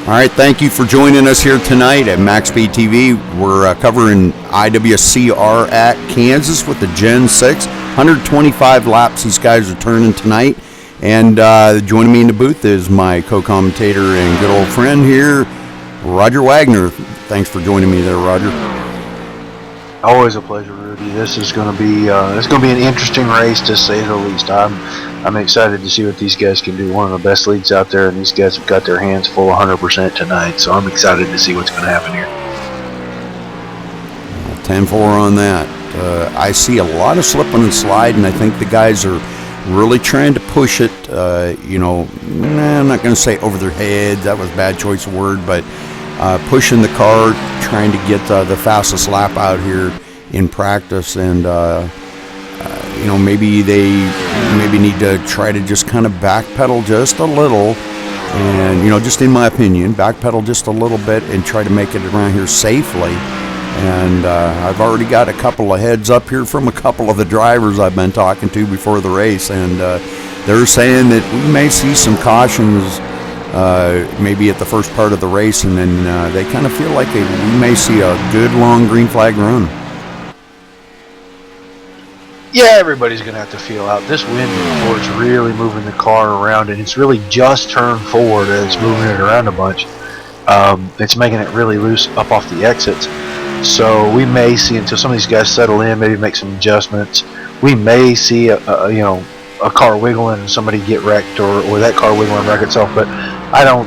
All right, thank you for joining us here tonight at MaxSpeedTV. We're covering IWCR at Kansas with the Gen 6. 125 laps these guys are turning tonight. And joining me in the booth is my co-commentator and good old friend here, Roger Wagner. Thanks for joining me there, Roger. Always a pleasure, Rudy. This is going to be an interesting race, to say the least. I'm excited to see what these guys can do. One of the best leagues out there, and these guys have got their hands full 100% tonight. So I'm excited to see what's going to happen here. 10-4 on that. I see a lot of slipping and sliding. I think the guys are really trying to push it. I'm not going to say over their head. That was a bad choice of word, but pushing the car, trying to get the fastest lap out here in practice, and maybe they need to try to just kind of backpedal just a little, and just in my opinion, backpedal just a little bit and try to make it around here safely. And I've already got a couple of heads up here from a couple of the drivers I've been talking to before the race, and they're saying that we may see some cautions maybe at the first part of the race, and then they kind of feel like we may see a good long green flag run. Yeah, everybody's going to have to feel out. This wind is really moving the car around, and it's really just turned forward and it's moving it around a bunch. It's making it really loose up off the exits. So we may see, until some of these guys settle in, maybe make some adjustments, we may see a car wiggling and somebody get wrecked, or that car wiggle and wreck itself. But I don't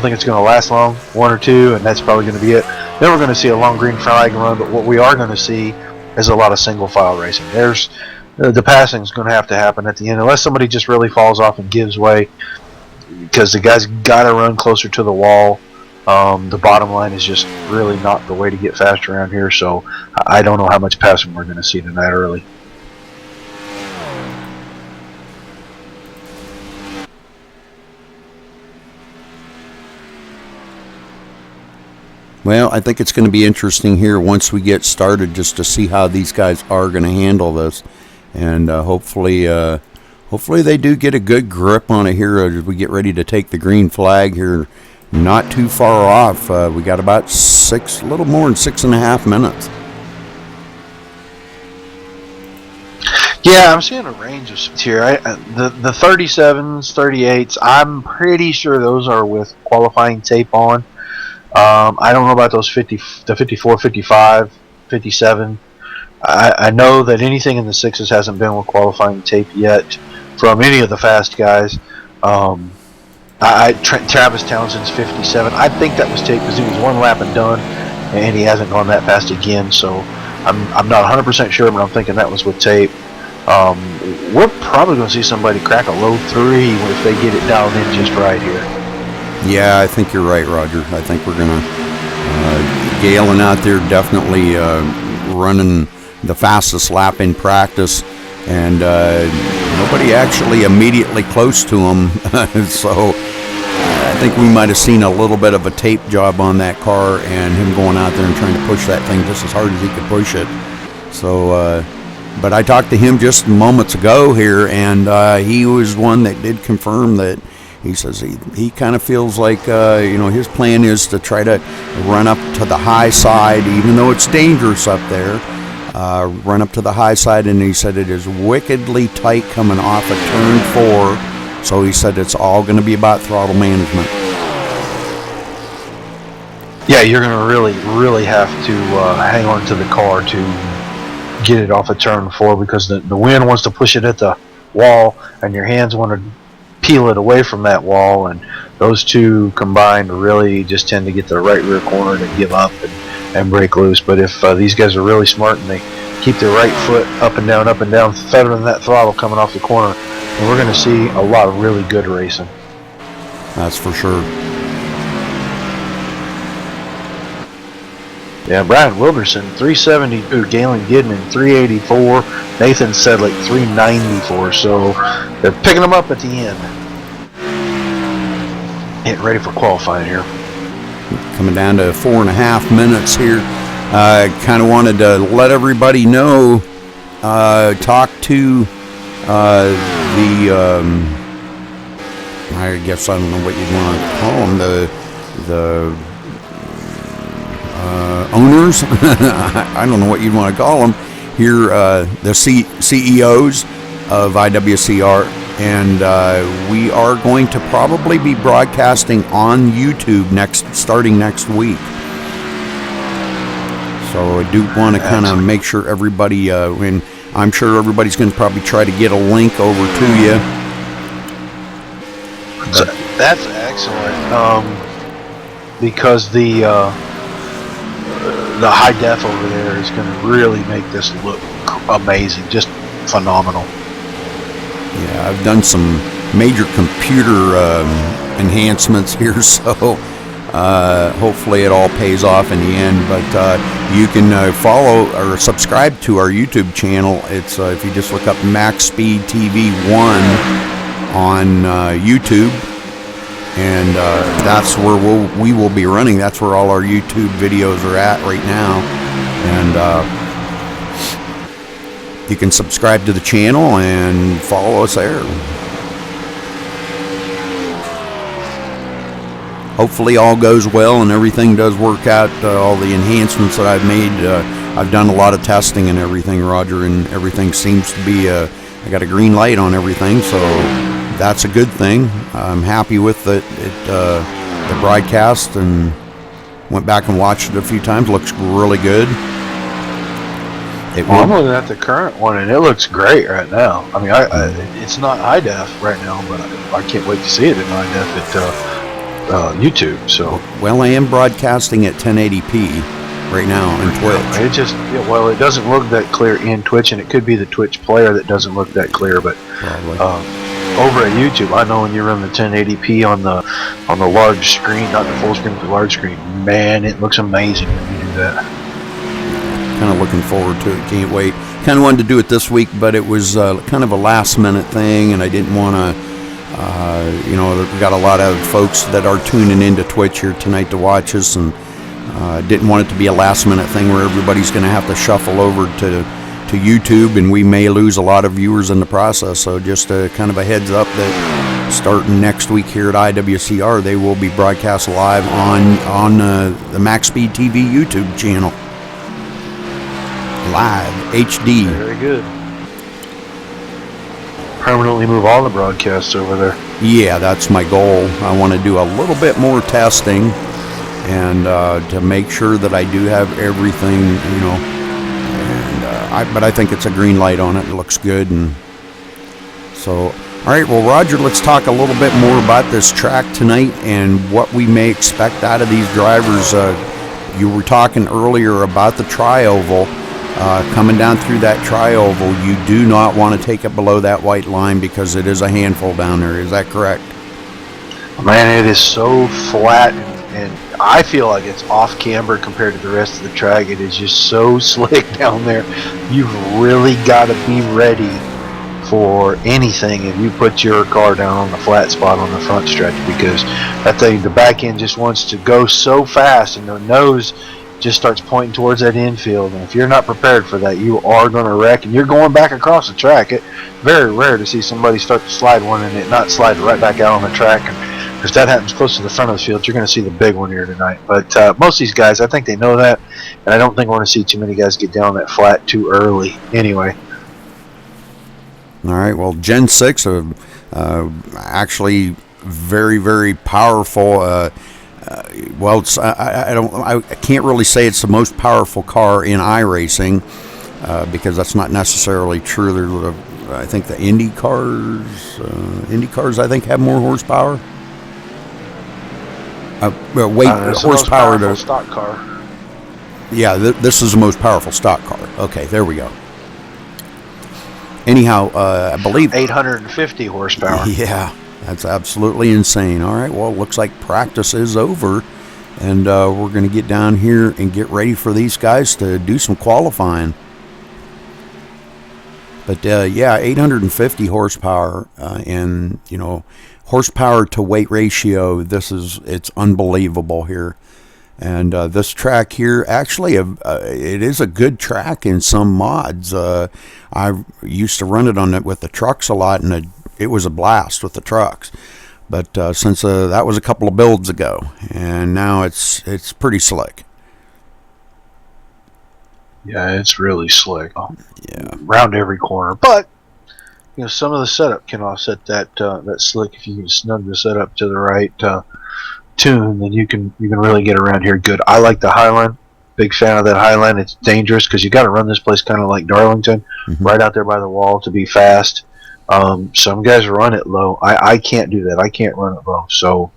think it's going to last long, one or two, and that's probably going to be it. Then we're going to see a long green flag run, but what we are going to see is a lot of single file racing. There's the passing is going to have to happen at the end, unless somebody just really falls off and gives way, because the guys got to run closer to the wall. The bottom line is just really not the way to get fast around here, so I don't know how much passing we're going to see tonight early. Well, I think it's going to be interesting here once we get started, just to see how these guys are going to handle this, and hopefully they do get a good grip on it here as we get ready to take the green flag here. Not too far off. We got about a little more than 6.5 minutes. Yeah, I'm seeing a range of speeds here. The 37s, 38s, I'm pretty sure those are with qualifying tape on. I don't know about those the 54, 55, 57. I know that anything in the 6s hasn't been with qualifying tape yet from any of the fast guys. Travis Townsend's 57. I think that was tape because he was one lap and done, and he hasn't gone that fast again. So I'm not 100% sure, but I'm thinking that was with tape. We're probably going to see somebody crack a low 3 if they get it dialed in just right here. Yeah, I think you're right, Roger. I think we're going to Galen out there definitely running the fastest lap in practice, and nobody actually immediately close to him. So I think we might have seen a little bit of a tape job on that car, and him going out there and trying to push that thing just as hard as he could push it. So, but I talked to him just moments ago here, and he was one that did confirm that. He says he kind of feels like, his plan is to try to run up to the high side, even though it's dangerous up there, run up to the high side, and he said it is wickedly tight coming off of turn 4, so he said it's all going to be about throttle management. Yeah, you're going to really have to hang on to the car to get it off of turn 4, because the wind wants to push it at the wall, and your hands want to peel it away from that wall, and those two combined really just tend to get the right rear corner to give up and break loose. But if these guys are really smart and they keep their right foot up and down, feathering that throttle coming off the corner, and we're going to see a lot of really good racing. That's for sure. Yeah, Brian Wilderson, 372, Galen Gidman, 384, Nathan Sedlick, 394. So they're picking them up at the end. Getting ready for qualifying here. Coming down to 4.5 minutes here. Kind of wanted to let everybody know, talk to I guess I don't know what you'd want to call them, the owners, I don't know what you'd want to call them here, the CEOs of IWCR, and we are going to probably be broadcasting on YouTube starting next week. So I do want to kind of make sure everybody, and I'm sure everybody's going to probably try to get a link over to you. So that's excellent, because the high def over there is going to really make this look amazing, just phenomenal. Yeah, I've done some major computer enhancements here, so hopefully it all pays off in the end. But you can follow or subscribe to our YouTube channel. It's if you just look up MaxSpeedTV 1 on YouTube, and that's where we will be running. That's where all our YouTube videos are at right now, and you can subscribe to the channel and follow us there. Hopefully all goes well and everything does work out. All the enhancements that I've made, I've done a lot of testing and everything, Roger, and everything seems to be, I got a green light on everything, so that's a good thing. I'm happy with the broadcast, and went back and watched it a few times. Looks really good. I'm looking at the current one, and it looks great right now. I mean, it's not high def right now, but I can't wait to see it in high def at YouTube. So, well, I am broadcasting at 1080p right now on Twitch. It just, well, it doesn't look that clear in Twitch, and it could be the Twitch player that doesn't look that clear. But probably over at YouTube, I know when you run the 1080p on the large screen, not the full screen, but the large screen, man, it looks amazing when you do that. Kind of looking forward to it. Can't wait. Kind of wanted to do it this week, but it was kind of a last minute thing, and I didn't want to, we got a lot of folks that are tuning into Twitch here tonight to watch us, and didn't want it to be a last minute thing where everybody's going to have to shuffle over to YouTube, and we may lose a lot of viewers in the process. So just kind of a heads up that starting next week here at IWCR, they will be broadcast live on the MaxSpeedTV YouTube channel. Live HD. Very good. Permanently move all the broadcasts over there. Yeah, that's my goal. I want to do a little bit more testing, and to make sure that I do have everything, and but I think it's a green light on it. It looks good, and so all right. Well, Roger, let's talk a little bit more about this track tonight and what we may expect out of these drivers. You were talking earlier about the tri-oval. Coming down through that tri-oval, you do not want to take it below that white line because it is a handful down there. Is that correct? Man, it is so flat, and I feel like it's off camber compared to the rest of the track. It is just so slick down there. You've really got to be ready for anything if you put your car down on the flat spot on the front stretch, because that thing, the back end just wants to go so fast, and the nose just starts pointing towards that infield, and if you're not prepared for that, you are going to wreck, and you're going back across the track. It's very rare to see somebody start to slide one and it not slide right back out on the track, and if that happens close to the front of the field, you're going to see the big one here tonight. But most of these guys, I think they know that, and I don't think we're going to see too many guys get down that flat too early anyway. All right, well, Gen 6 actually very, very powerful. Well, it's, I can't really say it's the most powerful car in iRacing, because that's not necessarily true. I think the Indy cars, I think, have more horsepower. Horsepower to stock car. Yeah, this is the most powerful stock car. Okay, there we go. Anyhow, I believe 850 horsepower. Yeah. That's absolutely insane. All right, well, it looks like practice is over, and we're going to get down here and get ready for these guys to do some qualifying. But, yeah, 850 horsepower, and, horsepower to weight ratio, it's unbelievable here. And this track here, actually, it is a good track in some mods. I used to run it with the trucks a lot, and it was a blast with the trucks. But since that was a couple of builds ago, and now it's pretty slick. Yeah, it's really slick. Yeah. Round every corner. But some of the setup can offset that that slick. If you can snug the setup to the right tune, then you can really get around here good. I like the Highline. Big fan of that Highline. It's dangerous because you got to run this place kind of like Darlington, right out there by the wall to be fast. Some guys run it low. I can't do that. I can't run it low. So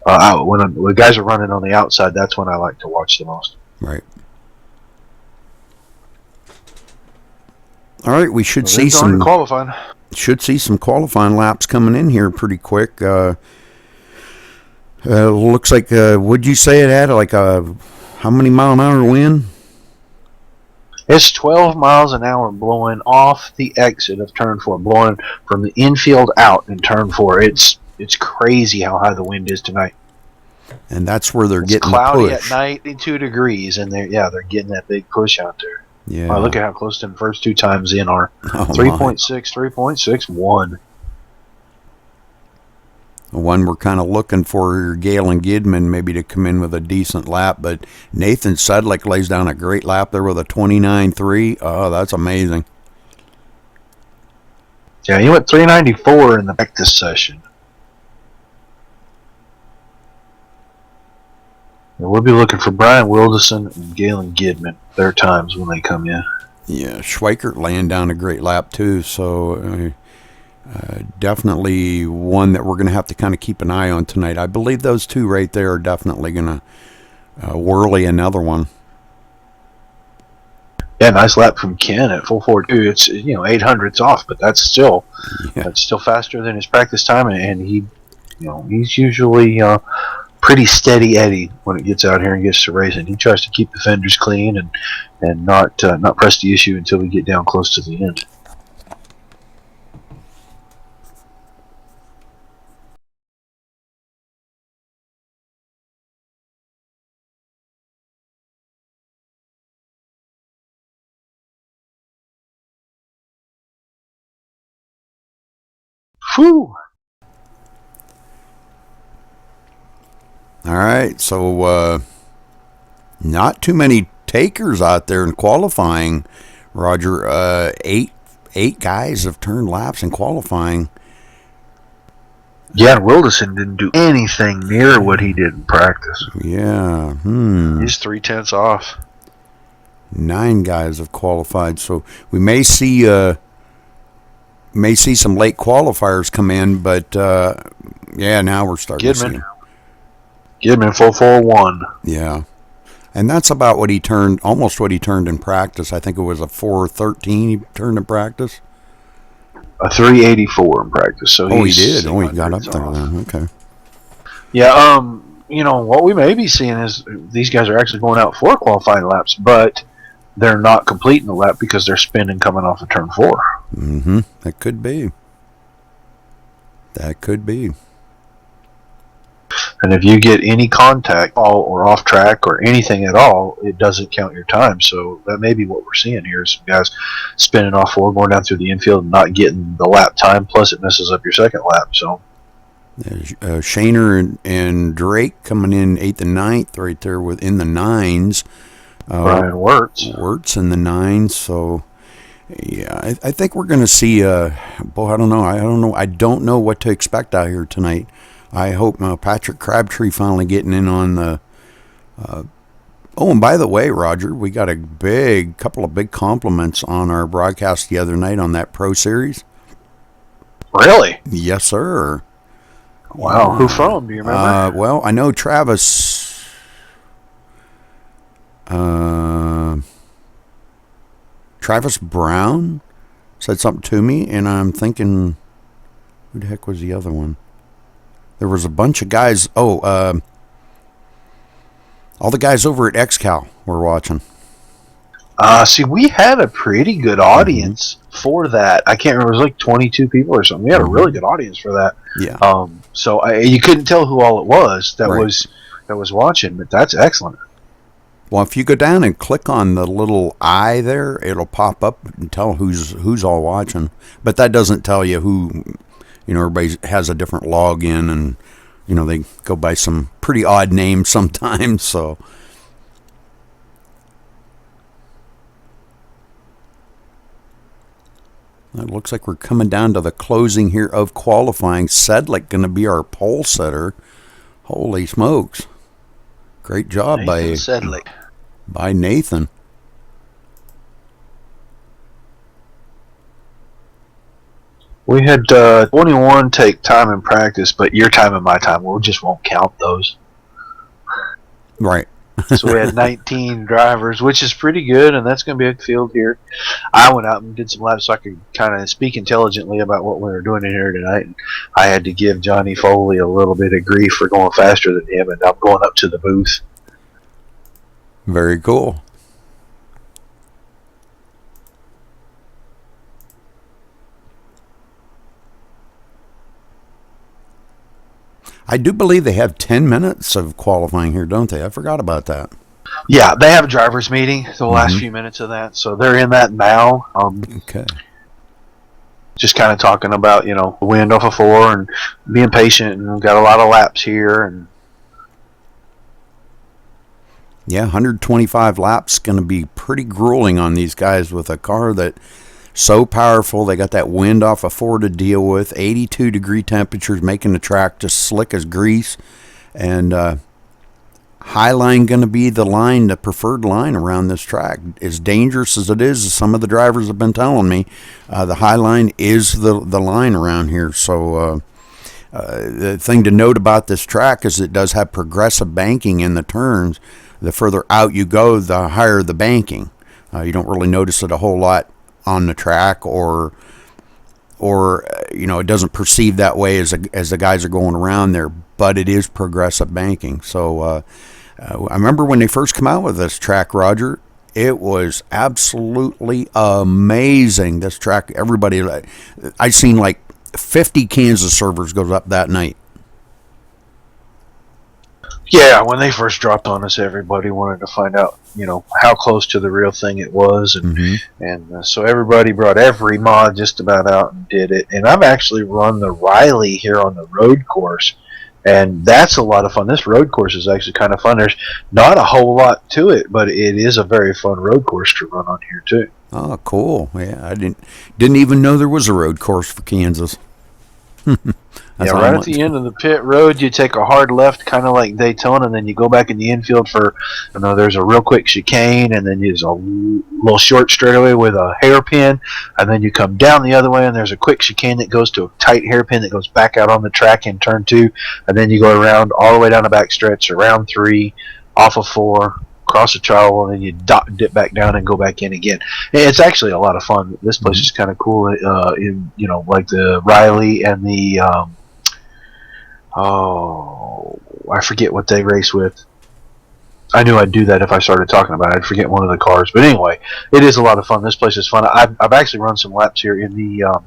when guys are running on the outside, that's when I like to watch the most. Right. All right, we should see some qualifying. Should see some qualifying laps coming in here pretty quick. Looks like would you say it had like a how many mile an hour wind? It's 12 miles an hour blowing off the exit of turn 4, blowing from the infield out in turn 4. It's crazy how high the wind is tonight. And that's where they're getting cloudy the push. At 92 degrees, and they're getting that big push out there. Yeah. Wow, look at how close to the first 2 times in are. 3.6, 3.61. The one we're kind of looking for, Gale and Gidman, maybe to come in with a decent lap, but Nathan Sedlick lays down a great lap there with a 29.3. Oh, that's amazing. Yeah, he went 394 in the practice session. And we'll be looking for Brian Wilderson and Galen Gidman, their times when they come in. Yeah, Schweikert laying down a great lap too, so definitely one that we're going to have to kind of keep an eye on tonight. I believe those two right there are definitely going to whirly another one. Yeah, nice lap from Ken at 4:42. It's 800ths off, but that's still faster than his practice time, and he's usually pretty steady Eddie when it gets out here and gets to racing. He tries to keep the fenders clean and not press the issue until we get down close to the end. Whew. All right, so not too many takers out there in qualifying, Roger. Eight guys have turned laps in qualifying. Yeah, Wilderson didn't do anything near what he did in practice. Yeah. He's 3/10 off. 9 guys have qualified, so we may see some late qualifiers come in, but now we're starting to see. Gidman 441. Yeah. And that's about what he turned, almost what he turned in practice. I think it was a 413 he turned in practice. A 384 in practice. So he did. Oh, he got up there then. Okay. Yeah, what we may be seeing is these guys are actually going out for qualifying laps, but they're not completing the lap because they're spinning coming off of turn 4. Mm-hmm. That could be. That could be. And if you get any contact or off track or anything at all, it doesn't count your time. So that may be what we're seeing here. Some guys spinning off 4, going down through the infield and not getting the lap time. Plus, it messes up your second lap. So Shaner and Drake coming in 8th and 9th right there within the 9s. Brian Wirtz in the 9s. So yeah, I think we're going to see. I don't know. I don't know what to expect out here tonight. I hope Patrick Crabtree finally getting in on the. And by the way, Roger, we got a couple of big compliments on our broadcast the other night on that Pro Series. Really? Yes, sir. Wow. Who from? Do you remember? Well, I know Travis. Travis Brown said something to me, and I'm thinking, who the heck was the other one? There was a bunch of guys. All the guys over at XCal were watching. See, we had a pretty good audience for that. I can't remember. It was like 22 people or something. We had a really good audience for that. Yeah. So you couldn't tell who all it was that was watching, but that's excellent. Well, if you go down and click on the little eye there, it'll pop up and tell who's all watching. But that doesn't tell you who. everybody has a different login, and they go by some pretty odd names sometimes. So it looks like we're coming down to the closing here of qualifying. Sedlick going to be our pole setter. Holy smokes. Great job by Nathan. We had 21 take time in practice, but your time and my time, we just won't count those. Right. So we had 19 drivers, which is pretty good, and that's going to be a field here. I went out and did some laps so I could kind of speak intelligently about what we were doing in here tonight. And I had to give Johnny Foley a little bit of grief for going faster than him, and I'm going up to the booth. Very cool. I do believe they have 10 minutes of qualifying here, don't they? I forgot about that. Yeah, they have a driver's meeting, the last few minutes of that. So they're in that now. Okay. Just kind of talking about, the wind off of 4 and being patient, and we've got a lot of laps here. And yeah, 125 laps going to be pretty grueling on these guys with a car that so powerful. They got that wind off of 4 to deal with, 82-degree temperatures, making the track just slick as grease. And high line going to be the preferred line around this track. As dangerous as it is, as some of the drivers have been telling me, the high line is the line around here. So the thing to note about this track is it does have progressive banking in the turns. The further out you go, the higher the banking. You don't really notice it a whole lot on the track, or it doesn't perceive that way as the guys are going around there, but it is progressive banking. So I remember when they first come out with this track, Roger, it was absolutely amazing. This track, everybody, I seen like 50 Kansas servers goes up that night. Yeah, when they first dropped on us, everybody wanted to find out, how close to the real thing it was, and so everybody brought every mod just about out and did it. And I've actually run the Riley here on the road course, and that's a lot of fun. This road course is actually kind of fun. There's not a whole lot to it, but it is a very fun road course to run on here too. Oh, cool! Yeah, I didn't even know there was a road course for Kansas. Yeah, right at the end of the pit road, you take a hard left, kind of like Daytona, and then you go back in the infield for, there's a real quick chicane, and then there's a little short straightaway with a hairpin, and then you come down the other way, and there's a quick chicane that goes to a tight hairpin that goes back out on the track in turn 2, and then you go around all the way down the back stretch, around 3, off of 4, cross a trowel, and then you dip back down and go back in again. It's actually a lot of fun. This place is kind of cool. Like the Riley and the I forget what they race with. I knew I'd do that if I started talking about it. I'd forget one of the cars. But anyway, it is a lot of fun. This place is fun. I've actually run some laps here in the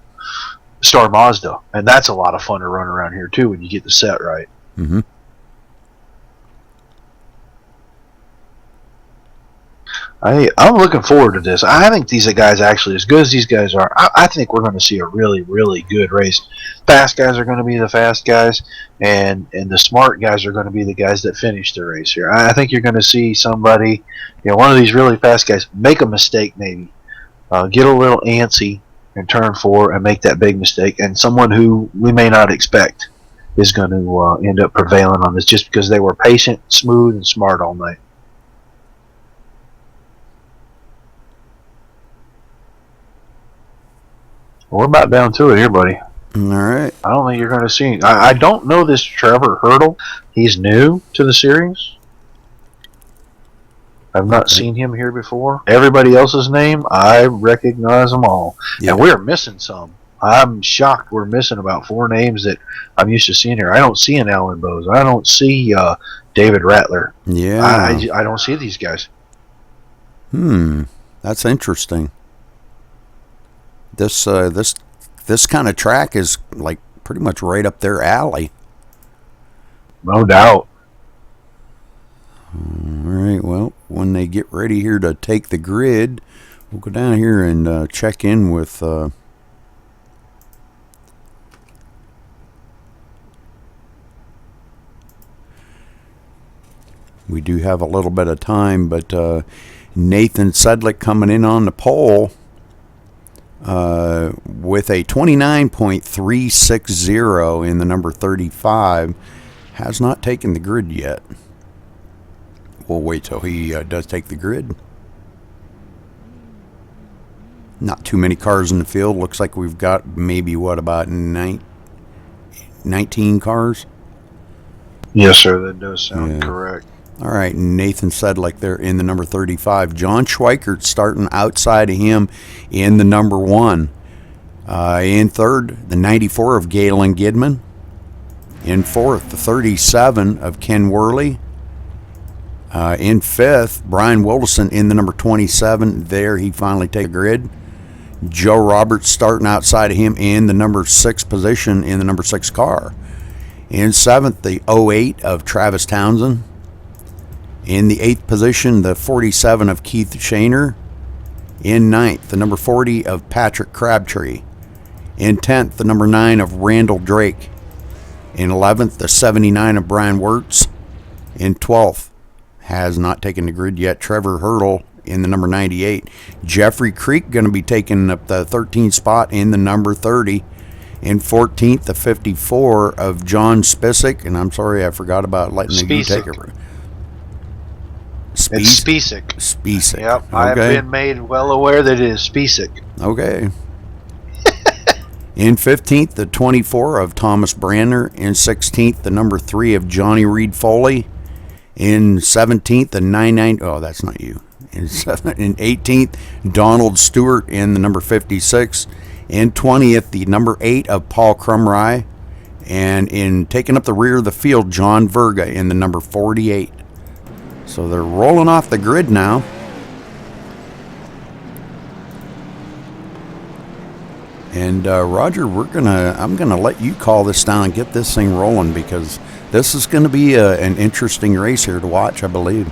Star Mazda, and that's a lot of fun to run around here too when you get the set right. Mm-hmm. I'm looking forward to this. I think these guys, actually, as good as these guys are, I think we're going to see a really, really good race. Fast guys are going to be the fast guys, and the smart guys are going to be the guys that finish the race here. I think you're going to see somebody, one of these really fast guys, make a mistake maybe, get a little antsy in turn 4 and make that big mistake, and someone who we may not expect is going to end up prevailing on this just because they were patient, smooth, and smart all night. We're about down to it here, buddy. All right. I don't think you're going to see. I don't know this Trevor Hurdle. He's new to the series. I've not seen him here before. Everybody else's name, I recognize them all. Yeah. And we're missing some. I'm shocked we're missing about 4 names that I'm used to seeing here. I don't see an Alan Bowes. I don't see David Rattler. Yeah. I don't see these guys. That's interesting. This kind of track is like pretty much right up their alley. No doubt. All right, well, when they get ready here to take the grid, we'll go down here and check in with We do have a little bit of time, but Nathan Sedlick coming in on the pole with a 29.360 in the number 35. Has not taken the grid yet. We'll wait till he does take the grid. Not too many cars in the field. Looks like we've got maybe, what, about 19 cars? Yes, sir. That does sound correct. All right, Nathan Sedlick there in the number 35. John Schweikert starting outside of him in the number 1. In third, the 94 of Galen Gidman. In fourth, the 37 of Ken Worley. In fifth, Brian Wilderson in the number 27. There, he finally takes the grid. Joe Roberts starting outside of him in the number 6 position in the number 6 car. In seventh, the 08 of Travis Townsend. In the 8th position, the 47 of Keith Shaner. In 9th, the number 40 of Patrick Crabtree. In 10th, the number 9 of Randall Drake. In 11th, the 79 of Brian Wirtz. In 12th, has not taken the grid yet, Trevor Hurdle in the number 98. Jeffrey Creek going to be taking up the 13th spot in the number 30. In 14th, the 54 of John Spisick. And I'm sorry, I forgot about letting you take it. It's Spisick. Spisick. Yep, okay. I've been made well aware that it is Spisick. Okay. In 15th, the 24 of Thomas Brandner. In 16th, the number 3 of Johnny Reed Foley. In 17th, the 99. Oh, that's not you. In 18th, Donald Stewart in the number 56. In 20th, the number 8 of Paul Crumry. And in taking up the rear of the field, John Verga in the number 48. So they're rolling off the grid now. And Roger, I'm gonna let you call this down and get this thing rolling, because this is going to be an interesting race here to watch, I believe.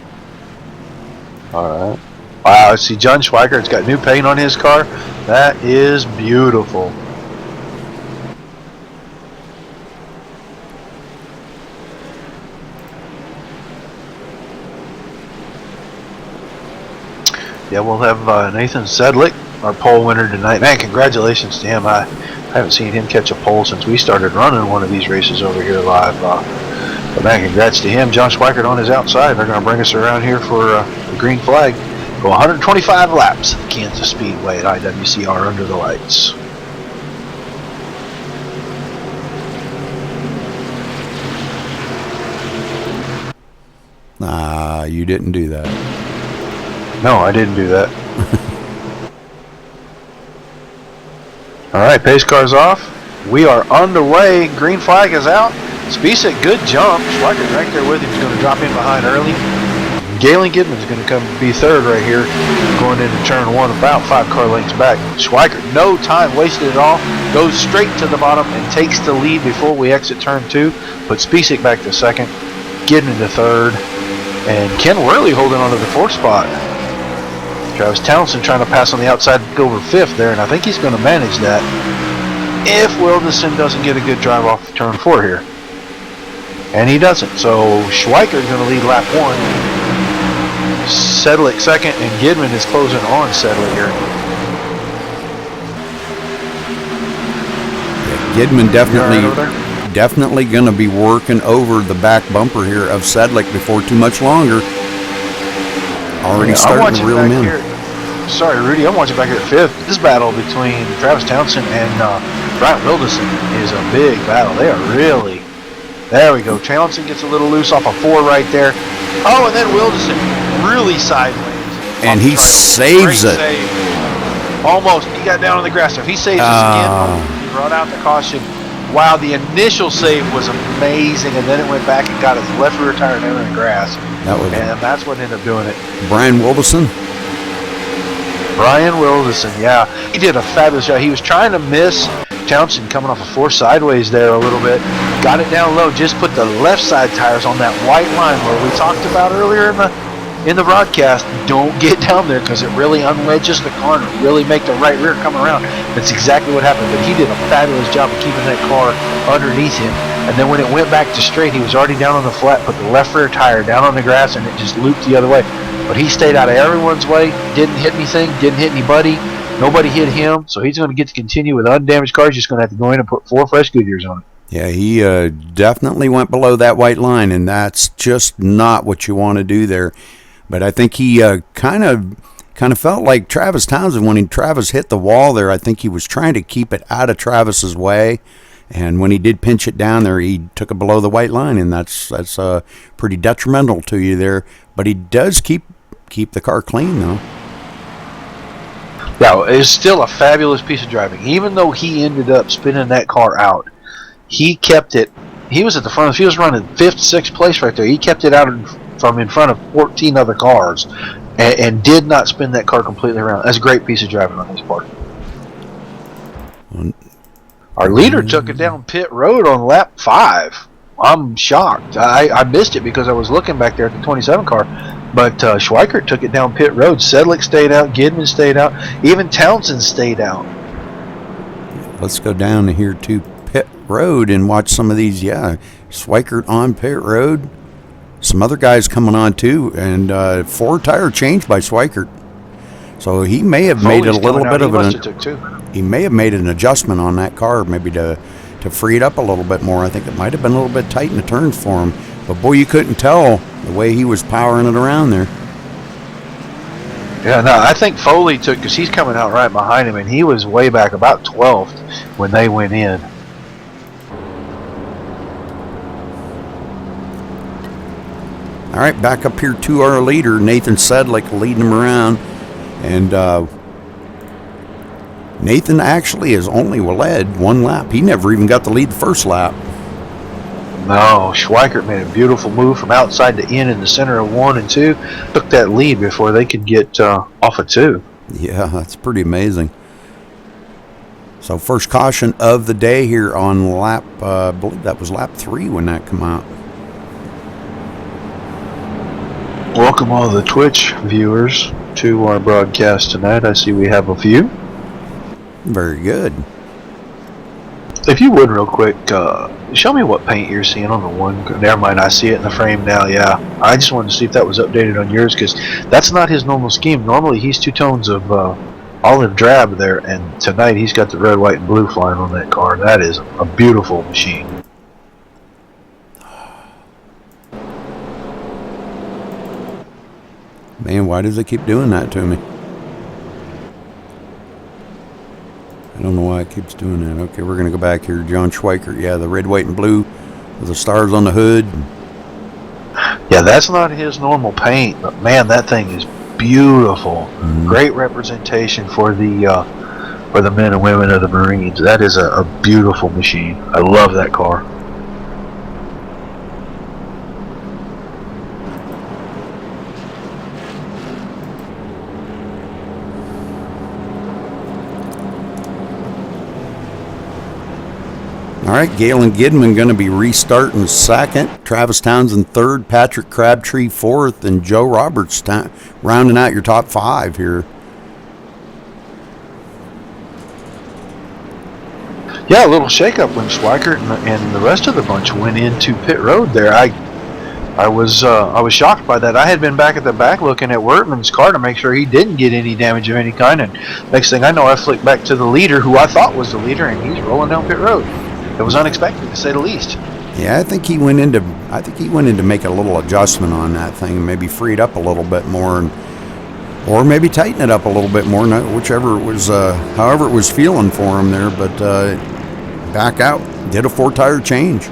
All right. Wow, see, John Schweikert's got new paint on his car. That is beautiful. Yeah, we'll have Nathan Sedlick, our pole winner tonight. Man, congratulations to him. I haven't seen him catch a pole since we started running one of these races over here live. But man, congrats to him. John Schweikert on his outside. They're going to bring us around here for the green flag. Go 125 laps at Kansas Speedway at IWCR under the lights. You didn't do that. No, I didn't do that. All right, pace car's off. We are underway. Green flag is out. Spisick, good jump. Schweikert right there with him. He's going to drop in behind early. Galen Gidman's going to come be third right here, going into turn 1, about 5 car lengths back. Schweikert, no time wasted at all, goes straight to the bottom and takes the lead before we exit turn 2. Put Spisick back to second, Gidman to third, and Ken Worley holding on to the 4th spot. Travis Townsend trying to pass on the outside to go over 5th there, and I think he's going to manage that if Wilderson doesn't get a good drive off turn 4 here. And he doesn't, so Schweikert's going to lead lap 1. Sedlick second, and Gidman is closing on Sedlick here. Yeah, Gidman definitely going to be working over the back bumper here of Sedlick before too much longer. Already starting to reel him in. Here. Sorry, Rudy, I'm watching back here at 5th. This battle between Travis Townsend and Brian Wilderson is a big battle. They are really... There we go. Townsend gets a little loose off a 4 right there. Oh, and then Wilderson really sideways. And he saves it. Save. Almost. He got down on the grass. If he saves this again, he brought out the caution. Wow, the initial save was amazing, and then it went back and got his left rear tire down in the grass. And that's what ended up doing it. Brian Wilderson? Brian Wilderson, yeah. He did a fabulous job. He was trying to miss Townsend coming off a 4 sideways there a little bit. Got it down low, just put the left side tires on that white line where we talked about earlier in the broadcast. Don't get down there because it really unwedges the car and really make the right rear come around. That's exactly what happened. But he did a fabulous job of keeping that car underneath him and then when it went back to straight, he was already down on the flat, put the left rear tire down on the grass, and it just looped the other way. But he stayed out of everyone's way, didn't hit anything, didn't hit anybody, nobody hit him, so he's going to get to continue with undamaged cars. Just going to have to go in and put 4 fresh Goodyears on it. Yeah, he definitely went below that white line, and that's just not what you want to do there. But I think he kind of felt like Travis Townsend when Travis hit the wall there. I think he was trying to keep it out of Travis's way, and when he did pinch it down there, he took it below the white line, and that's pretty detrimental to you there. But he does keep the car clean though. Yeah, it's still a fabulous piece of driving. Even though he ended up spinning that car out, he kept it. He was at the front. He was running 5th, 6th place right there. He kept it out from in front of 14 other cars, and did not spin that car completely around. That's a great piece of driving on his part. Our leader took it down pit road on lap 5. I'm shocked. I missed it because I was looking back there at the 27 car. But Schweikert took it down pit road. Sedlick stayed out. Gidman stayed out. Even Townsend stayed out. Let's go down here to pit road and watch some of these. Yeah, Schweikert on pit road. Some other guys coming on too, and 4 tire change by Schweikert. So he may have made a little bit of he may have made an adjustment on that car, maybe to free it up a little bit more. I think it might have been a little bit tight in the turns for him, but boy, you couldn't tell the way he was powering it around there. Yeah, no, I think Foley took, because he's coming out right behind him, and he was way back about 12th when they went in. All right, back up here to our leader, Nathan Sedlick, leading him around. And Nathan actually has only led 1 lap. He never even got the lead the first lap. No, Schweikert made a beautiful move from outside to in the center of 1 and 2. Took that lead before they could get off of 2. Yeah, that's pretty amazing. So first caution of the day here on lap, I believe that was lap 3 when that came out. Welcome all the Twitch viewers to our broadcast tonight. I see we have a few. Very good. If you would real quick, show me what paint you're seeing on the one. Never mind, I see it in the frame now. Yeah, I just wanted to see if that was updated on yours, because that's not his normal scheme. Normally he's 2 tones of olive drab there, and tonight he's got the red, white, and blue flying on that car. That is a beautiful machine. Man, why does they keep doing that to me? I don't know why it keeps doing that. Okay, we're going to go back here. John Schweikert, yeah, the red, white, and blue with the stars on the hood. Yeah, that's not his normal paint, but man, that thing is beautiful. Mm-hmm. Great representation for the men and women of the Marines. That is a beautiful machine. I love that car. All right, Galen Gidman going to be restarting 2nd, Travis Townsend 3rd, Patrick Crabtree 4th, and Joe Roberts rounding out your top 5 here. Yeah, a little shakeup when Schweikert and the rest of the bunch went into pit road there. I was shocked by that. I had been back at the back looking at Wortman's car to make sure he didn't get any damage of any kind, and next thing I know, I flicked back to the leader, who I thought was the leader, and he's rolling down pit road. It was unexpected, to say the least. Yeah, I think he went in to make a little adjustment on that thing, maybe free it up a little bit more, or maybe tighten it up a little bit more, whichever it was, however it was feeling for him there. But back out, did a 4 tire change.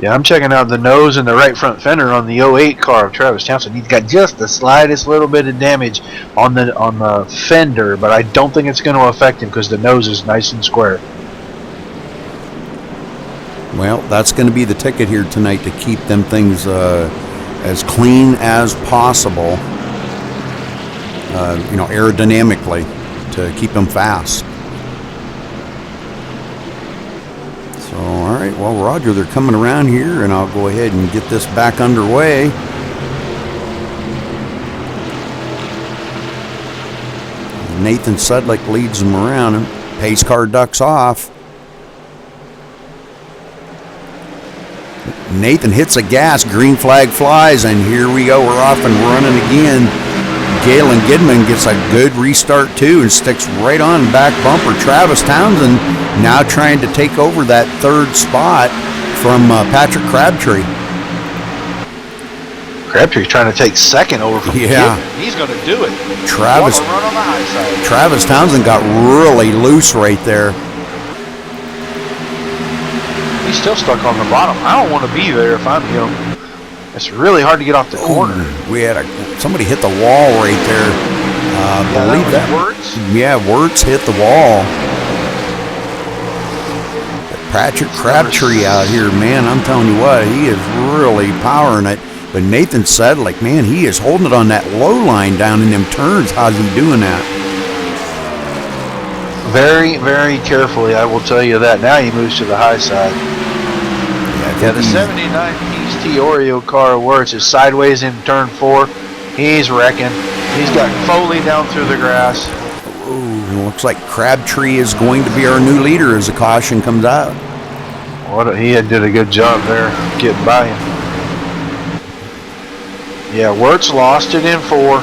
Yeah, I'm checking out the nose and the right front fender on the 08 car of Travis Townsend. He's got just the slightest little bit of damage on the fender, but I don't think it's going to affect him because the nose is nice and square. Well, that's going to be the ticket here tonight, to keep them things as clean as possible, aerodynamically, to keep them fast. So, all right, well, Roger, they're coming around here, and I'll go ahead and get this back underway. Nathan Sedlick leads them around, and pace car ducks off. Nathan hits the gas, green flag flies, and here we go. We're off and running again. Galen Gidman gets a good restart too and sticks right on back bumper. Travis Townsend now trying to take over that third spot from Patrick Crabtree. Crabtree's trying to take second over from Yeah. Gidman. He's going to do it. Travis Run on the high side. Travis Townsend got really loose right there. He's still stuck on the bottom. I don't want to be there if I'm him. It's really hard to get off the corner. We had somebody hit the wall right there. Believe that. Words? Yeah, Wirtz hit the wall. Patrick Crabtree out here, man, I'm telling you what, he is really powering it. But Nathan said, like, man, he is holding it on that low line down in them turns. How's he doing that? Very, very carefully, I will tell you that. Now he moves to the high side. Yeah, the 79 Piece T Oreo car Wirtz is sideways in turn 4. He's wrecking. He's got Foley down through the grass. Ooh, looks like Crabtree is going to be our new leader as the caution comes out. He did a good job there getting by him. Yeah, Wirtz lost it in 4.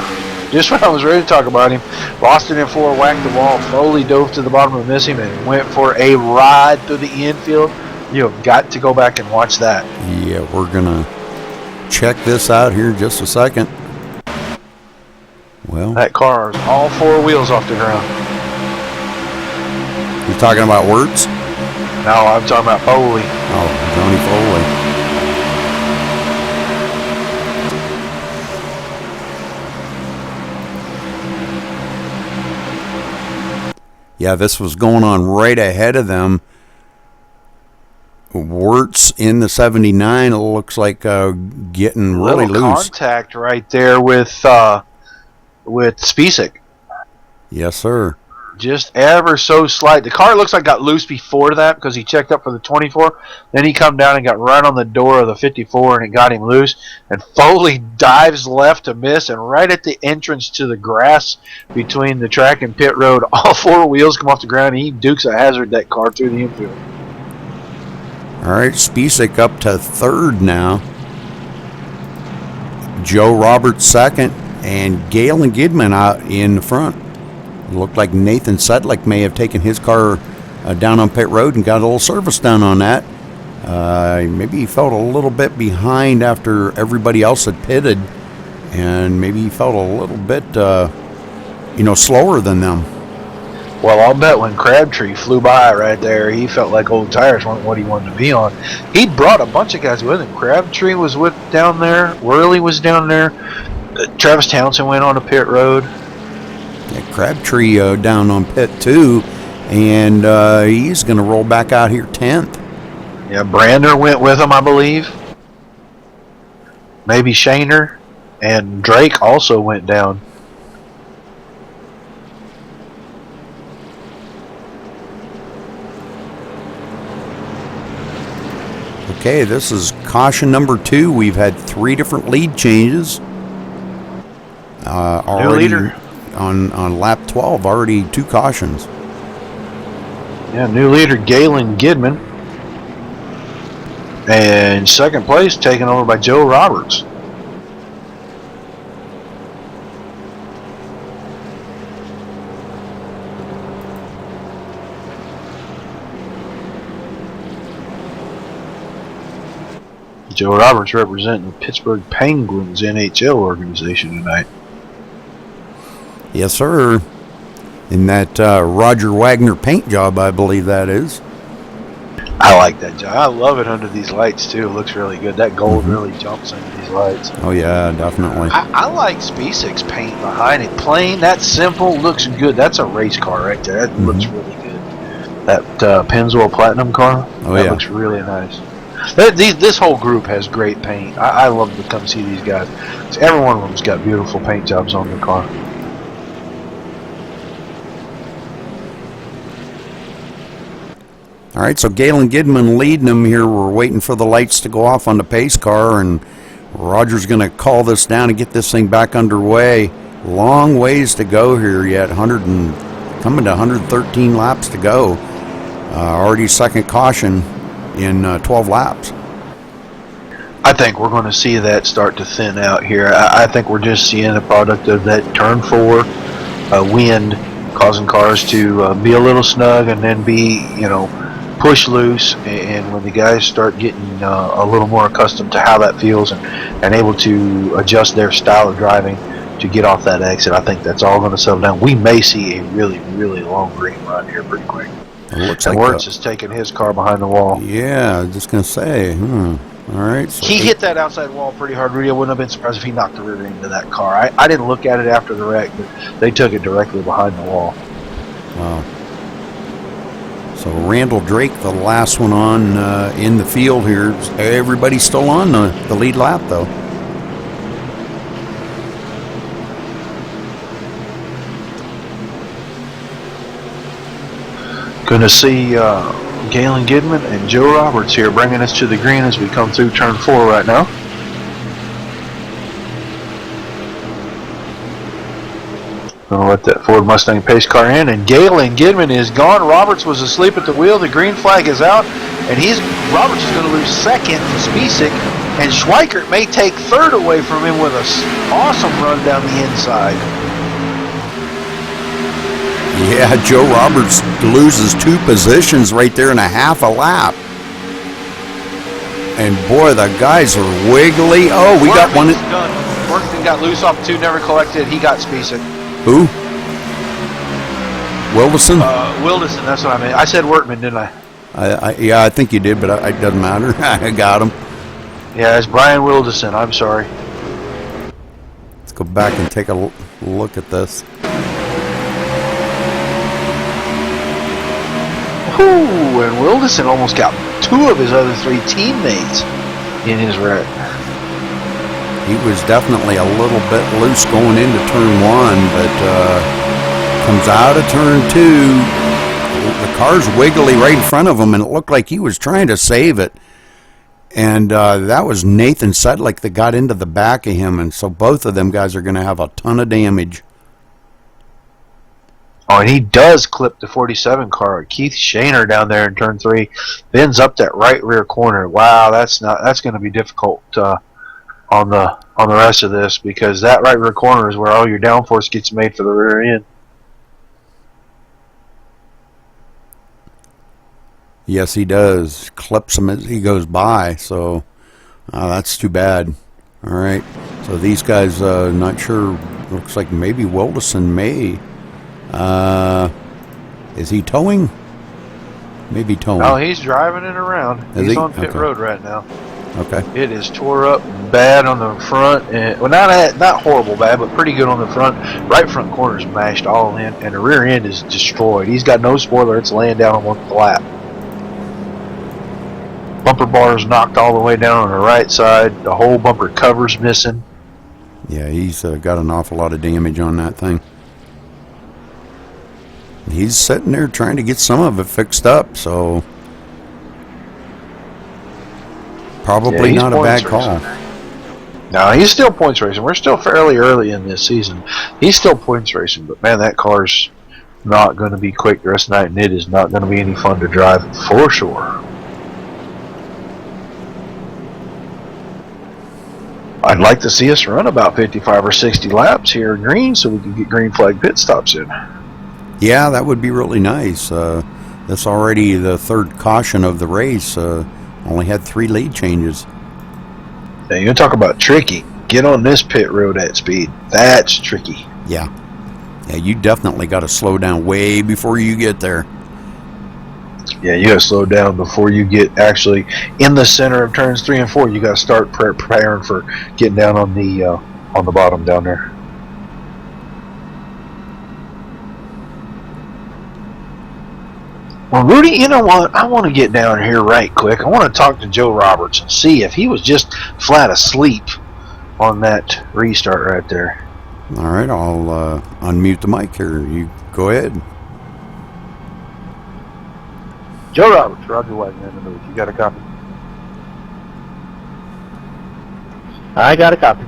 Just when I was ready to talk about him, lost it in 4, whacked the wall. Foley dove to the bottom to miss him and went for a ride through the infield. You have got to go back and watch that. Yeah, we're going to check this out here in just a second. Well, that car is all 4 wheels off the ground. You're talking about Wirtz? No, I'm talking about Foley. Oh, Johnny Foley. Yeah, this was going on right ahead of them. Wirtz in the 79. It looks like getting really loose. Contact right there with Spisak. Yes, sir. Just ever so slight. The car looks like got loose before that because he checked up for the 24. Then he come down and got right on the door of the 54 and it got him loose. And Foley dives left to miss, and right at the entrance to the grass between the track and pit road, all 4 wheels come off the ground and he dukes a hazard that car through the infield. All right, Spisak up to 3rd now. Joe Roberts 2nd, and Galen Gidman out in the front. It looked like Nathan Sedlick may have taken his car down on pit road and got a little service done on that. Maybe he felt a little bit behind after everybody else had pitted, and maybe he felt a little bit, slower than them. Well, I'll bet when Crabtree flew by right there, he felt like old tires weren't what he wanted to be on. He brought a bunch of guys with him. Crabtree was down there. Worley was down there. Travis Townsend went on a pit road. Yeah, Crabtree down on pit 2, and he's going to roll back out here 10th. Yeah, Brander went with him, I believe. Maybe Shaner, and Drake also went down. Okay, this is caution number 2. We've had 3 different lead changes. Already new leader. On lap 12, already 2 cautions. Yeah, new leader Galen Gidman. And 2nd place taken over by Joe Roberts. Joe Roberts representing the Pittsburgh Penguins NHL organization tonight. Yes, sir. In that Roger Wagner paint job, I believe that is. I like that job. I love it under these lights, too. It looks really good. That gold really jumps into these lights. Oh, yeah, definitely. I like Spacek's paint behind it. Plain, that simple, looks good. That's a race car right there. That looks really good. That Pennzoil Platinum car, that looks really nice. This whole group has great paint. I love to come see these guys. Every one of them's got beautiful paint jobs on the car. All right, so Galen Gidman leading them here. We're waiting for the lights to go off on the pace car, and Roger's going to call this down and get this thing back underway. Long ways to go here yet. Coming to 113 laps to go. Already 2nd caution in 12 laps. think we're going to see that start to thin out here. I think we're just seeing a product of that turn 4 wind causing cars to be a little snug and then be, push loose. And when the guys start getting a little more accustomed to how that feels and able to adjust their style of driving to get off that exit, I think that's all going to settle down. We may see a really, really long green run here pretty quick. It looks and like Wirtz is taking his car behind the wall. Yeah, just going to say, all right. So he hit that outside wall pretty hard, Rudy. I wouldn't have been surprised if he knocked the rear end of that car. I didn't look at it after the wreck, but they took it directly behind the wall. Wow. So Randall Drake, the last one on in the field here. Everybody's still on the lead lap, though. Going to see Galen Gidman and Joe Roberts here bringing us to the green as we come through turn 4 right now. Going to let that Ford Mustang pace car in, and Galen Gidman is gone. Roberts was asleep at the wheel. The green flag is out, and Roberts is going to lose second to Spisak, and Schweikert may take third away from him with an awesome run down the inside. Yeah, Joe Roberts loses 2 positions right there in a half a lap. And boy, the guys are wiggly. Oh, we got one. Done. Workman got loose off 2, never collected. He got Spisak. Who? Wilderson? Wilderson, that's what I meant. I said Workman, didn't I? Yeah, I think you did, but it doesn't matter. I got him. Yeah, it's Brian Wilderson. I'm sorry. Let's go back and take a look at this. Ooh, and Wilderson almost got 2 of his other 3 teammates in his wreck. He was definitely a little bit loose going into turn 1, but comes out of turn 2. The car's wiggly right in front of him, and it looked like he was trying to save it. And that was Nathan Sedlick that got into the back of him, and so both of them guys are going to have a ton of damage. Oh, and he does clip the 47 car. Keith Shaner down there in turn 3 bends up that right rear corner. Wow, that's going to be difficult on the rest of this, because that right rear corner is where all your downforce gets made for the rear end. Yes, he does. Clips him as he goes by, so that's too bad. All right, so these guys, not sure. Looks like maybe Wilderson may. Is he towing? Maybe towing. No, he's driving it around. He's on pit road right now. Okay. It is tore up bad on the front, and well, not horrible bad, but pretty good on the front. Right front corner is mashed all in, and the rear end is destroyed. He's got no spoiler; it's laying down on one flat. Bumper bar is knocked all the way down on the right side. The whole bumper cover's missing. Yeah, he's got an awful lot of damage on that thing. He's sitting there trying to get some of it fixed up, so probably not a bad call. No, he's still points racing. We're still fairly early in this season. He's still points racing, but man, that car's not going to be quick the rest of the night, and it is not going to be any fun to drive for sure. I'd like to see us run about 55 or 60 laps here in green so we can get green flag pit stops in. Yeah, that would be really nice. That's already the 3rd caution of the race. Only had 3 lead changes. Now, you talk about tricky. Get on this pit road at speed. That's tricky. Yeah. Yeah, you definitely got to slow down way before you get there. Yeah, you got to slow down before you get actually in the center of turns 3 and 4. You got to start preparing for getting down on the bottom down there. Well, Rudy, you know what? I want to get down here right quick. I want to talk to Joe Roberts and see if he was just flat asleep on that restart right there. All right, I'll unmute the mic here. You go ahead. Joe Roberts, Roger Wagner in the booth. You got a copy? I got a copy.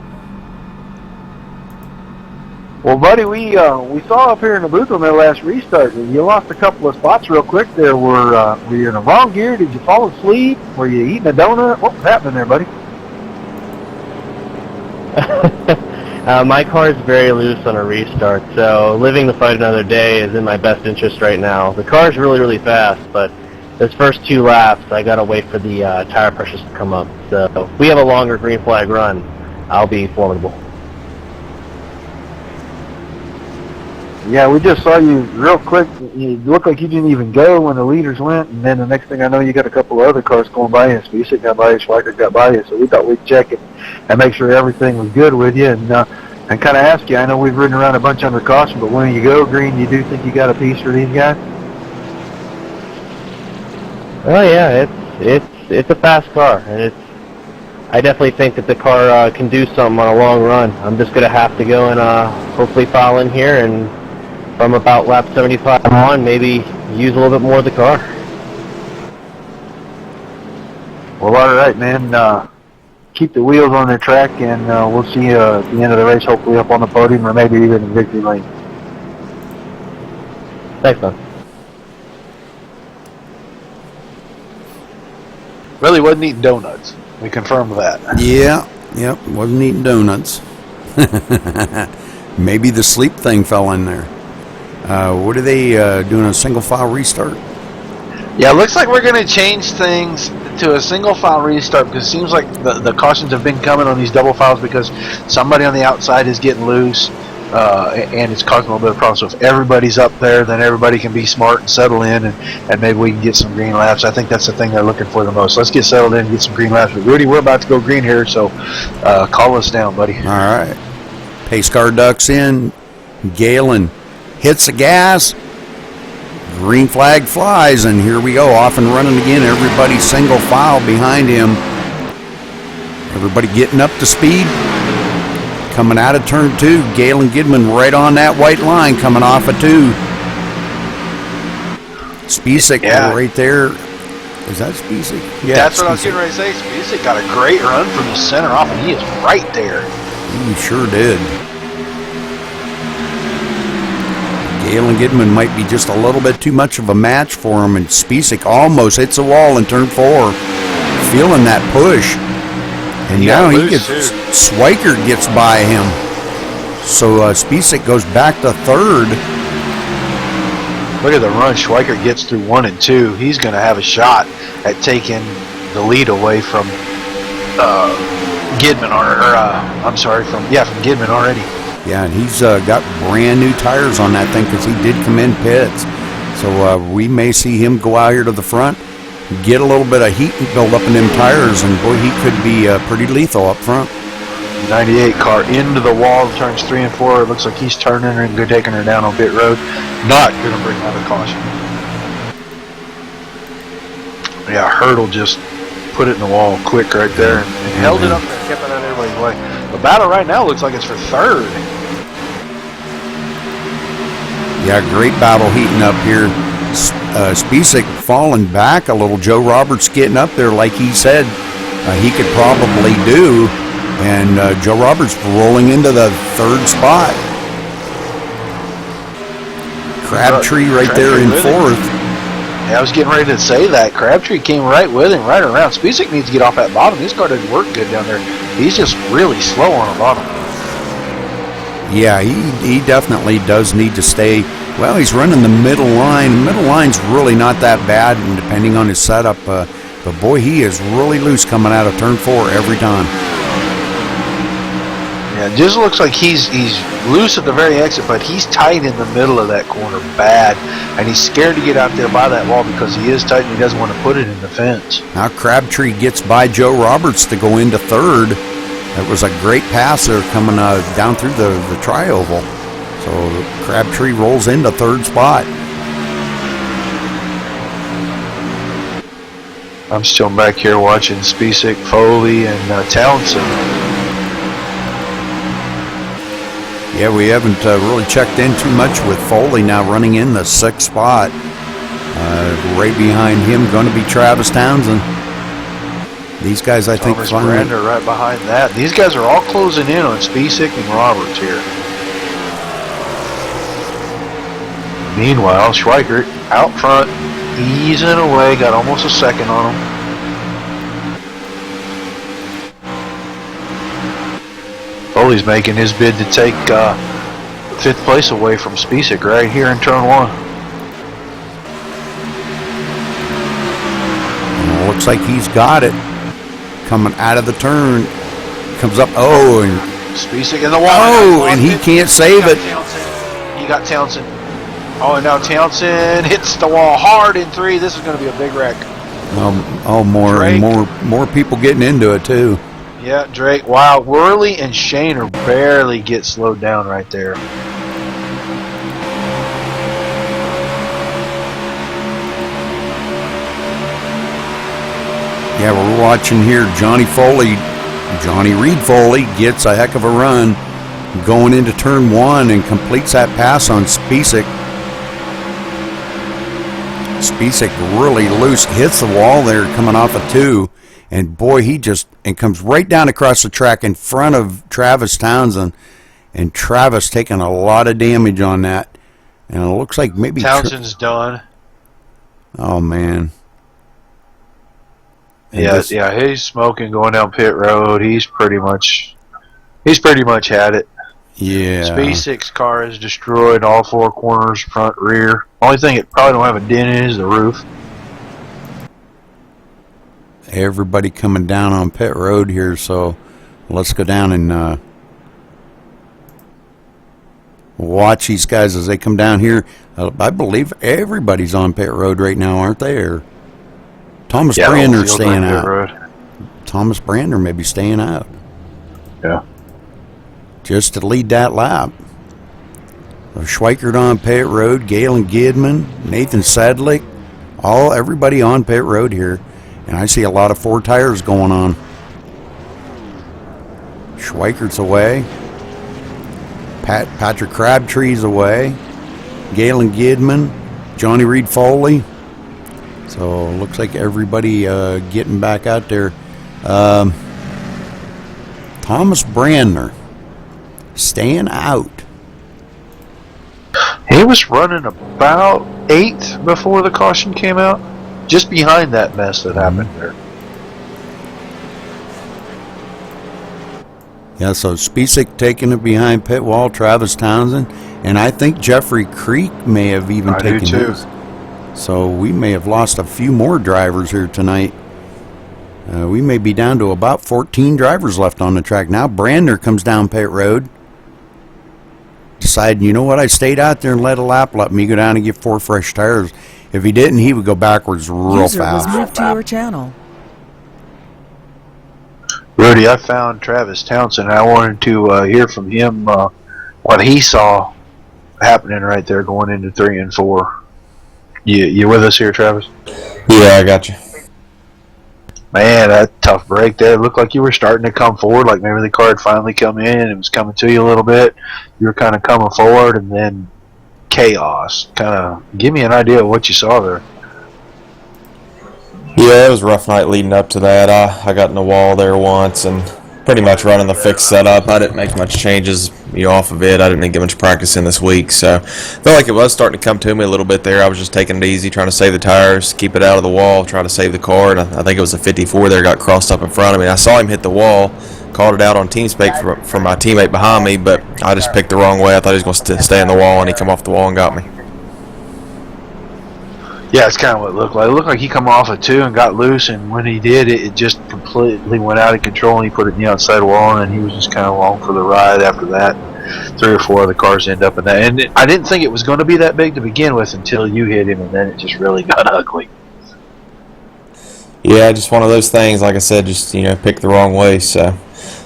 Well, buddy, we saw up here in the booth on that last restart. You lost a couple of spots real quick there. Were you in the wrong gear? Did you fall asleep? Were you eating a donut? What was happening there, buddy? My car is very loose on a restart, so living the fight another day is in my best interest right now. The car is really, really fast, but those first 2 laps, I gotta wait for the tire pressures to come up. So if we have a longer green flag run, I'll be formidable. Yeah, we just saw you real quick. You looked like you didn't even go when the leaders went, and then the next thing I know, you got a couple of other cars going by you. Spacek got by you, Schweiker got by you, so we thought we'd check it and make sure everything was good with you, and kind of ask you. I know we've ridden around a bunch under caution, but when you go green, you do think you got a piece for these guys? Oh yeah, it's a fast car, and I definitely think that the car can do something on a long run. I'm just gonna have to go and hopefully file in here, and from about lap 75 on, maybe use a little bit more of the car. Well, all right, man. Keep the wheels on the track, and we'll see you at the end of the race, hopefully up on the podium or maybe even in victory lane. Thanks, man. Really wasn't eating donuts. We confirmed that. Yeah, yep, wasn't eating donuts. Maybe the sleep thing fell in there. What are they doing, a single file restart? Yeah, it looks like we're going to change things to a single file restart because it seems like the cautions have been coming on these double files because somebody on the outside is getting loose and it's causing a little bit of problem. So if everybody's up there, then everybody can be smart and settle in, and maybe we can get some green laps. I think that's the thing they're looking for the most. Let's get settled in and get some green laps. But Rudy, we're about to go green here, so call us down, buddy. All right. Pace car ducks in. Galen hits the gas. Green flag flies, and here we go, off and running again. Everybody single file behind him. Everybody getting up to speed. Coming out of turn 2, Galen Gidman right on that white line, coming off of 2. Spacek right there. Is that Spacek? Yeah, that's what I was getting ready to say. Spacek got a great run from the center off, and he is right there. He sure did. Galen Gidman might be just a little bit too much of a match for him, and Spacek almost hits a wall in turn 4, feeling that push. And now he gets, Schweiker gets by him. So Spacek goes back to 3rd. Look at the run Schweiker gets through 1 and 2. He's going to have a shot at taking the lead away from Gidman, from Gidman already. Yeah, and he's got brand new tires on that thing because he did come in pits. So we may see him go out here to the front, get a little bit of heat and build up in them tires, and boy, he could be pretty lethal up front. 98 car into the wall, turns 3 and 4. It looks like he's turning her and taking her down on pit road. Not going to bring out a caution. Yeah, Hurdle just put it in the wall quick right there and held it up there and kept it out of everybody's way. The battle right now looks like it's for 3rd. Yeah, great battle heating up here. Spacek falling back a little. Joe Roberts getting up there like he said he could probably do. And Joe Roberts rolling into the 3rd spot. Crabtree right there in 4th. Yeah, I was getting ready to say that. Crabtree came right with him, right around. Spacek needs to get off that bottom. His car doesn't work good down there. He's just really slow on the bottom. Yeah, he definitely does need to stay. Well, he's running the middle line. The middle line's really not that bad, and depending on his setup. But boy, he is really loose coming out of turn 4 every time. Yeah, it just looks like he's loose at the very exit, but he's tight in the middle of that corner bad, and he's scared to get out there by that wall because he is tight and he doesn't want to put it in the fence. Now Crabtree gets by Joe Roberts to go into 3rd. That was a great pass there coming down through the tri-oval. So Crabtree rolls into 3rd spot. I'm still back here watching Spacek, Foley, and Townsend. Yeah, we haven't really checked in too much with Foley now running in the 6th spot. Right behind him going to be Travis Townsend. These guys, I think, Thomas Brander right behind that. These guys are all closing in on Spacek and Roberts here. Meanwhile, Schweiker out front, easing away, got almost a second on him. Foley's making his bid to take 5th place away from Spisak right here in turn 1. Well, looks like he's got it. Coming out of the turn. Comes up. Oh, and Spisak in the wall. oh, and he can't save it. He got Townsend. Oh, and now Townsend hits the wall hard in 3. This is going to be a big wreck. More Drake. and more people getting into it too. Yeah, Drake. Wow, Worley and Shaner barely get slowed down right there. Yeah, we're watching here. Johnny Reed Foley gets a heck of a run going into turn 1 and completes that pass on Spisak. Spisak really loose, hits the wall there coming off a 2, and boy, he just comes right down across the track in front of Travis Townsend, and Travis taking a lot of damage on that, and it looks like maybe Townsend's done. Oh man. And Yeah, he's smoking going down pit road. He's pretty much had it. Yeah. Spacek's car is destroyed, all 4 corners, front, rear. Only thing it probably don't have a dent in is the roof. Everybody coming down on pit road here, so let's go down and watch these guys as they come down here. I believe everybody's on pit road right now, aren't they? Or Thomas Brander's staying out. Thomas Brander may be staying out. Yeah. Just to lead that lap. Schweikert on pit road, Galen Gidman, Nathan Sedlick, everybody on pit road here. And I see a lot of 4 tires going on. Schweikert's away. Patrick Crabtree's away. Galen Gidman, Johnny Reed Foley. So looks like everybody getting back out there. Thomas Brandner staying out. He was running about 8th before the caution came out, just behind that mess that happened there. Yeah, so Spisak taking it behind pit wall, Travis Townsend, and I think Jeffrey Creek may have even taken his. So we may have lost a few more drivers here tonight. We may be down to about 14 drivers left on the track now. Brandner comes down pit road. Decided, you know what, I stayed out there and let a lap. Let me go down and get 4 fresh tires. If he didn't, he would go backwards real User fast. was moved to your channel. Rudy, I found Travis Townsend. I wanted to hear from him what he saw happening right there going into 3 and 4. You with us here, Travis? Yeah, I got you. Man, that tough break there. It looked like you were starting to come forward, like maybe the car had finally come in and it was coming to you a little bit. You were kind of coming forward, and then chaos. Kind of give me an idea of what you saw there. Yeah, it was a rough night leading up to that. I got in the wall there once and pretty much running the fixed setup. I didn't make much changes off of it. I didn't get much practice in this week, so I felt like it was starting to come to me a little bit there. I was just taking it easy, trying to save the tires, keep it out of the wall, trying to save the car, and I think it was a 54 there got crossed up in front of me. I saw him hit the wall, called it out on TeamSpeak from my teammate behind me, but I just picked the wrong way. I thought he was going to stay in the wall, and he come off the wall and got me. Yeah, it's kind of what it looked like. It looked like he come off a 2 and got loose, and when he did, it just completely went out of control, and he put it in the outside wall, and he was just kind of along for the ride after that. 3 or 4 other cars end up in that. And I didn't think it was going to be that big to begin with until you hit him, and then it just really got ugly. Yeah, just one of those things, like I said, just, pick the wrong way. So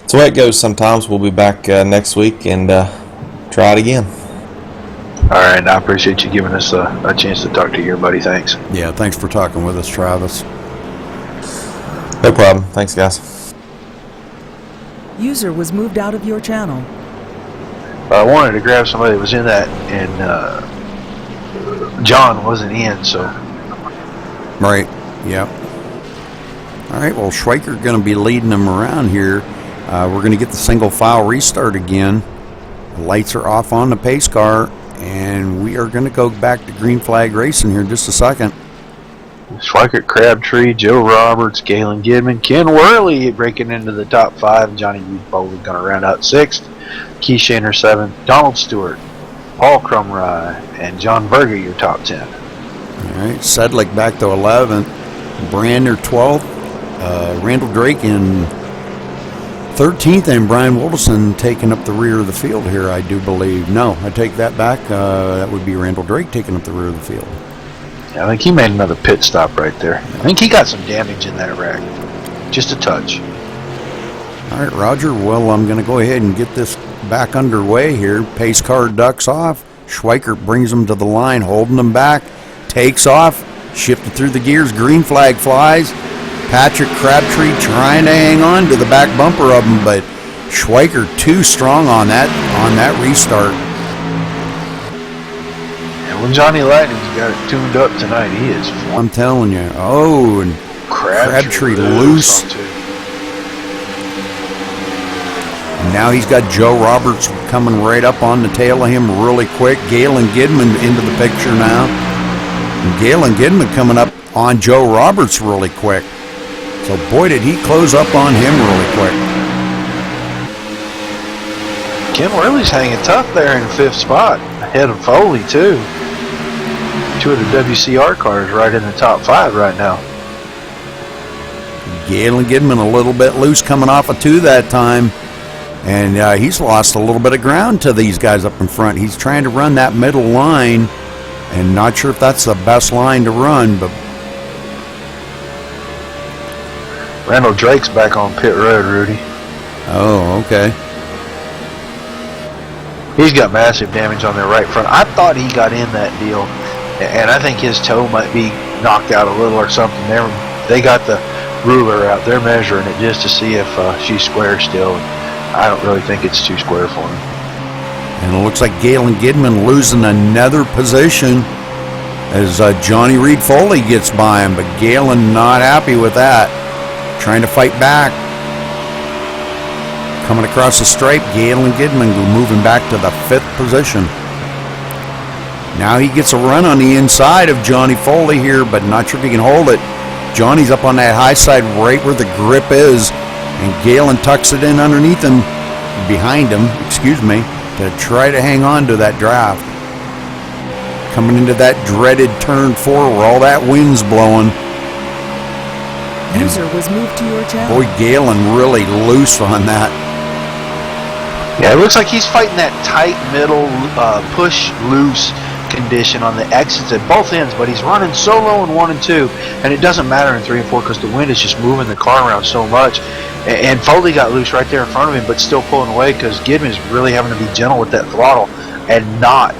it's the way it goes sometimes. We'll be back next week and try it again. All right, I appreciate you giving us a chance to talk to your buddy. Thanks. Yeah, thanks for talking with us, Travis. No problem. Thanks, guys. User was moved out of your channel. I wanted to grab somebody that was in that, and John wasn't in, so. Right, yep. All right, well, Schweiker going to be leading them around here. We're going to get the single file restart again. The lights are off on the pace car, and we are going to go back to green flag racing here in just a second. Schweikert, Crabtree, Joe Roberts, Galen Gidman, Ken Worley breaking into the top 5, and Johnny Reed Bowling going to round out 6th. Keith Shaner 7th, Donald Stewart, Paul Crumry, and John Berger your top 10. All right, Sedlick back to 11th, Brander 12th, Randall Drake in 13th, and Brian Wilderson taking up the rear of the field here, I do believe. No, I take that back. That would be Randall Drake taking up the rear of the field. Yeah, I think he made another pit stop right there. I think he got some damage in that wreck. Just a touch. All right, Roger. Well, I'm going to go ahead and get this back underway here. Pace car ducks off. Schweikert brings them to the line, holding them back. Takes off, shifted through the gears. Green flag flies. Patrick Crabtree trying to hang on to the back bumper of him, but Schweikert too strong on that restart. And when Johnny Lightning's got it tuned up tonight, he is flying. I'm telling you. Oh, and Crabtree loose. And now he's got Joe Roberts coming right up on the tail of him really quick. Galen Gidman into the picture now. And Galen Gidman coming up on Joe Roberts really quick. So boy, did he close up on him really quick. Ken Worley's hanging tough there in 5th spot, ahead of Foley too. 2 of the WCR cars right in the top 5 right now. Galen Gidman a little bit loose coming off of 2 that time. And he's lost a little bit of ground to these guys up in front. He's trying to run that middle line, and not sure if that's the best line to run, but Randall Drake's back on pit road, Rudy. oh, okay. He's got massive damage on their right front. I thought he got in that deal, and I think his toe might be knocked out a little or something. They got the ruler out. They're measuring it just to see if she's square still. I don't really think it's too square for him. And it looks like Galen Gidman losing another position as Johnny Reed Foley gets by him, but Galen not happy with that. Trying to fight back. Coming across the stripe, Galen Gidman moving back to the 5th position. Now he gets a run on the inside of Johnny Foley here, but not sure if he can hold it. Johnny's up on that high side right where the grip is, and Galen tucks it in underneath him, behind him, to try to hang on to that draft. Coming into that dreaded turn 4 where all that wind's blowing. User was moved to your channel. Boy, Galen really loose on that. Yeah, it looks like he's fighting that tight middle push loose condition on the exits at both ends, but he's running so low in 1 and 2, and it doesn't matter in 3 and 4 because the wind is just moving the car around so much. And Foley got loose right there in front of him, but still pulling away because Gidman is really having to be gentle with that throttle and not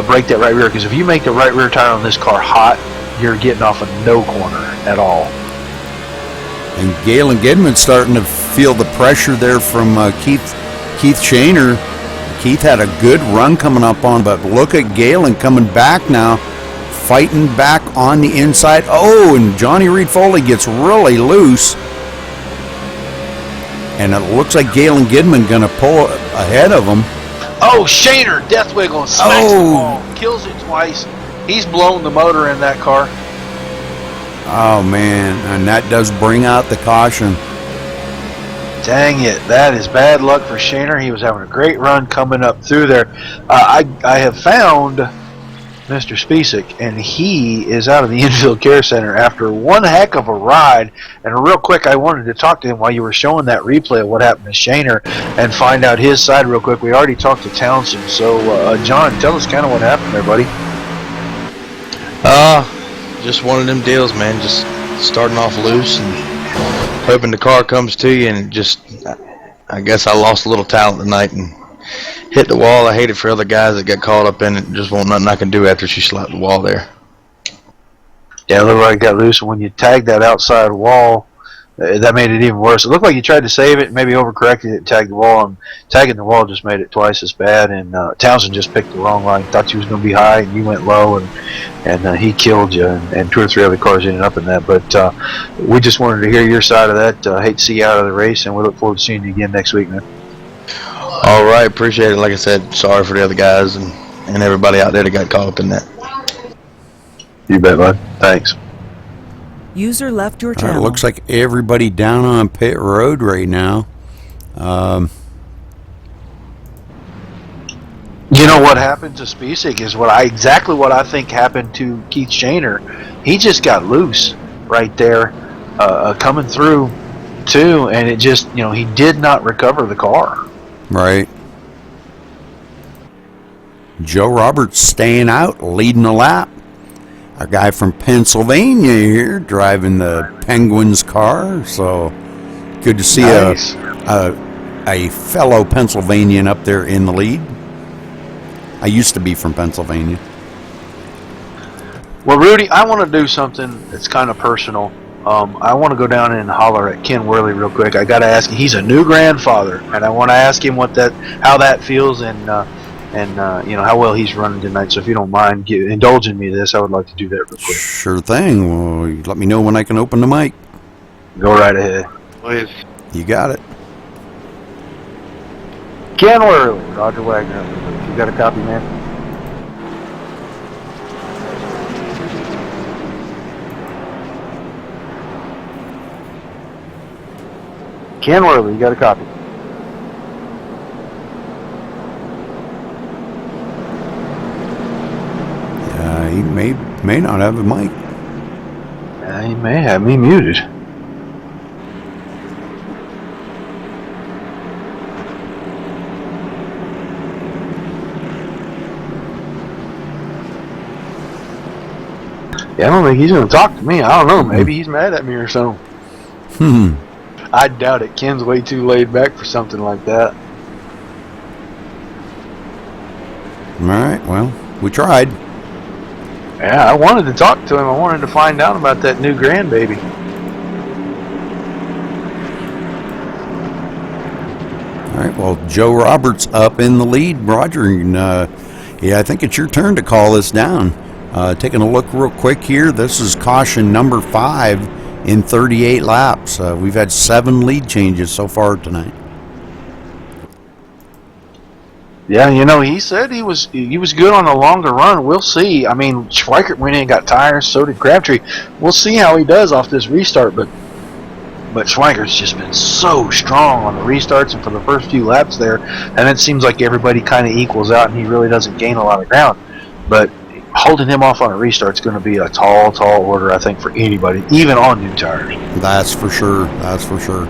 break that right rear, because if you make the right rear tire on this car hot, you're getting off of no corner at all. And Galen Gidman starting to feel the pressure there from Keith Shaner. Keith had a good run coming up on, but look at Galen coming back now, fighting back on the inside. Oh, and Johnny Reed Foley gets really loose. And it looks like Galen Gidman going to pull ahead of him. Oh, Shaner, death wiggle, and smacks the ball, kills it twice. He's blown the motor in that car. Oh, man, and that does bring out the caution. Dang it, that is bad luck for Shaner. He was having a great run coming up through there. I have found Mr. Spisak, and he is out of the infield care center after one heck of a ride. And real quick, I wanted to talk to him while you were showing that replay of what happened to Shaner and find out his side real quick. We already talked to Townsend. So, John, tell us kind of what happened there, buddy. Just one of them deals, man. Just starting off loose and hoping the car comes to you, and just, I guess I lost a little talent tonight and hit the wall. I hate it for other guys that got caught up in it. Just won't nothing I can do after she slapped the wall there. Yeah, it looked like it got loose, and when you tagged that outside wall, that made it even worse. It looked like you tried to save it, maybe overcorrected it and tagged the wall, and tagging the wall just made it twice as bad. And Townsend just picked the wrong line. Thought you was going to be high, and you went low, and he killed you. And 2 or 3 other cars ended up in that. But we just wanted to hear your side of that. Hate to see you out of the race, and we look forward to seeing you again next week, man. All right, appreciate it. Like I said, sorry for the other guys and everybody out there that got caught up in that. You bet, bud. Thanks. User left your channel. It looks like everybody down on pit road right now. You know what happened to Spisak is exactly what I think happened to Keith Shaner. He just got loose right there, coming through too, and it just, he did not recover the car. Right. Joe Roberts staying out, leading the lap. A guy from Pennsylvania here driving the Penguins car, so good to see Nice. a fellow Pennsylvanian up there in the lead. I used to be from Pennsylvania. Well, Rudy, I want to do something that's kind of personal. I want to go down and holler at Ken Worley real quick. I got to ask him. He's a new grandfather, and I want to ask him how that feels, and how well he's running tonight. So if you don't mind indulging me this, I would like to do that real quick. Sure thing. Well, you let me know when I can open the mic. Go right ahead. Please. You got it. Ken Worley, Roger Wagner. You got a copy, man? Ken Worley, you got a copy? He may not have a mic. He may have me muted. Yeah, I don't think he's going to talk to me. I don't know. Maybe he's mad at me or something. I doubt it. Ken's way too laid back for something like that. All right, well, we tried. Yeah, I wanted to talk to him. I wanted to find out about that new grandbaby. All right, well, Joe Roberts up in the lead. Roger, and, I think it's your turn to call this down. Taking a look real quick here, this is caution number 5 in 38 laps. We've had 7 lead changes so far tonight. Yeah, he said he was good on the longer run. We'll see. I mean, Schweikert went in and got tires, so did Crabtree. We'll see how he does off this restart, but Schweikert's just been so strong on the restarts and for the first few laps there, and it seems like everybody kind of equals out and he really doesn't gain a lot of ground. But holding him off on a restart is going to be a tall order, I think, for anybody, even on new tires. That's for sure. That's for sure.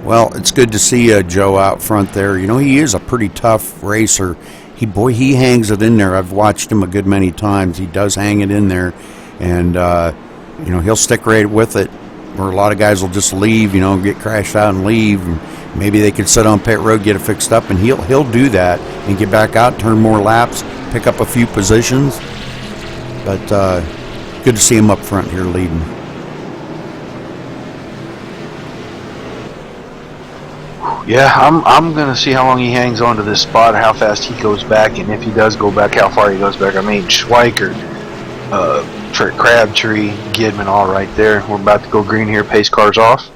Well, it's good to see Joe out front there. He is a pretty tough racer. He hangs it in there. I've watched him a good many times. He does hang it in there, and he'll stick right with it. Where a lot of guys will just leave, get crashed out and leave. And maybe they could sit on pit road, get it fixed up, and he'll do that and get back out, turn more laps, pick up a few positions. But good to see him up front here leading. Yeah, I'm going to see how long he hangs on to this spot, how fast he goes back, and if he does go back, how far he goes back. I mean, Schweikert, Crabtree, Gidman, all right there. We're about to go green here, pace cars off.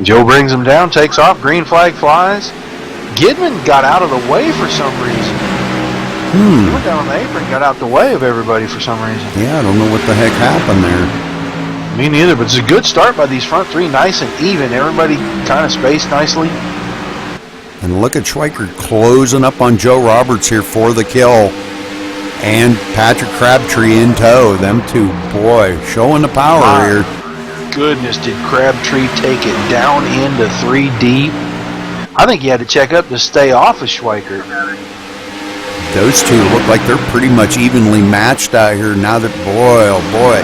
Joe brings him down, takes off, green flag flies. Gidman got out of the way for some reason. He went down on the apron, got out the way of everybody for some reason. Yeah, I don't know what the heck happened there. Me neither, but it's a good start by these front three, nice and even. Everybody kind of spaced nicely. And look at Schweikert closing up on Joe Roberts here for the kill. And Patrick Crabtree in tow. Them two, boy, showing the power here. Goodness, did Crabtree take it down into 3 deep? I think he had to check up to stay off of Schweikert. Those two look like they're pretty much evenly matched out here now that, boy, oh boy.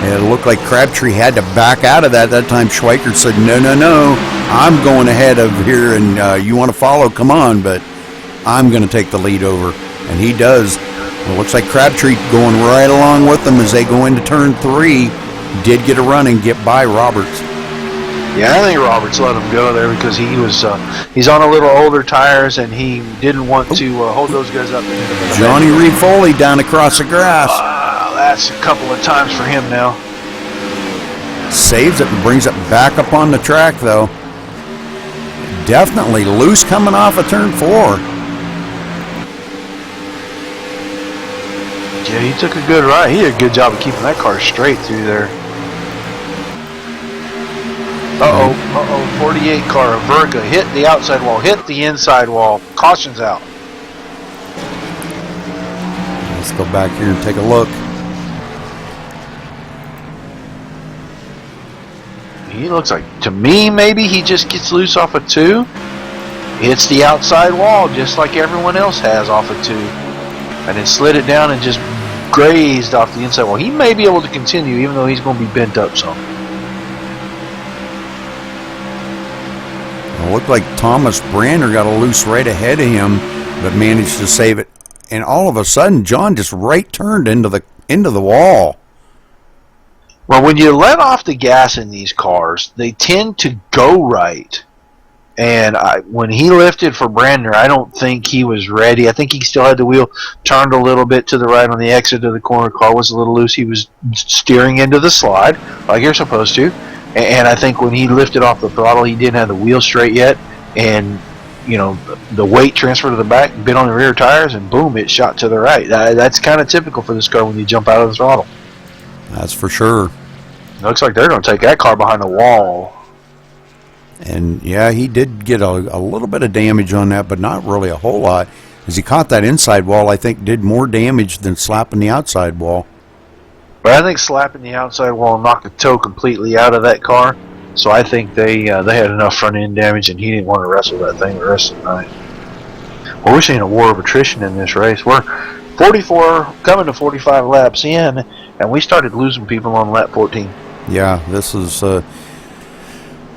It looked like Crabtree had to back out of that. That time Schweikert said, no, I'm going ahead of here, and you want to follow, come on, but I'm going to take the lead over. And he does. It looks like Crabtree going right along with them as they go into turn 3. Did get a run and get by Roberts. Yeah, I think Roberts let him go there because he was he's on a little older tires, and he didn't want to hold those guys up. Johnny Reed Foley down across the grass. That's a couple of times for him now. Saves it and brings it back up on the track, though. definitely loose coming off of turn 4. Yeah, he took a good ride. He did a good job of keeping that car straight through there. Uh-oh, 48 car, Verga hit the outside wall, hit the inside wall. Caution's out. Let's go back here and take a look. He looks like, to me, maybe he just gets loose off of 2. Hits the outside wall just like everyone else has off of 2. And then slid it down and just grazed off the inside wall. He may be able to continue even though he's going to be bent up some. It looked like Thomas Brander got a loose right ahead of him, but managed to save it. And all of a sudden, John just right turned into the wall. Well, when you let off the gas in these cars, they tend to go right. And when he lifted for Brander, I don't think he was ready. I think he still had the wheel turned a little bit to the right on the exit of the corner. Car was a little loose. He was steering into the slide like you're supposed to. And I think when he lifted off the throttle, he didn't have the wheel straight yet. And, you know, the weight transferred to the back, bit on the rear tires, and boom, it shot to the right. That's kind of typical for this car when you jump out of the throttle. That's for sure. Looks like they're going to take that car behind the wall. And yeah, he did get a little bit of damage on that, but not really a whole lot. As he caught that inside wall, I think did more damage than slapping the outside wall. But I think slapping the outside wall knocked the toe completely out of that car. So I think they had enough front end damage, and he didn't want to wrestle that thing the rest of the night. Well, we're seeing a war of attrition in this race. We're 44 coming to 45 laps in, and we started losing people on lap 14. Yeah, this is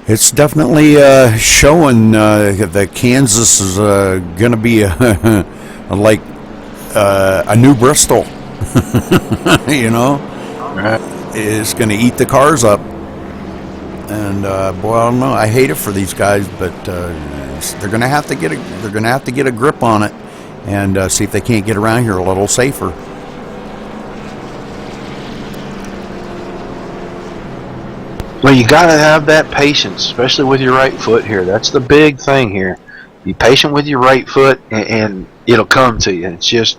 it's definitely showing that Kansas is going to be like a new Bristol. You know, it's going to eat the cars up. And boy, I don't know. I hate it for these guys, but they're going to have to get a grip on it and see if they can't get around here a little safer. Well, you got to have that patience, especially with your right foot here. That's the big thing here. Be patient with your right foot, and it'll come to you. It's just,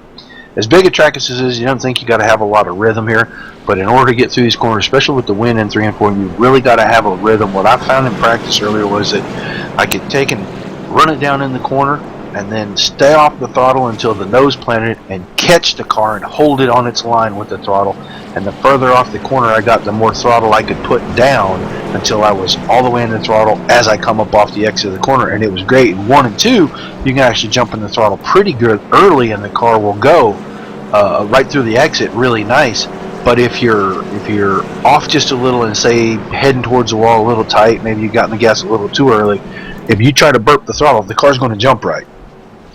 as big a track as this is, you don't think you got to have a lot of rhythm here. But in order to get through these corners, especially with the wind in 3 and 4, you really got to have a rhythm. What I found in practice earlier was that I could take and run it down in the corner and then stay off the throttle until the nose planted and catch the car and hold it on its line with the throttle. And the further off the corner I got, the more throttle I could put down until I was all the way in the throttle as I come up off the exit of the corner. And it was great. In 1 and 2, you can actually jump in the throttle pretty good early, and the car will go right through the exit really nice. But if you're off just a little and say heading towards the wall a little tight, maybe you got in the gas a little too early, if you try to burp the throttle, the car's going to jump right.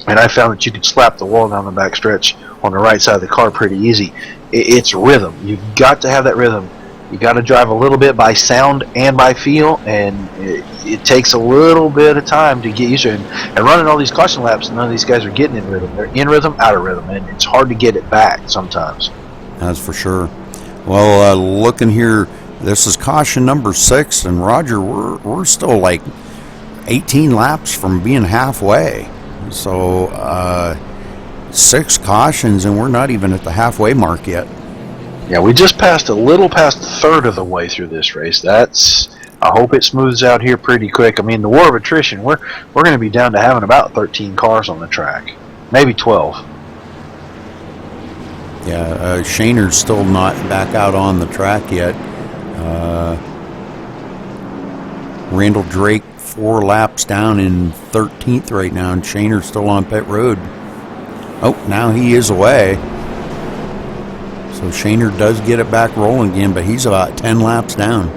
And I found that you could slap the wall down the back stretch on the right side of the car pretty easy. It's rhythm. You've got to have that rhythm. You got to drive a little bit by sound and by feel, and it takes a little bit of time to get used to it. And running all these caution laps, none of these guys are getting in rhythm. They're in rhythm, out of rhythm, and it's hard to get it back sometimes. That's for sure. Well, looking here, this is caution number 6, and Roger, we're still like 18 laps from being halfway. So 6 cautions, and we're not even at the halfway mark yet. Yeah, we just passed a little past a third of the way through this race. I hope it smooths out here pretty quick. I mean, the war of attrition, we're going to be down to having about 13 cars on the track, maybe 12. Yeah, Shaner's still not back out on the track yet. Randall Drake 4 laps down in 13th right now, and Shaner's still on pit road. Oh, now he is away. So Shaner does get it back rolling again, but he's about 10 laps down.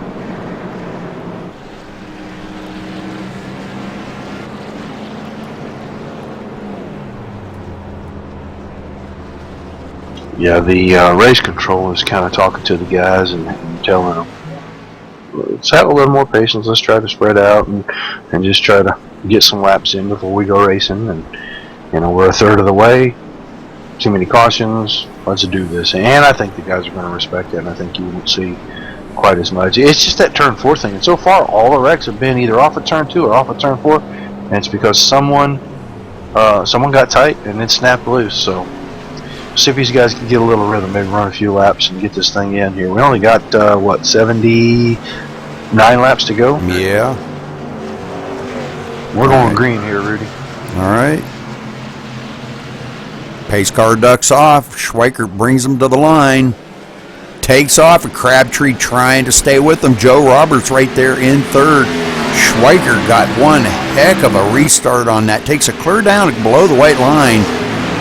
Yeah, the race control is kind of talking to the guys and telling them, let's have a little more patience. Let's try to spread out and just try to get some laps in before we go racing. And, you know, we're a third of the way. Too many cautions. Let's do this. And I think the guys are going to respect it, and I think you won't see quite as much. It's just that turn 4 thing. And so far, all the wrecks have been either off of turn 2 or off of turn 4. and it's because someone got tight and then snapped loose. So see if these guys can get a little rhythm, maybe run a few laps and get this thing in here. We only got what, 79 laps to go? Yeah. We're going green here, Rudy. All right. Pace car ducks off. Schweikert brings him to the line. Takes off. A Crabtree trying to stay with him. Joe Roberts right there in third. Schweikert got one heck of a restart on that. Takes it clear down below the white line.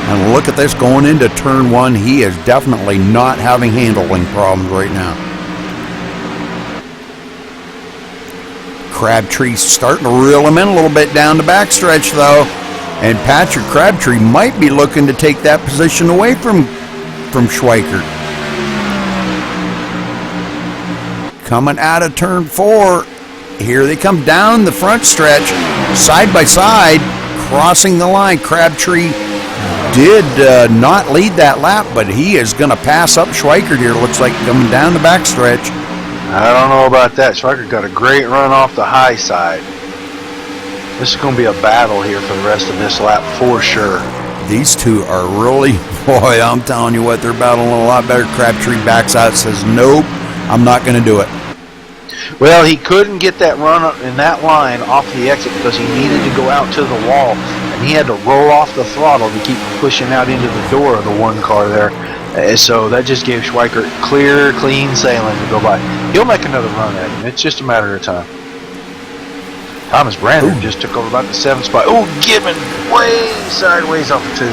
And look at this going into turn one. He is definitely not having handling problems right now. Crabtree starting to reel him in a little bit down the backstretch though. And Patrick Crabtree might be looking to take that position away from Schweikert. Coming out of turn four. Here they come down the front stretch, side by side, crossing the line. Crabtree did not lead that lap, but he is going to pass up Schweikert here. Looks like coming down the backstretch. I don't know about that. Schweikert got a great run off the high side. This is going to be a battle here for the rest of this lap for sure. These two are really, boy, I'm telling you what, they're battling a lot better. Crabtree backs out, says, nope, I'm not going to do it. Well, he couldn't get that run in that line off the exit because he needed to go out to the wall, and he had to roll off the throttle to keep pushing out into the door of the one car there. So that just gave Schweikert clear, clean sailing to go by. He'll make another run at him. It's just a matter of time. Thomas Brandon just took over about the 7th spot. Oh, Gibbon way sideways off the 2.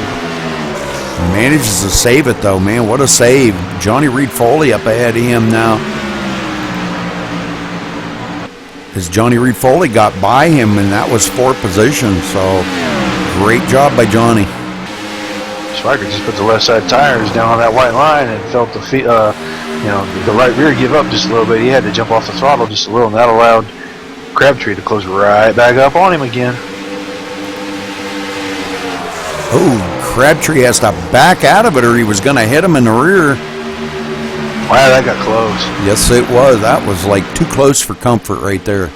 Manages to save it, though, man. What a save. Johnny Reed Foley up ahead of him now. As Johnny Reed Foley got by him, and that was 4th position. So, great job by Johnny. Schweikert just put the left side tires down on that white line and felt the the right rear give up just a little bit. He had to jump off the throttle just a little, and that allowed Crabtree to close right back up on him again. Oh, Crabtree has to back out of it or he was going to hit him in the rear. Wow, that got close. Yes, it was. That was like too close for comfort right there.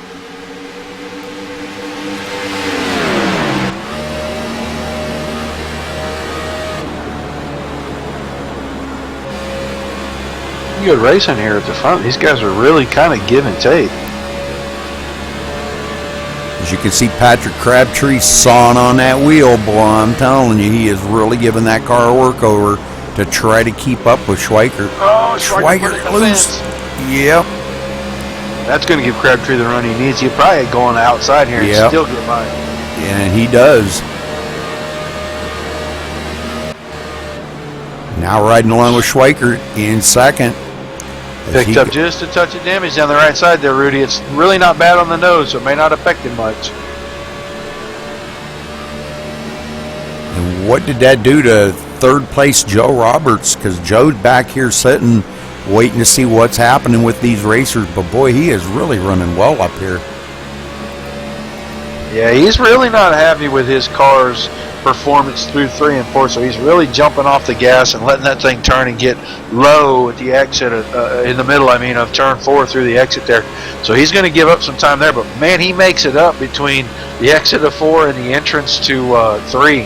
Good racing here at the front. These guys are really kind of give and take. As you can see, Patrick Crabtree sawing on that wheel, boy. I'm telling you, he is really giving that car a workover to try to keep up with Schweikert. Oh, Schweikert loose. Yep. That's going to give Crabtree the run he needs. He'll probably go on the outside here and still get by. And he does. Now riding along with Schweikert in second. Picked up just a touch of damage down the right side there, Rudy. It's really not bad on the nose, so it may not affect him much. And what did that do to third place Joe Roberts? Because Joe's back here sitting, waiting to see what's happening with these racers. But boy, he is really running well up here. Yeah, he's really not happy with his car's performance through 3 and 4, so he's really jumping off the gas and letting that thing turn and get low at the exit in the middle, of turn 4 through the exit there. So he's going to give up some time there, but man, he makes it up between the exit of 4 and the entrance to 3.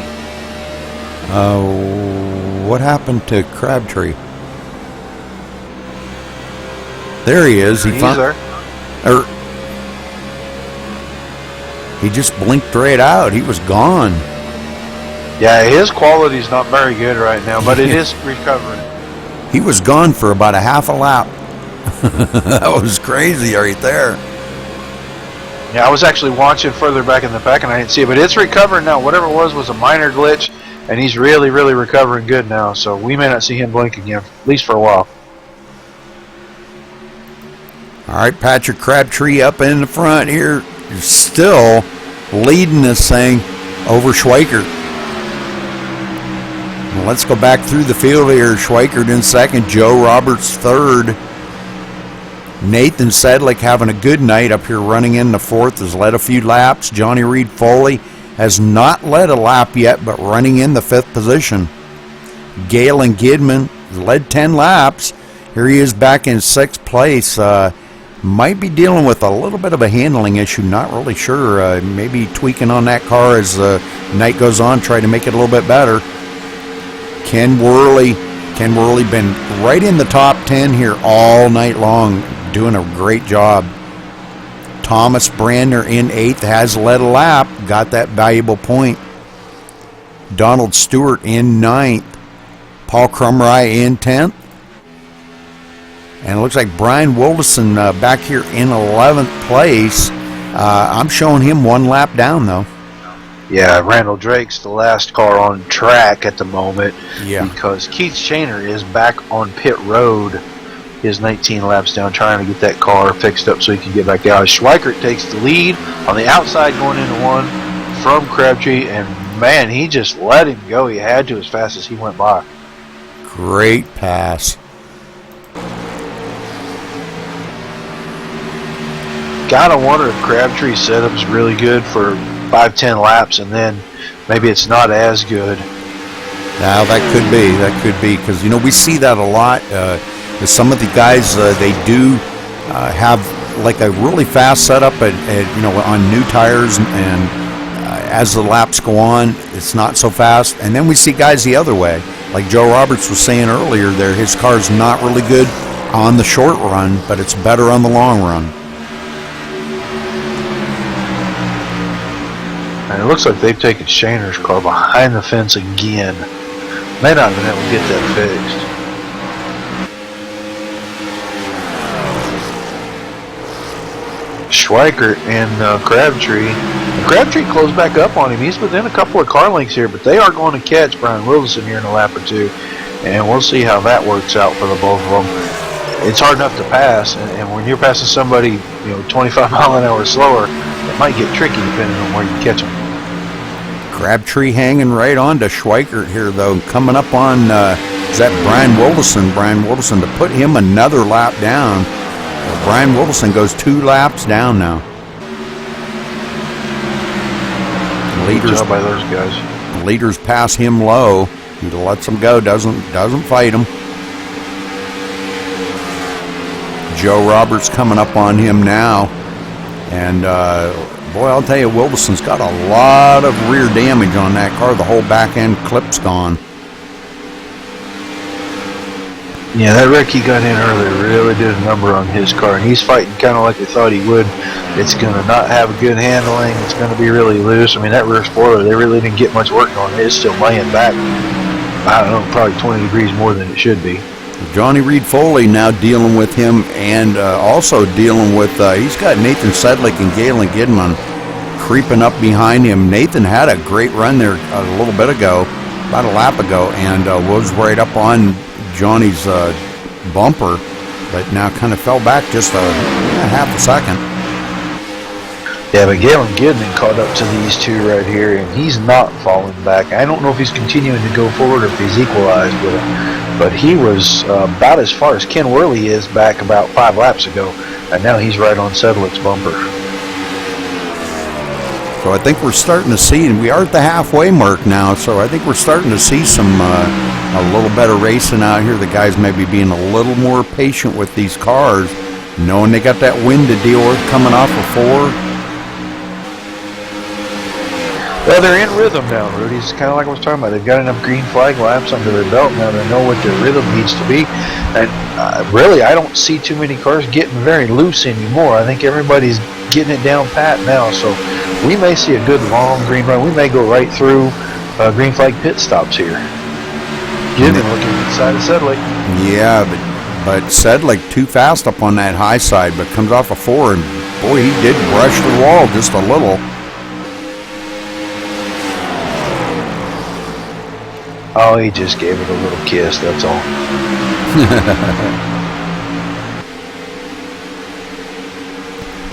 What happened to Crabtree? There he is. He's there. He just blinked right out. He was gone. Yeah, his quality's not very good right now, but it is recovering. He was gone for about a half a lap. That was crazy right there. Yeah, I was actually watching further back in the pack and I didn't see it, but it's recovering now. Whatever it was a minor glitch, and he's really, really recovering good now. So we may not see him blink again, at least for a while. All right, Patrick Crabtree up in the front here, still leading this thing over Schweikert. Well, let's go back through the field here. Schweikert in second, Joe Roberts third. Nathan Sedlick having a good night up here running in the 4th, has led a few laps. Johnny Reed Foley has not led a lap yet, but running in the 5th position. Galen Gidman has led 10 laps. Here he is back in 6th place. might be dealing with a little bit of a handling issue. Not really sure. Maybe tweaking on that car as the night goes on, try to make it a little bit better. Ken Worley been right in the top 10 here all night long, doing a great job. Thomas Brandner in 8th, has led a lap, got that valuable point. Donald Stewart in 9th. Paul Crumry in 10th. And it looks like Brian Wilderson back here in 11th place. I'm showing him 1 lap down, though. Yeah, Randall Drake's the last car on track at the moment. Yeah. Because Keith Shaner is back on pit road. His 19 laps down, trying to get that car fixed up so he can get back out. Schweikert takes the lead on the outside going into 1 from Crabtree. And, man, he just let him go. He had to as fast as he went by. Great pass. Gotta wonder if Crabtree's setup's really good for 5-10 laps, and then maybe it's not as good. Now that could be, because we see that a lot. Some of the guys they do have like a really fast setup on new tires, and as the laps go on, it's not so fast. And then we see guys the other way, like Joe Roberts was saying earlier. There, his car's not really good on the short run, but it's better on the long run. And it looks like they've taken Shaner's car behind the fence again. May not have been able to get that fixed. Schweikert and Crabtree. Crabtree closed back up on him. He's within a couple of car lengths here, but they are going to catch Brian Wilson here in a lap or 2. And we'll see how that works out for the both of them. It's hard enough to pass, and when you're passing somebody 25 mile an hour slower, it might get tricky depending on where you catch them. Crabtree hanging right on to Schweikert here, though. Coming up on, is that Brian Wilderson? Brian Wilderson to put him another lap down. Brian Wilderson goes 2 laps down now. Leaders by those guys. Leaders pass him low. He lets him go. Doesn't fight him. Joe Roberts coming up on him now, and boy, I'll tell you, Wilderson's got a lot of rear damage on that car. The whole back end clip's gone. Yeah, that wreck he got in earlier really did a number on his car, and he's fighting kind of like they thought he would. It's going to not have good handling. It's going to be really loose. I mean, that rear spoiler, they really didn't get much work on it. It's still laying back, I don't know, probably 20 degrees more than it should be. Johnny Reed Foley now dealing with him, and also dealing with, he's got Nathan Sedlick and Galen Gidman creeping up behind him. Nathan had a great run there a little bit ago, about a lap ago, and was right up on Johnny's bumper, but now kind of fell back just a half a second. Yeah, but Galen Gidman caught up to these 2 right here, and he's not falling back. I don't know if he's continuing to go forward or if he's equalized with it, but he was about as far as Ken Worley is back about 5 laps ago, and now he's right on Sedlick's bumper. So I think we're starting to see, and we are at the halfway mark now, so I think we're starting to see some a little better racing out here. The guys may be being a little more patient with these cars, knowing they got that wind to deal with coming off of 4. Well, they're in rhythm now, Rudy. It's kind of like I was talking about. They've got enough green flag laps under their belt now to know what their rhythm needs to be. And really, I don't see too many cars getting very loose anymore. I think everybody's getting it down pat now. So we may see a good long green run. We may go right through green flag pit stops here. Given looking inside of Sedlick. Yeah, but Sedlick too fast up on that high side, but comes off a 4, and boy, he did brush the wall just a little. Oh, he just gave it a little kiss, that's all.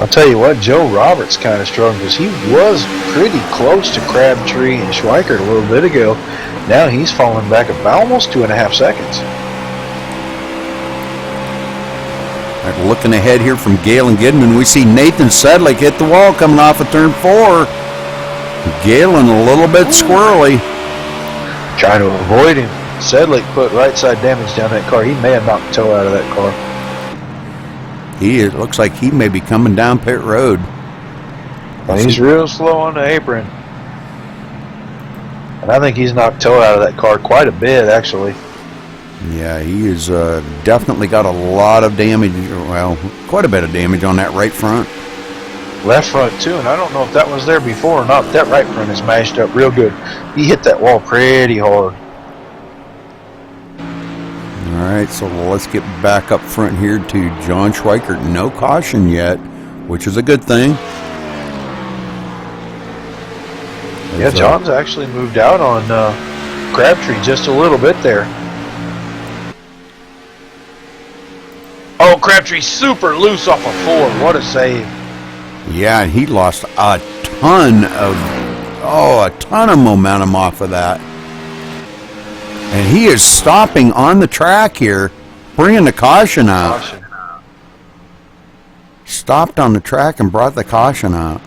I'll tell you what, Joe Roberts kind of struggled because he was pretty close to Crabtree and Schweikert a little bit ago. Now he's falling back about almost 2.5 seconds. Right, looking ahead here from Galen Gidman, we see Nathan Sedlick hit the wall coming off of turn 4. Galen a little bit squirrely. Trying to avoid him. Sedlick put right side damage down that car. He may have knocked the toe out of that car. It looks like he may be coming down pit road. Well, he's real slow on the apron. And I think he's knocked toe out of that car quite a bit, actually. Yeah, he has definitely got a lot of damage, well, quite a bit of damage on that right front. Left front, too, and I don't know if that was there before or not, but that right front is mashed up real good. He hit that wall pretty hard. All right, so let's get back up front here to John Schweikert. No caution yet, which is a good thing. Yeah, John's actually moved out on Crabtree just a little bit there. Oh, Crabtree's super loose off of 4. What a save. Yeah, he lost a ton of momentum off of that. And he is stopping on the track here, bringing the caution out. Stopped on the track and brought the caution out.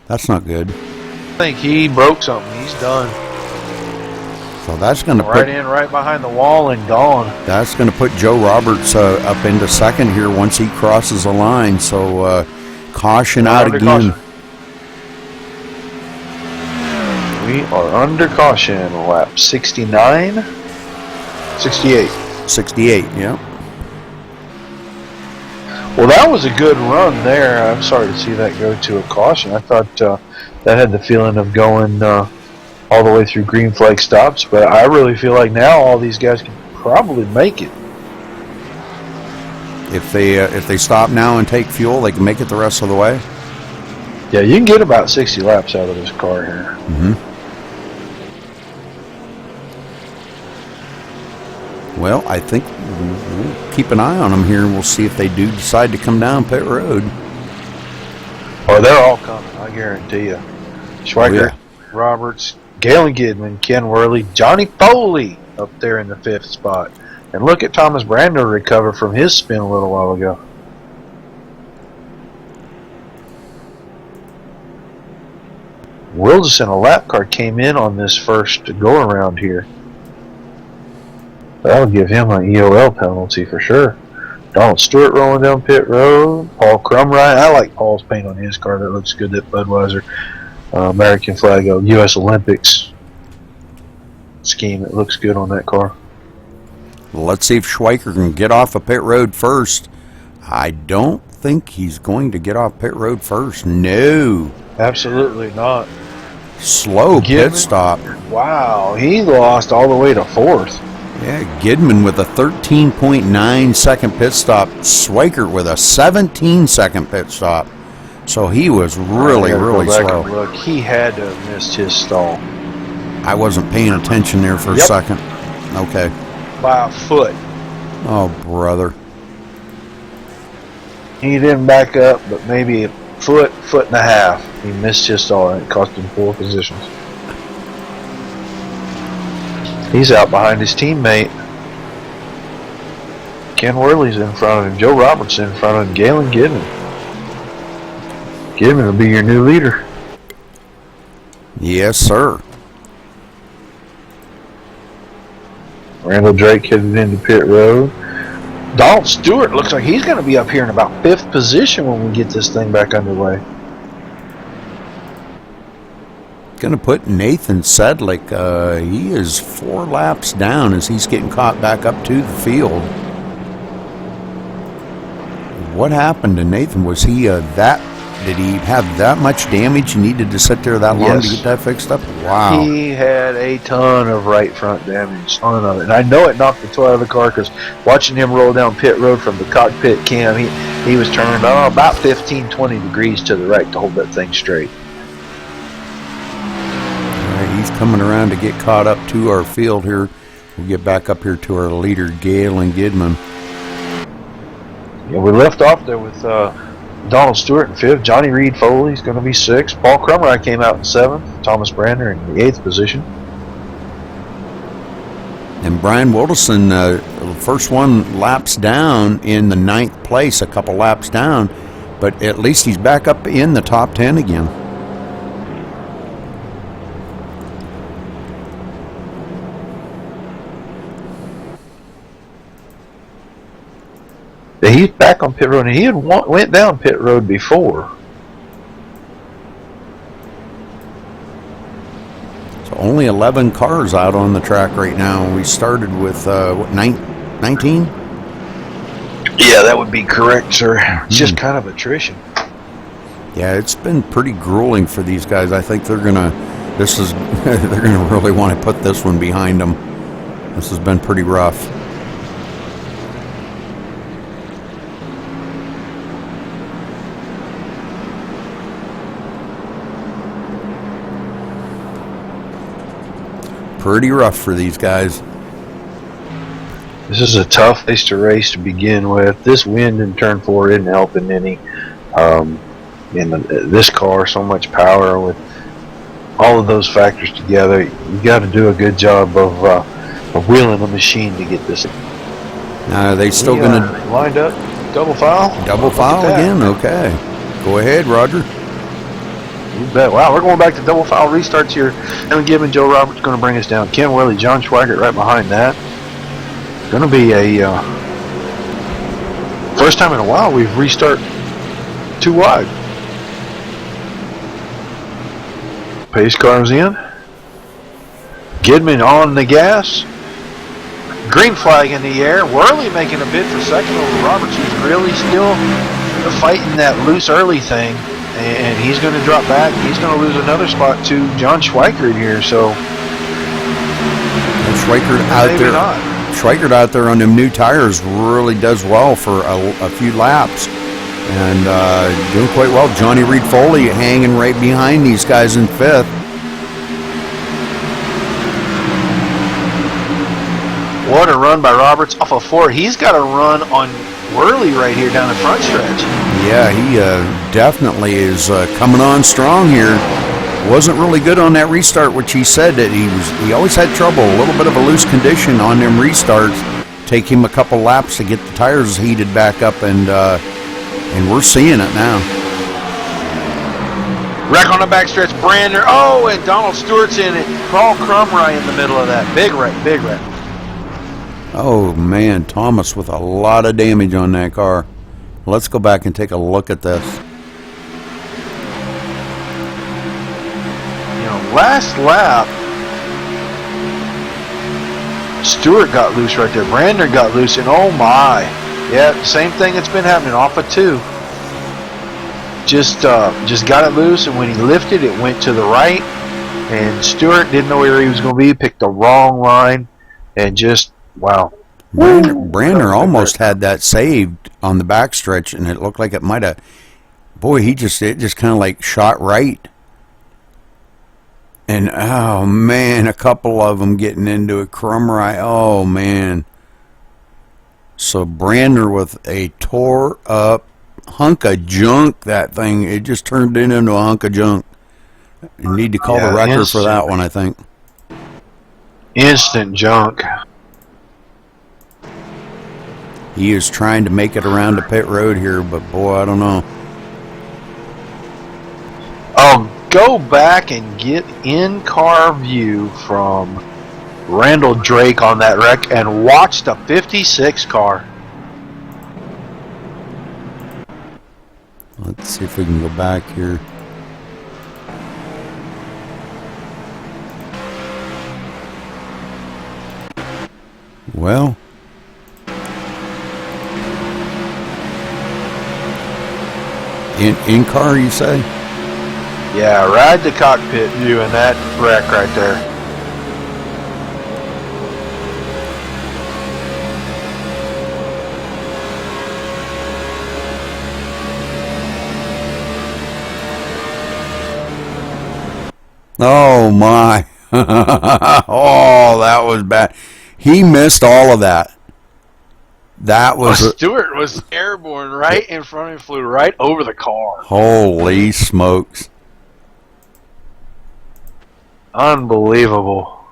That's not good. I think he broke something. He's done. So that's going to right behind the wall and gone. That's going to put Joe Roberts up into second here once he crosses the line. So caution out again. Caution. We are under caution. Lap 69, 68. 68. Yeah. Well, that was a good run there. I'm sorry to see that go to a caution. I thought that had the feeling of going all the way through green flag stops, but I really feel like now all these guys can probably make it. If they stop now and take fuel, they can make it the rest of the way. Yeah, you can get about 60 laps out of this car here. Mm-hmm. Well, I think we'll keep an eye on them here, and we'll see if they do decide to come down pit road. Oh, they're all coming, I guarantee you. Schweikert, Roberts, Galen Gidman, Ken Worley, Johnny Foley up there in the 5th spot. And look at Thomas Brandner recover from his spin a little while ago. Wilderson, a lap car, came in on this first go around here. That'll give him an EOL penalty for sure. Donald Stewart rolling down pit road. Paul Crumrine. I like Paul's paint on his car. That looks good. That Budweiser American flag of U.S. Olympics scheme. It looks good on that car. Well, let's see if Schweiker can get off of pit road first. I don't think he's going to get off pit road first. No. Absolutely not. Slow pit stop. Wow. He lost all the way to 4th. Yeah, Gidman with a 13.9 second pit stop. Schweikert with a 17-second pit stop. So he was really slow. Look, he had to have missed his stall. I wasn't paying attention there for a second. Okay. By a foot. Oh, brother. He didn't back up, but maybe a foot and a half. He missed his stall, and it cost him 4 positions. He's out behind his teammate. Ken Worley's in front of him. Joe Roberts in front of him. Galen Gidman. Gidman will be your new leader. Yes, sir. Randall Drake headed into pit road. Donald Stewart looks like he's going to be up here in about 5th position when we get this thing back underway. Going to put Nathan Sedlick. He is 4 laps down as he's getting caught back up to the field. What happened to Nathan? Was he did he have that much damage he needed to sit there that long to get that fixed up? Wow. He had a ton of right front damage, ton of it. And I know it knocked the toe out of the car because watching him roll down pit road from the cockpit cam, he was turned about 15, 20 degrees to the right to hold that thing straight. He's coming around to get caught up to our field here. We'll get back up here to our leader, Galen Gidman. Yeah, we left off there with Donald Stewart in 5th. Johnny Reed Foley's going to be 6th. Paul Crumrine came out in 7th. Thomas Brandner in the 8th position. And Brian Wilderson, first one laps down in the 9th place, a couple laps down. But at least he's back up in the top 10 again. He's back on pit road, and he had went down pit road before. So only 11 cars out on the track right now. We started with, 19? Yeah, that would be correct, sir. It's just kind of attrition. Yeah, it's been pretty grueling for these guys. I think they're gonna they're gonna really want to put this one behind them. This has been pretty rough. Pretty rough for these guys. This is a tough place to race to begin with. This wind in turn 4 isn't helping any. This car, so much power, with all of those factors together, you got to do a good job of wheeling the machine to get this. They still gonna lined up, double file. Double file again? Okay. Go ahead, Roger. You bet. Wow, we're going back to double file restarts here. Ellen Gibbon, Joe Roberts going to bring us down. Ken Willie, John Schweigert right behind that. Going to be a first time in a while we've restart too wide. Pace car's in. Gidman on the gas. Green flag in the air. Worley making a bid for second over Roberts, who's really still fighting that loose early thing. And he's going to drop back. He's going to lose another spot to John Schweikert here. So Schweikert out there. Schweikert out there on them new tires really does well for a few laps, and doing quite well. Johnny Reed Foley hanging right behind these guys in 5th. What a run by Roberts off of 4. He's got a run on Worley right here down the front stretch. Yeah, he definitely is coming on strong here. Wasn't really good on that restart, which he said that he always had trouble, a little bit of a loose condition on them restarts. Take him a couple laps to get the tires heated back up, and we're seeing it now. Wreck on the backstretch, Brander. Oh, and Donald Stewart's in it. Paul Crumry in the middle of that. Big wreck, big wreck. Oh man, Thomas with a lot of damage on that car. Let's go back and take a look at this. Last lap, Stewart got loose right there. Brander got loose, and oh my. Yeah, same thing that's been happening off of 2. Just got it loose, and when he lifted, it went to the right, and Stewart didn't know where he was going to be, picked the wrong line, and just, wow. Brander almost had that saved on the backstretch, and it looked like it might have, boy, it just kind of like shot right. And, oh, man, a couple of them getting into it. Crumry, oh, man. So Brander with a tore-up hunk of junk, that thing. It just turned into a hunk of junk. You need to call the wrecker for that one, I think. Instant junk. He is trying to make it around the pit road here, but, boy, I don't know. Go back and get in-car view from Randall Drake on that wreck and watch the 56 car. Let's see if we can go back here. Well, in car, you say? Yeah, ride the cockpit view in that wreck right there. Oh my. Oh, that was bad. He missed all of that. That was Stewart was airborne right in front of him, flew right over the car. Holy smokes. Unbelievable.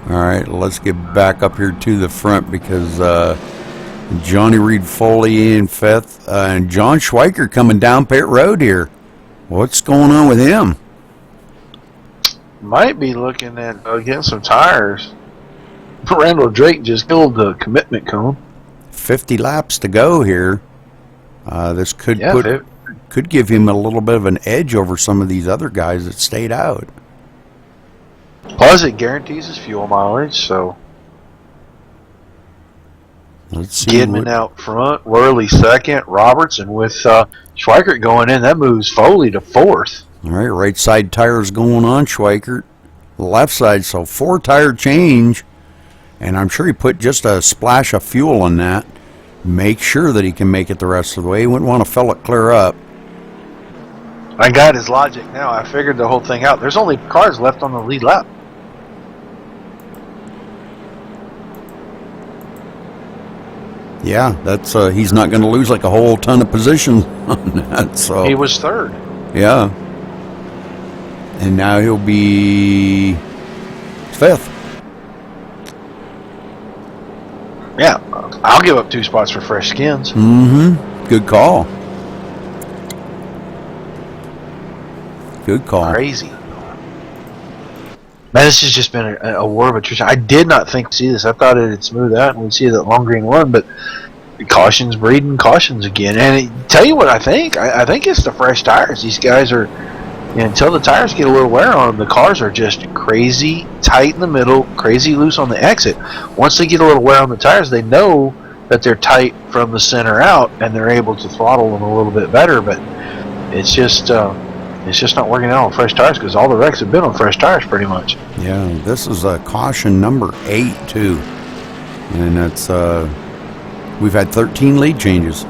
Alright, let's get back up here to the front because Johnny Reed Foley in 5th and John Schweikert coming down pit road here. What's going on with him? Might be looking at getting some tires. Randall Drake just killed the commitment cone. 50 laps to go here. This could could give him a little bit of an edge over some of these other guys that stayed out. Plus, it guarantees his fuel mileage, so... Let's see. Gidman out front, Worley second, Roberts, and with Schweikert going in, that moves Foley to fourth. All right side tires going on Schweikert. Left side, so 4-tire change. And I'm sure he put just a splash of fuel on that. Make sure that he can make it the rest of the way. He wouldn't want to fill it clear up. I got his logic now. I figured the whole thing out. There's only cars left on the lead lap. Yeah, that's he's not going to lose like a whole ton of position on that. So he was third. Yeah. And now he'll be fifth. Yeah, I'll give up 2 spots for fresh skins. Mm-hmm. Good call. Good call. Crazy. Man, this has just been a war of attrition. I did not think we'd see this. I thought it'd smooth out and we'd see that long green one, but cautions breeding cautions again. And tell you what I think. I think it's the fresh tires. These guys are, until the tires get a little wear on them, the cars are just crazy tight in the middle, crazy loose on the exit. Once they get a little wear on the tires, they know that they're tight from the center out, and they're able to throttle them a little bit better. But it's just not working out on fresh tires because all the wrecks have been on fresh tires pretty much. Yeah, this is a caution number 8 too, and that's we've had 13 lead changes.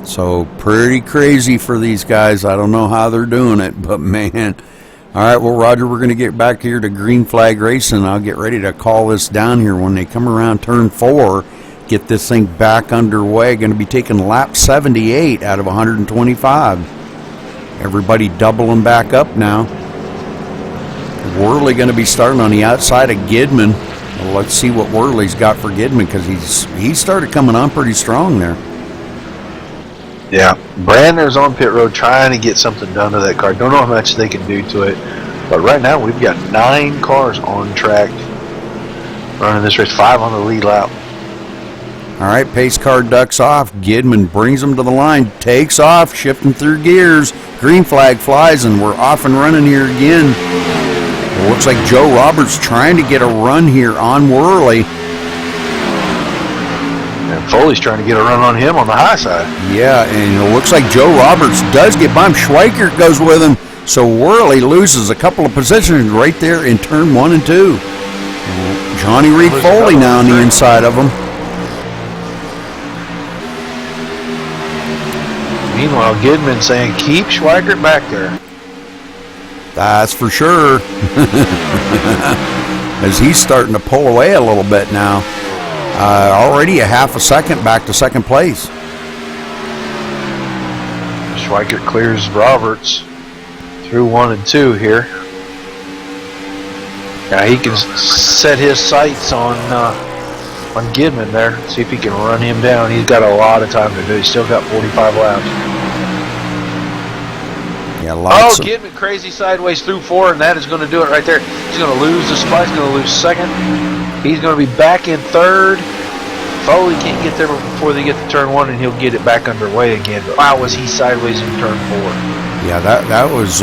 So pretty crazy for these guys. I don't know how they're doing it, but man. All right, well, Roger, we're going to get back here to green flag racing. I'll get ready to call this down here when they come around turn 4. Get this thing back underway. Going to be taking lap 78 out of 125. Everybody doubling back up now. Worley going to be starting on the outside of Gidman. Well, let's see what Worley's got for Gidman because he started coming on pretty strong there. Yeah, Brandner's on pit road trying to get something done to that car. Don't know how much they can do to it, but right now we've got 9 cars on track running this race, 5 on the lead lap. All right, pace car ducks off. Gidman brings them to the line, takes off, shifting through gears. Green flag flies, and we're off and running here again. It looks like Joe Roberts trying to get a run here on Worley. And Foley's trying to get a run on him on the high side. Yeah, and it looks like Joe Roberts does get by him. Schweikert goes with him, so Worley loses a couple of positions right there in turn 1 and 2. Johnny Reed Foley now on the inside of him. Meanwhile, Gidman saying, keep Schweikert back there. That's for sure. As he's starting to pull away a little bit now. Already a half a second back to second place. Schweikert clears Roberts through 1 and 2 here. Now he can set his sights on Gidman there. See if he can run him down. He's got a lot of time to do. He's still got 45 laps. Yeah, lots. Gidman crazy sideways through 4, and that is going to do it right there. He's going to lose the spot. He's going to lose second. He's going to be back in third. Foley can't get there before they get to turn 1, and he'll get it back underway again. But wow, was he sideways in turn 4. Yeah, that was,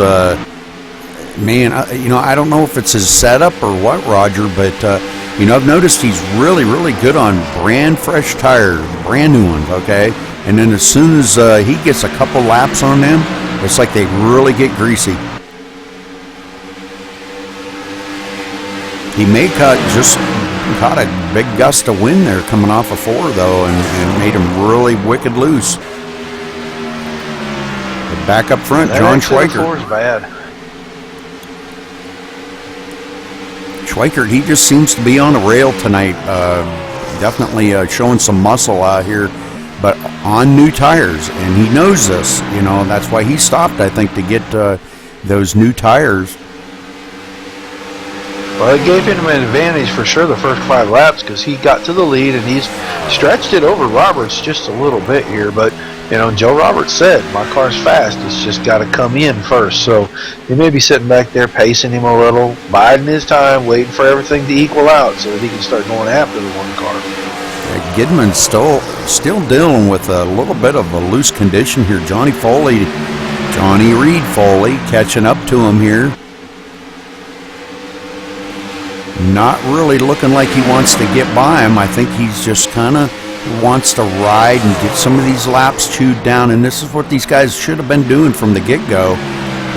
man, I don't know if it's his setup or what, Roger, but, I've noticed he's really, really good on brand fresh tires, brand new ones, okay? And then as soon as he gets a couple laps on them, it's like they really get greasy. He may caught a big gust of wind there coming off of 4, though, and made him really wicked loose. But back up front, John Schweikert. 4 is bad. Schweikert, he just seems to be on a rail tonight. Definitely showing some muscle out here, but on new tires, and he knows this. That's why he stopped, I think, to get those new tires. Well, it gave him an advantage for sure the first 5 laps because he got to the lead and he's stretched it over Roberts just a little bit here, but You know, Joe Roberts said, my car's fast. It's just got to come in first. So he may be sitting back there pacing him a little, biding his time, waiting for everything to equal out so that he can start going after the one car. Gidman's still dealing with a little bit of a loose condition here. Johnny Reed Foley catching up to him here. Not really looking like he wants to get by him. I think he's just kind of wants to ride and get some of these laps chewed down, and this is what these guys should have been doing from the get-go,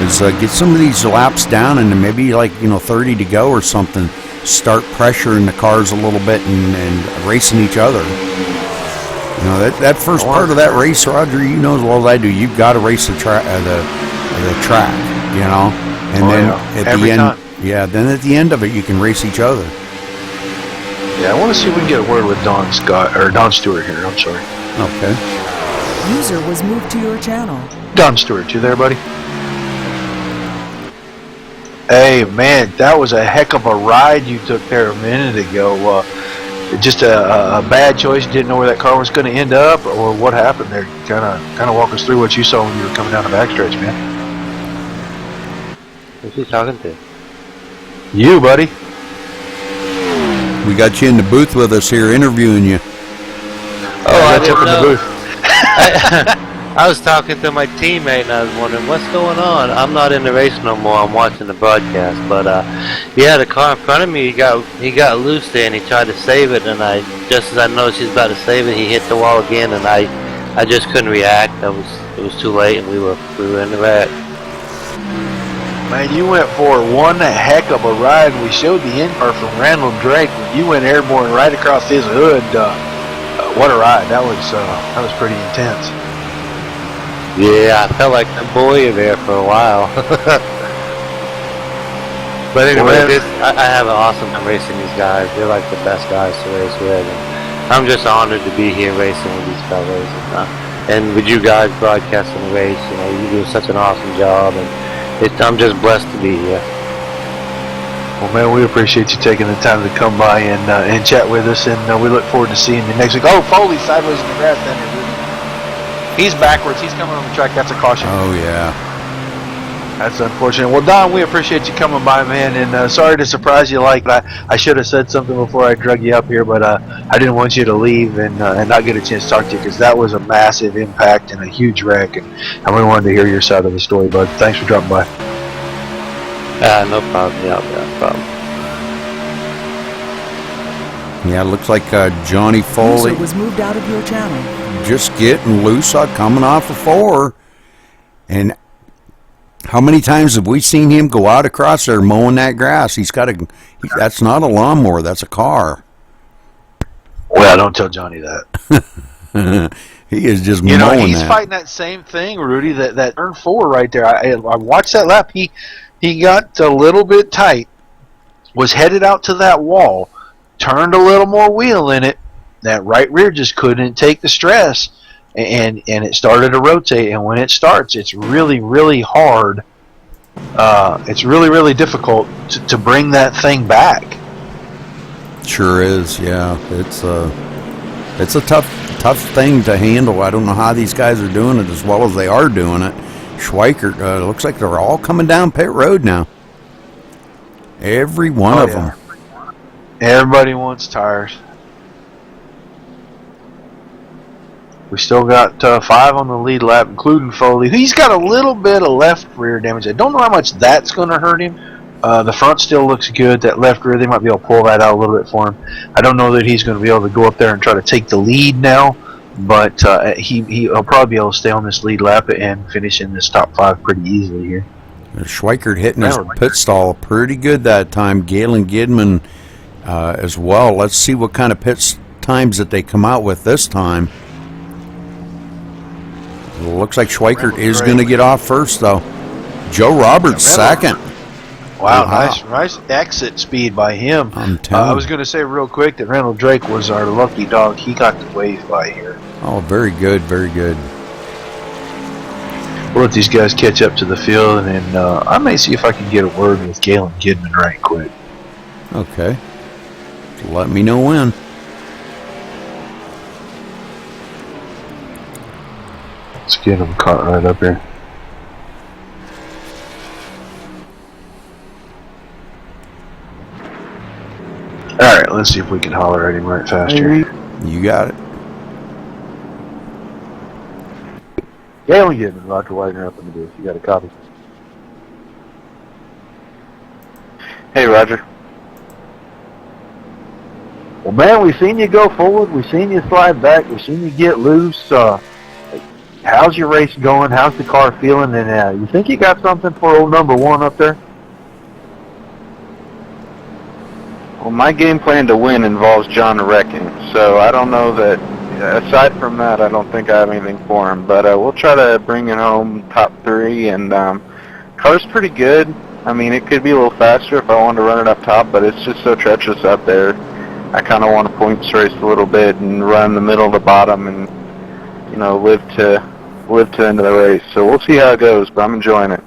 is get some of these laps down, and maybe 30 to go or something, start pressuring the cars a little bit and racing each other. You know, that first part of that race, Roger, you know as well as I do, you've got to race the track, you know, and then at the end, then at the end of it, you can race each other. Yeah, I want to see if we can get a word with Don Stewart here. I'm sorry. Okay. User was moved to your channel. Don Stewart, you there, buddy? Hey, man, that was a heck of a ride you took there a minute ago. Just a bad choice. Didn't know where that car was going to end up, or what happened there. Kind of walk us through what you saw when you were coming down the backstretch, man. Who's he talking to? You, buddy. We got you in the booth with us here interviewing you. Oh, I didn't didn't know. the booth. I was talking to my teammate and I was wondering what's going on. I'm not in the race no more. I'm watching the broadcast. But yeah, the car in front of me, he got loose there and he tried to save it. And just as I noticed he's about to save it, he hit the wall again. And I just couldn't react. It was too late, and we were in the wreck. Man, you went for one heck of a ride. We showed the in-car from Randall Drake. You went airborne right across his hood. What a ride! That was pretty intense. Yeah, I felt like a boy there for a while. But anyway, I have an awesome time racing these guys. They're like the best guys to race with. And I'm just honored to be here racing with these fellas. And with you guys broadcasting the race, you know, you do such an awesome job. And I'm just blessed to be here. Well, man, we appreciate you taking the time to come by and chat with us, and we look forward to seeing you next week. Oh, Foley's sideways in the grass down here. He's backwards. He's coming on the track. That's a caution. Oh, yeah. That's unfortunate. Well, Don, we appreciate you coming by, man, and sorry to surprise you like that. I should have said something before I drug you up here, but I didn't want you to leave and not get a chance to talk to you, because that was a massive impact and a huge wreck, and we wanted to hear your side of the story, bud. Thanks for dropping by. No problem. Yeah, no problem. Yeah, it looks like Johnny Foley User was moved out of your channel. just getting loose, coming off of 4. And how many times have we seen him go out across there mowing that grass? That's not a lawnmower, that's a car. Well, don't tell Johnny that. He is just You know, mowing he's that. fighting that same thing, Rudy, that turn 4 right there. I watched that lap. He got a little bit tight, was headed out to that wall, turned a little more wheel in it. That right rear just couldn't take the stress, and it started to rotate. And when it starts, it's really, really hard. It's really, really difficult to bring that thing back. Sure is, yeah. It's a tough thing to handle. I don't know how these guys are doing it as well as they are doing it. Schweikert, looks like they're all coming down pit road now. Every one of them. Everybody wants tires. We still got 5 on the lead lap, including Foley. He's got a little bit of left rear damage. I don't know how much that's going to hurt him. The front still looks good. That left rear, they might be able to pull that out a little bit for him. I don't know that he's going to be able to go up there and try to take the lead now, but he'll probably be able to stay on this lead lap and finish in this top 5 pretty easily here. Schweikert hitting his pit stall pretty good that time. Galen Gidman as well. Let's see what kind of pit times that they come out with this time. Looks like Schweikert is going to get off first, though. Joe Roberts second. Wow, nice exit speed by him. I'm telling I was going to say real quick that Randall Drake was our lucky dog. He got the wave by here. Oh, very good, very good. We'll let these guys catch up to the field, and then I may see if I can get a word with Galen Gidman right quick. Okay. Let me know when. Let's get him caught right up here. Alright, let's see if we can holler at him right fast here. You got it. Galen Gibbons, Roger Wagner up in the booth. You got a copy? Hey, Roger. Well, man, we've seen you go forward. We've seen you slide back. We've seen you get loose. How's your race going? How's the car feeling? And you think you got something for old number one up there? Well, my game plan to win involves John wrecking, so I don't know that, aside from that, I don't think I have anything for him, but we'll try to bring it home top 3, and car's pretty good. I mean, it could be a little faster if I wanted to run it up top, but it's just so treacherous out there. I kind of want to points race a little bit and run the middle to bottom and, you know, live to the end of the race. So we'll see how it goes, but I'm enjoying it.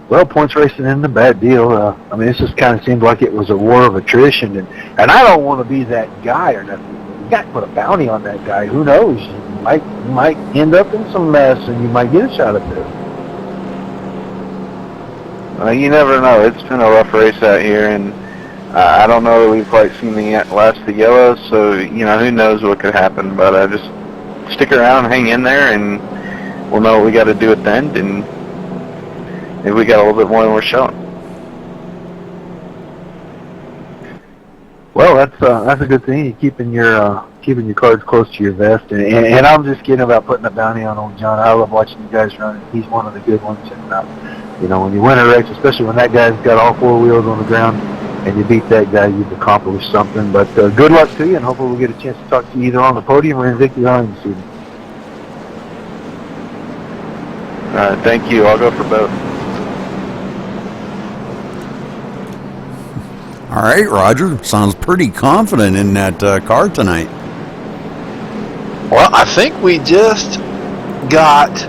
Well, points racing isn't a bad deal. I mean, this just kind of seemed like it was a war of attrition, and I don't want to be that guy or nothing. You got to put a bounty on that guy. Who knows? You might end up in some mess, and you might get a shot at this. You never know. It's been a rough race out here, and I don't know that we've quite seen the last of the yellows, so, you know, who knows what could happen. But just stick around, hang in there, and we'll know what we got to do at the end, and maybe we got a little bit more than we're showing. Well, that's a good thing. You're keeping your cards close to your vest, and I'm just kidding about putting a bounty on old John. I love watching you guys run. He's one of the good ones, and you know, when you win a race, especially when that guy's got all 4 wheels on the ground, and you beat that guy, you've accomplished something. But good luck to you, and hopefully we'll get a chance to talk to you either on the podium or in Victory Island this evening. Thank you. I'll go for both. All right, Roger. Sounds pretty confident in that car tonight. Well, I think we just got,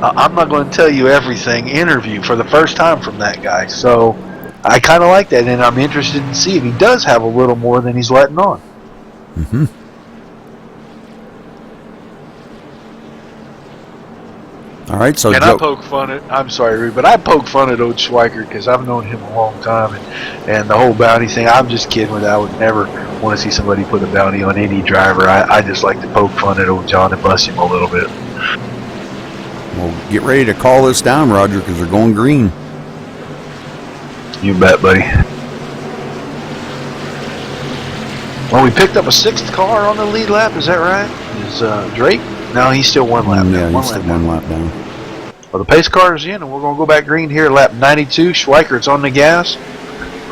I'm not going to tell you everything, interview for the first time from that guy. So I kind of like that, and I'm interested to see if he does have a little more than he's letting on. Mm-hmm. All right, so and Joe, I poke fun at, I'm sorry, Reed, but I poke fun at old Schweikert because I've known him a long time, and the whole bounty thing, I'm just kidding with that. I would never want to see somebody put a bounty on any driver. I just like to poke fun at old John and bust him a little bit. well, get ready to call this down, Roger, because they're going green. You bet, buddy. Well, we picked up a 6th car on the lead lap, is that right? Is Drake? No, he's still 1 lap down. Yeah, he's still 1 lap down. Well, the pace car is in, and we're going to go back green here, lap 92. Schweikert's on the gas.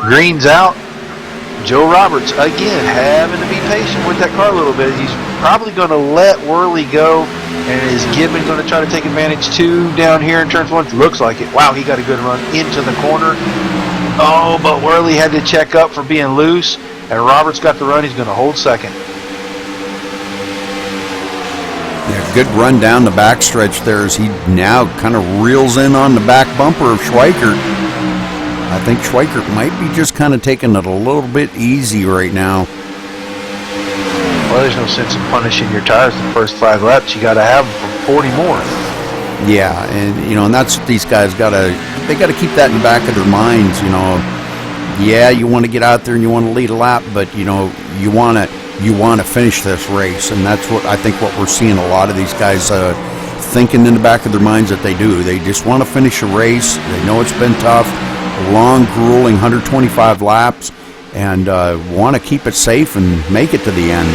Green's out. Joe Roberts, again, having to be patient with that car a little bit. He's probably going to let Worley go, and is Gibbon going to try to take advantage too down here in turn 1? Looks like it. Wow, he got a good run into the corner. Oh, but Worley had to check up for being loose, and Roberts got the run. He's going to hold second. Yeah, good run down the backstretch there as he now kind of reels in on the back bumper of Schweikert. I think Schweikert might be just kind of taking it a little bit easy right now. Well, there's no sense in punishing your tires the first 5 laps. You got to have them for 40 more. Yeah, and you know, and that's what these guys gotta keep that in the back of their minds. You know, yeah, you want to get out there and you want to lead a lap, but you know, you want to finish this race, and that's what I think what we're seeing a lot of these guys thinking in the back of their minds that they do. They just want to finish a race. They know it's been tough, long, grueling 125 laps, and want to keep it safe and make it to the end.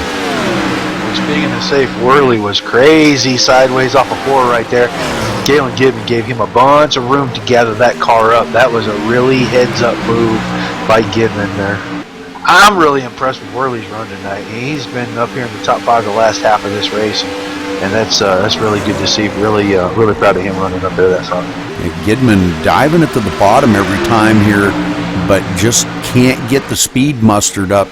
Speaking of safe, Worley was crazy sideways off a 4 right there. Galen Gibbon gave him a bunch of room to gather that car up. That was a really heads-up move by Gibbon there. I'm really impressed with Worley's run tonight. He's been up here in the top 5 the last half of this race, and that's really good to see. Really proud of him running up there that time. Gidman diving it to the bottom every time here, but just can't get the speed mustered up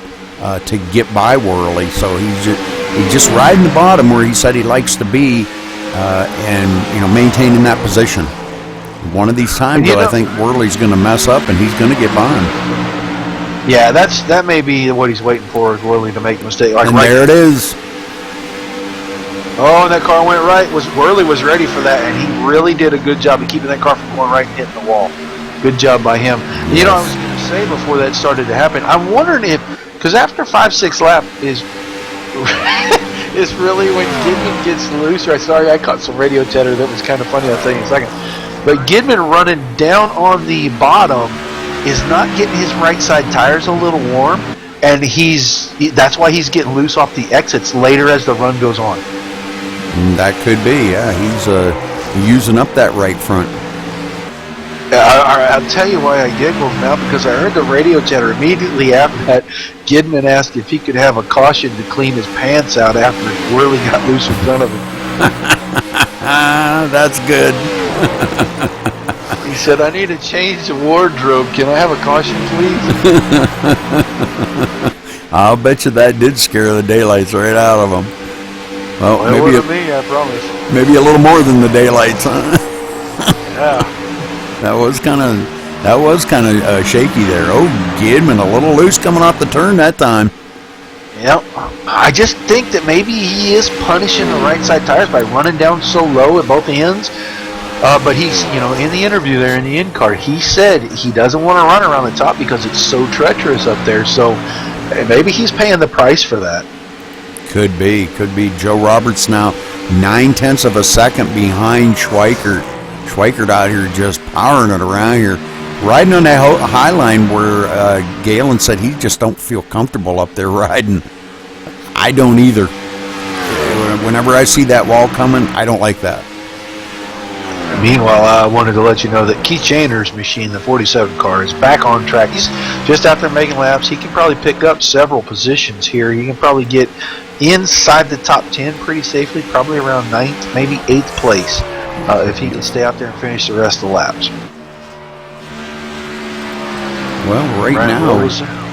to get by Worley. So he's just riding the bottom where he said he likes to be, and you know, maintaining that position. One of these times, though, I think Worley's going to mess up and he's going to get by him. Yeah, that may be what he's waiting for, is Worley to make a mistake. Like and there it is. Oh, and that car went right. Worley was ready for that, and he really did a good job of keeping that car from going right and hitting the wall. Good job by him. Yes. You know, I was going to say before that started to happen, I'm wondering if, because after 5-6 lap is is really when Gidman gets loose. Right, sorry, I caught some radio chatter that was kind of funny. I'll tell you in a second. But Gidman running down on the bottom is not getting his right side tires a little warm, and that's why he's getting loose off the exits later as the run goes on. That could be, yeah. He's using up that right front. I'll tell you why I giggled now, because I heard the radio chatter immediately after that. Gidman asked if he could have a caution to clean his pants out after Worley got loose in front of him. That's good. He said, I need to change the wardrobe. Can I have a caution, please? I'll bet you that did scare the daylights right out of him. Well, it wasn't me, I promise. Maybe a little more than the daylights, huh? Yeah. That was kind of shaky there. Oh, Gidman, a little loose coming off the turn that time. Yep. I just think that maybe he is punishing the right side tires by running down so low at both ends. But he's, in the interview there in the in-car, he said he doesn't want to run around the top because it's so treacherous up there. So maybe he's paying the price for that. Could be. Joe Roberts now 0.9 of a second behind Schweikert. Schweikert out here just powering it around here, riding on that high line where Galen said he just don't feel comfortable up there riding. I don't either. Whenever I see that wall coming, I don't like that. Meanwhile, I wanted to let you know that Keith Chainer's machine, the 47 car, is back on track. He's just out there making laps. He can probably pick up several positions here. He can probably get inside the top 10 pretty safely, probably around 9th, maybe 8th place. If he can stay out there and finish the rest of the laps. Well,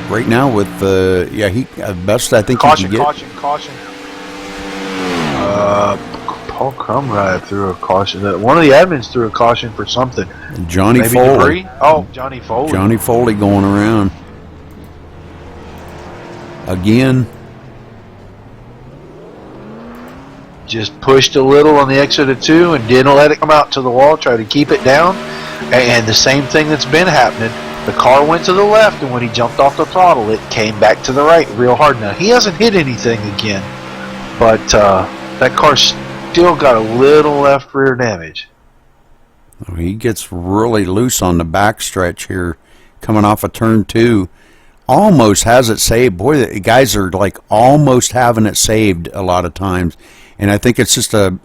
right now with he best I think caution, he can get. Caution. Paul Crumride threw a caution. One of the admins threw a caution for something. Johnny Maybe Foley. Debris? Oh, Johnny Foley. Johnny Foley going around again. Just pushed a little on the exit of 2 and didn't let it come out to the wall, tried to keep it down. And the same thing that's been happening. The car went to the left, and when he jumped off the throttle, it came back to the right real hard. Now, he hasn't hit anything again, but that car's still got a little left rear damage. He gets really loose on the backstretch here, coming off of turn 2. Almost has it saved. Boy, the guys are like almost having it saved a lot of times. And I think it's just a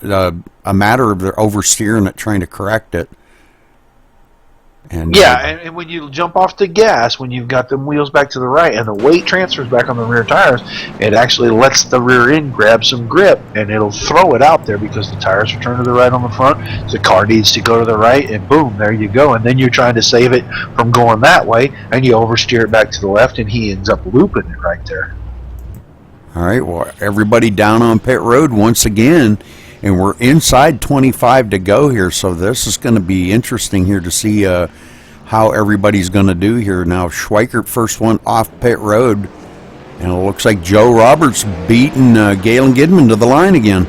matter of their oversteering it, trying to correct it. And and when you jump off the gas, when you've got them wheels back to the right and the weight transfers back on the rear tires, it actually lets the rear end grab some grip, and it'll throw it out there because the tires are turned to the right on the front. The car needs to go to the right, and boom, there you go. And then you're trying to save it from going that way, and you oversteer it back to the left, and he ends up looping it right there. All right, well, everybody down on pit road once again, and we're inside 25 to go here, so this is going to be interesting here to see how everybody's going to do here. Now, Schweikert first one off pit road, and it looks like Joe Roberts beating Galen Gidman to the line again.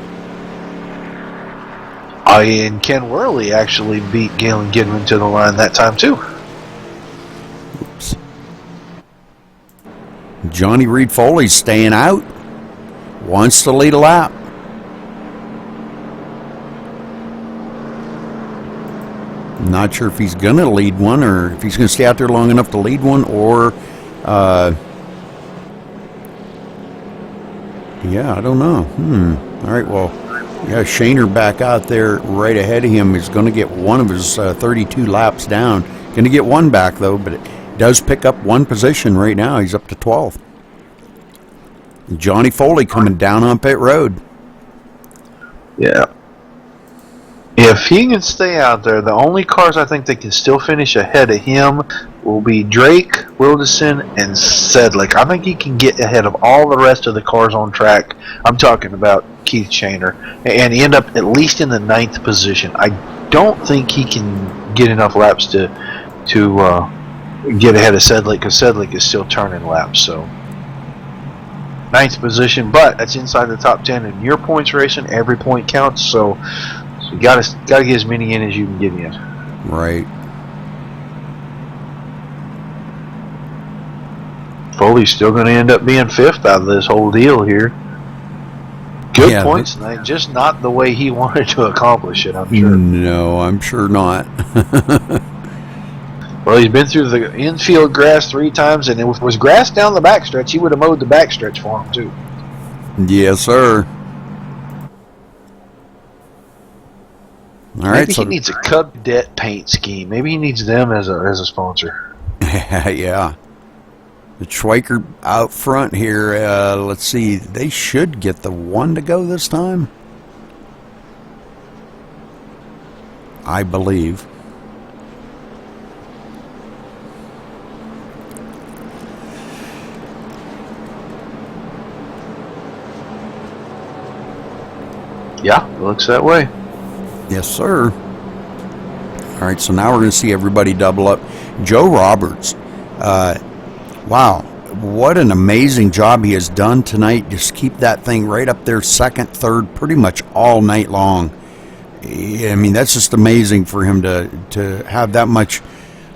And Ken Worley actually beat Galen Gidman to the line that time, too. Oops. Johnny Reed Foley's staying out. Wants to lead a lap. Not sure if he's going to lead one or if he's going to stay out there long enough to lead one or... I don't know. All right, well, Shaner back out there right ahead of him is going to get one of his 32 laps down. Going to get one back, though, but it does pick up one position right now. He's up to 12th. Johnny Foley coming down on pit road. Yeah. If he can stay out there, the only cars I think that can still finish ahead of him will be Drake, Wilderson, and Sedlick. I think he can get ahead of all the rest of the cars on track. I'm talking about Keith Shaner, and end up at least in the 9th position. I don't think he can get enough laps to get ahead of Sedlick, because Sedlick is still turning laps. So 9th position, but that's inside the top 10 in your points racing. Every point counts, so you gotta get as many in as you can get in. Right. Foley's still going to end up being 5th out of this whole deal here. Good Yeah, points tonight, just not the way he wanted to accomplish it, I'm sure. No, I'm sure not. Well, he's been through the infield grass 3 times, and if it was grass down the backstretch, he would have mowed the backstretch for him, too. Yes, sir. All right, Maybe he needs a Cub Debt paint scheme. Maybe he needs them as a sponsor. Yeah. The Schweiker out front here. Let's see. They should get the 1 to go this time, I believe. Yeah, it looks that way. Yes, sir. All right, so now we're going to see everybody double up. Joe Roberts. Wow, what an amazing job he has done tonight. Just keep that thing right up there, 2nd, 3rd, pretty much all night long. I mean, that's just amazing for him to have that much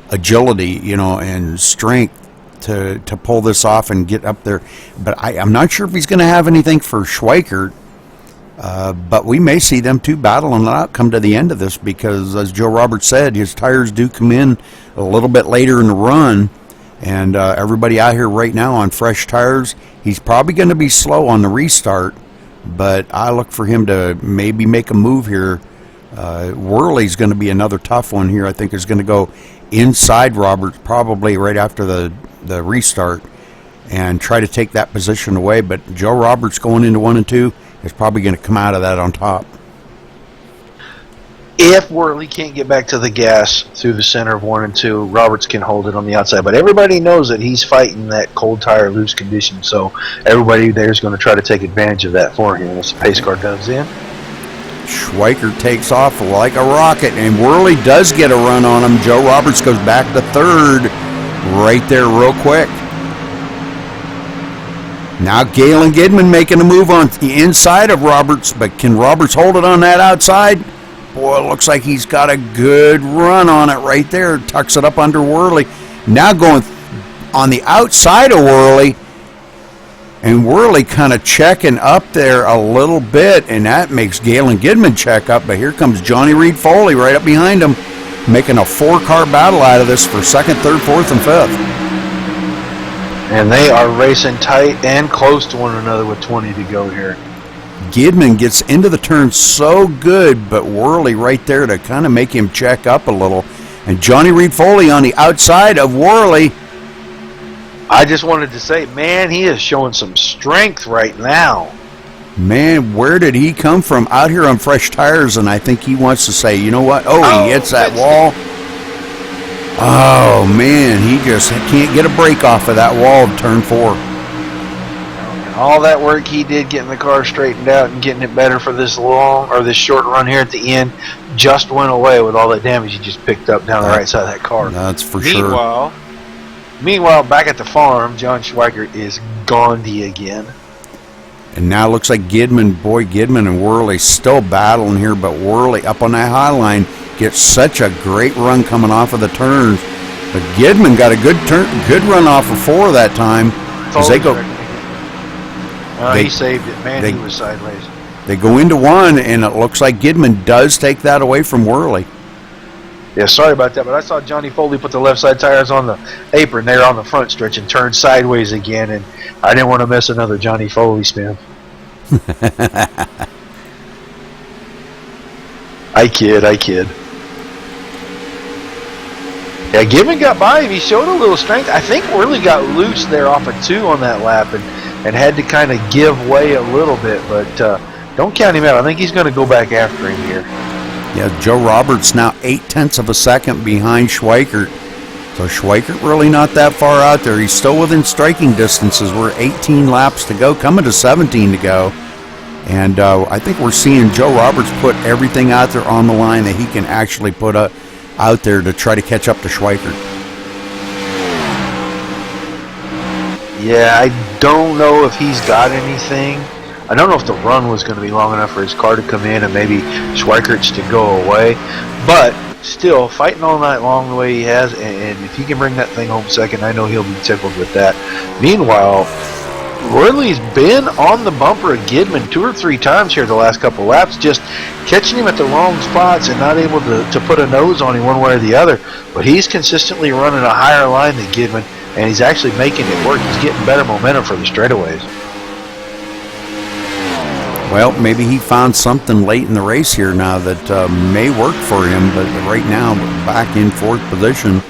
agility, you know, and strength to pull this off and get up there. But I'm not sure if he's going to have anything for Schweiker. But we may see them two battling it out come to the end of this, because as Joe Roberts said, his tires do come in a little bit later in the run, and everybody out here right now on fresh tires, he's probably going to be slow on the restart, but I look for him to maybe make a move here. Worley's going to be another tough one here. I think is going to go inside Roberts probably right after the restart and try to take that position away, but Joe Roberts going into 1 and 2 is probably going to come out of that on top. If Worley can't get back to the gas through the center of 1 and 2, Roberts can hold it on the outside. But everybody knows that he's fighting that cold tire loose condition, so everybody there is going to try to take advantage of that for him as the pace car comes in. Schweiker takes off like a rocket, and Worley does get a run on him. Joe Roberts goes back to 3rd right there real quick. Now Galen Gidman making a move on the inside of Roberts, but can Roberts hold it on that outside? Boy, it looks like he's got a good run on it right there. Tucks it up under Worley. Now going on the outside of Worley, and Worley kind of checking up there a little bit, and that makes Galen Gidman check up, but here comes Johnny Reed Foley right up behind him, making a 4-car battle out of this for 2nd, 3rd, 4th, and 5th. And they are racing tight and close to one another with 20 to go here. Gidman gets into the turn so good, but Worley right there to kind of make him check up a little. And Johnny Reed Foley on the outside of Worley. I just wanted to say, man, he is showing some strength right now. Man, where did he come from? Out here on fresh tires, and I think he wants to say, you know what? Oh, he hits that wall. Oh, man, he just can't get a break off of that wall of turn 4. And all that work he did getting the car straightened out and getting it better for this this short run here at the end just went away with all that damage he just picked up down the right side of that car. That's for sure. Meanwhile, back at the farm, John Schweiker is Gandhi again. And now it looks like Gidman and Worley still battling here, but Worley up on that high line gets such a great run coming off of the turns. But Gidman got a good run off of 4 that time. As they go, he saved it. Man, he was sideways. They go into 1, and it looks like Gidman does take that away from Worley. Yeah, sorry about that, but I saw Johnny Foley put the left side tires on the apron there on the front stretch and turn sideways again, and I didn't want to miss another Johnny Foley spin. I kid. Yeah, Gidman got by him. He showed a little strength. I think Worley got loose there off of 2 on that lap and had to kind of give way a little bit, but don't count him out. I think he's going to go back after him here. Yeah, Joe Roberts now 0.8 of a second behind Schweiker. So Schweiker really not that far out there. He's still within striking distances. We're 18 laps to go, coming to 17 to go. And I think we're seeing Joe Roberts put everything out there on the line that he can actually put out there to try to catch up to Schweiker. Yeah, I don't know if he's got anything. I don't know if the run was going to be long enough for his car to come in and maybe Schweikert's to go away. But still, fighting all night long the way he has, and if he can bring that thing home second, I know he'll be tickled with that. Meanwhile, Worley's been on the bumper of Gidman 2 or 3 times here the last couple laps, just catching him at the wrong spots and not able to put a nose on him one way or the other. But he's consistently running a higher line than Gidman, and he's actually making it work. He's getting better momentum for the straightaways. Well, maybe he found something late in the race here now that may work for him, but right now, back in 4th position.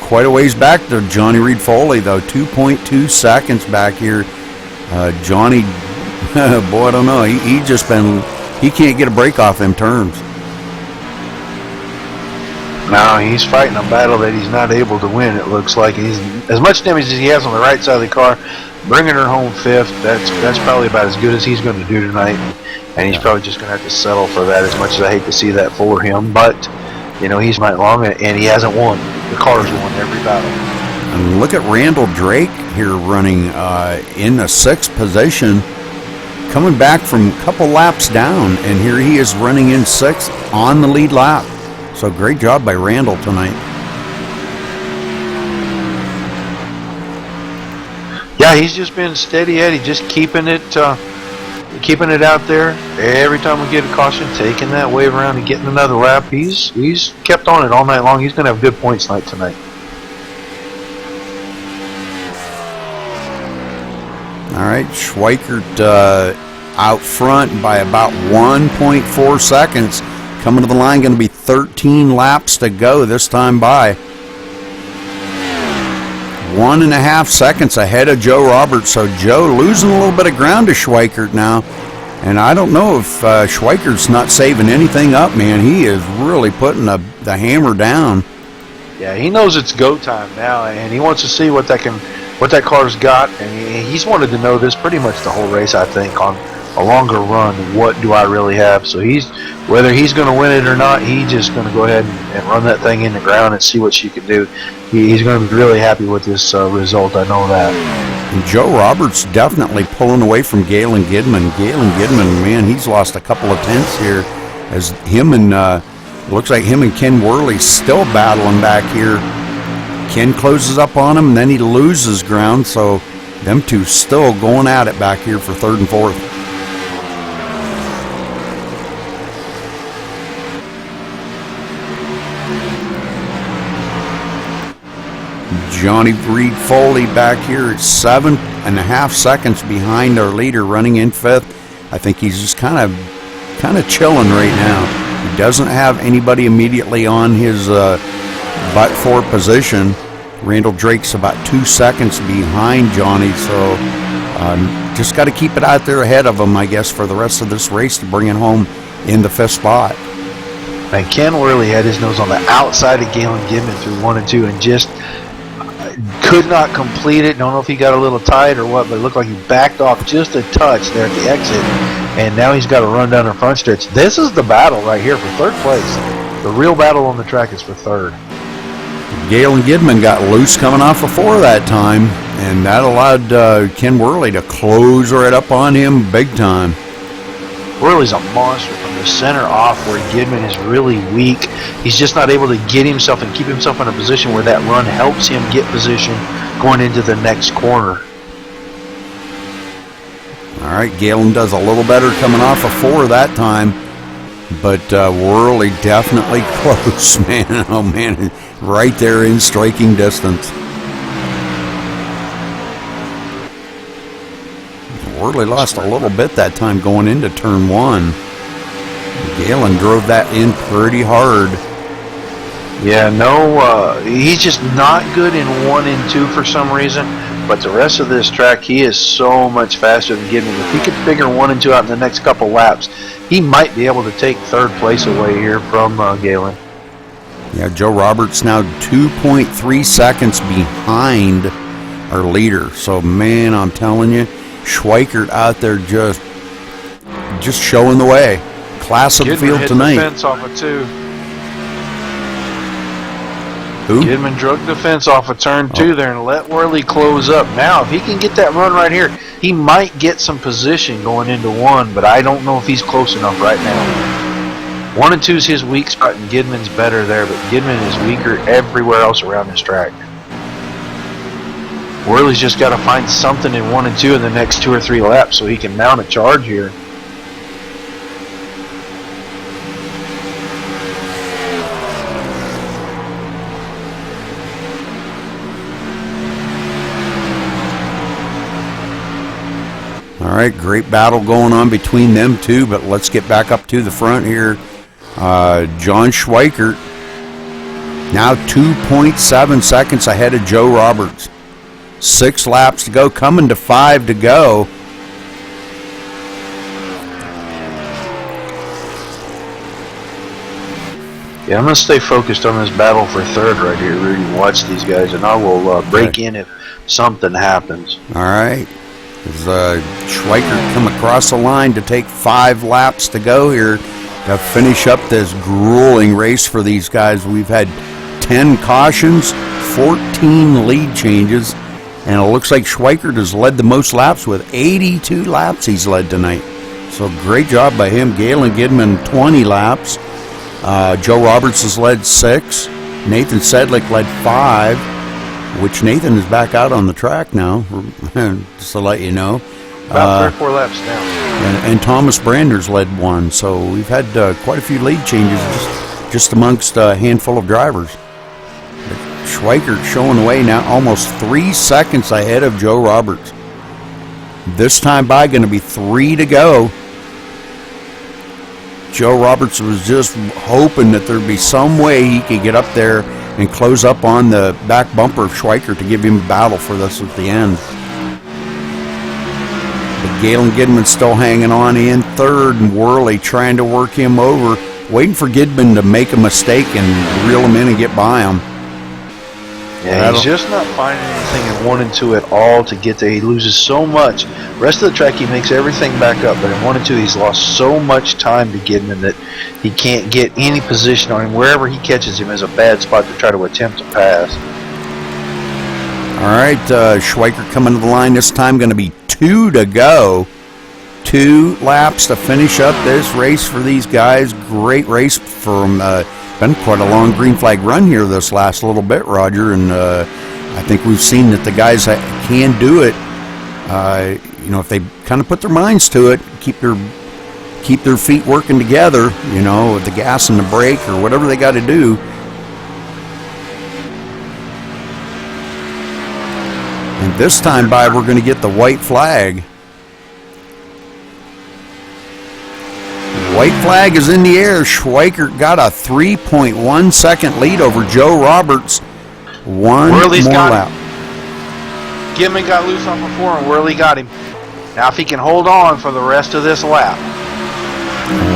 Quite a ways back to Johnny Reed Foley, though. 2.2 seconds back here. Johnny, boy, I don't know. He can't get a break off them turns. No, he's fighting a battle that he's not able to win, it looks like. He's as much damage as he has on the right side of the car, bringing her home 5th. That's probably about as good as he's going to do tonight. And he's probably just going to have to settle for that, as much as I hate to see that for him. But, you know, he's not long, and he hasn't won. The car's won every battle. And look at Randall Drake here running in the 6th position, coming back from a couple laps down, and here he is running in 6th on the lead lap. So great job by Randall tonight. Yeah, he's just been steady Eddie, just keeping it out there. Every time we get a caution, taking that wave around and getting another lap. He's kept on it all night long. He's going to have good points night tonight. All right, Schweikert out front by about 1.4 seconds. Coming to the line, going to be 13 laps to go this time by. 1.5 seconds ahead of Joe Roberts. So Joe losing a little bit of ground to Schweikert now. And I don't know if Schweikert's not saving anything up, man. He is really putting the hammer down. Yeah, he knows it's go time now, and he wants to see what that car's got. And he's wanted to know this pretty much the whole race, I think, on a longer run. What do I really have? So whether he's going to win it or not, he's just going to go ahead and run that thing in the ground and see what she can do. He's going to be really happy with this result. I know that. And Joe Roberts definitely pulling away from Galen Gidman. Galen Gidman, man, he's lost a couple of tenths here, as him and looks like him and Ken Worley still battling back here. Ken closes up on him, and then he loses ground. So them two still going at it back here for 3rd and 4th. Johnny Reed Foley back here at 7.5 seconds behind our leader, running in 5th. I think he's just kind of chilling right now. He doesn't have anybody immediately on his but-for position. Randall Drake's about 2 seconds behind Johnny, so just got to keep it out there ahead of him, I guess, for the rest of this race to bring it home in the 5th spot. And Ken Worley had his nose on the outside of Galen Gidman through 1 and 2, and just could not complete it. Don't know if he got a little tight or what, but it looked like he backed off just a touch there at the exit, and now he's got to run down the front stretch. This is the battle right here for 3rd place. The real battle on the track is for 3rd. Galen Gidman got loose coming off of 4 that time, and that allowed Ken Worley to close right up on him big time. Worley's a monster from the center off, where Gidman is really weak. He's just not able to get himself and keep himself in a position where that run helps him get position going into the next corner. All right, Galen does a little better coming off of 4 that time, but Worley definitely close, man. Oh, man, right there in striking distance. Worley lost a little bit that time going into turn 1. Galen drove that in pretty hard. Yeah, he's just not good in 1 and 2 for some reason, but the rest of this track, he is so much faster than Gidman. If he could figure 1 and 2 out in the next couple laps, he might be able to take 3rd place away here from Galen. Yeah, Joe Roberts now 2.3 seconds behind our leader. So, man, I'm telling you, Schweikert out there just showing the way. Class of the field tonight. The fence off of 2. Who? Kidman drug the fence off of turn 2 there and let Worley close up. Now, if he can get that run right here, he might get some position going into 1, but I don't know if he's close enough right now. 1 and 2 is his weak spot, and Gidman's better there, but Gidman is weaker everywhere else around this track. Worley's just got to find something in 1 and 2 in the next 2 or 3 laps so he can mount a charge here. All right, great battle going on between them two, but let's get back up to the front here. John Schweikert now 2.7 seconds ahead of Joe Roberts. 6 laps to go, coming to 5 to go. Yeah, I'm going to stay focused on this battle for 3rd right here, Rudy, and watch these guys, and I will break in if something happens. All right. As Schweikert come across the line to take 5 laps to go here to finish up this grueling race for these guys. We've had 10 cautions, 14 lead changes, and it looks like Schweikert has led the most laps with 82 laps he's led tonight. So great job by him. Galen Gidman 20 laps. Joe Roberts has led 6. Nathan Sedlick led 5. Which Nathan is back out on the track now, just to let you know. About 3 or 4 laps down. And Thomas Brander's led 1, so we've had quite a few lead changes just amongst a handful of drivers. But Schweikert showing the way now, almost 3 seconds ahead of Joe Roberts. This time by, going to be 3 to go. Joe Roberts was just hoping that there'd be some way he could get up there and close up on the back bumper of Schweikert to give him a battle for this at the end. But Galen Gidman still hanging on in 3rd, and Worley trying to work him over, waiting for Gidman to make a mistake and reel him in and get by him. Yeah, he's just not finding anything in 1 and 2 at all to get there. He loses so much. Rest of the track, he makes everything back up, but in 1 and 2, he's lost so much time to Gidman that he can't get any position on him. Wherever he catches him is a bad spot to try to attempt to pass. All right, Schweikert coming to the line this time, going to be 2 to go. 2 laps to finish up this race for these guys. Great race from been quite a long green flag run here this last little bit, Roger, and I think we've seen that the guys that can do it, if they kind of put their minds to it, keep their feet working together, with the gas and the brake or whatever they got to do. And this time by, we're going to get the white flag. White flag is in the air. Schweikert got a 3.1 second lead over Joe Roberts. Worley's more got lap. him. Gidman got loose off of 4, and Worley got him. Now, if he can hold on for the rest of this lap.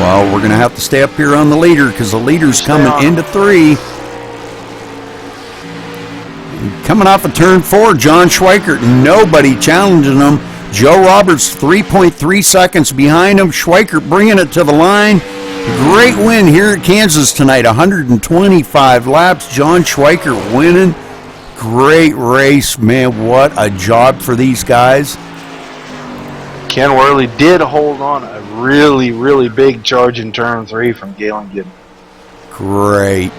Well, we're going to have to stay up here on the leader because the leader's coming into 3. Coming off of turn 4, John Schweikert. Nobody challenging him. Joe Roberts 3.3 seconds behind him. Schweikert bringing it to the line. Great win here at Kansas tonight. 125 laps. John Schweikert winning. Great race, man. What a job for these guys. Ken Worley did hold on a really, really big charge in turn 3 from Galen Gidman. Great.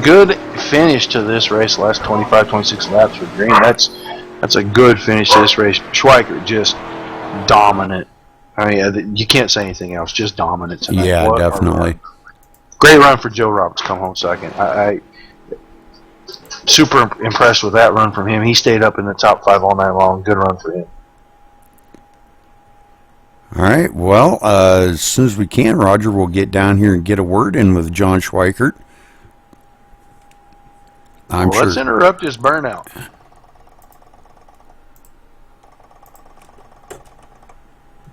Good finish to this race. Last 25, 26 laps with Green. That's a good finish to this race. Schweikert just dominant. I mean, you can't say anything else. Just dominant tonight. Yeah, definitely. Great run for Joe Roberts. Come home second. I super impressed with that run from him. He stayed up in the top 5 all night long. Good run for him. All right. Well, as soon as we can, Roger, we'll get down here and get a word in with John Schweikert. Let's interrupt this burnout.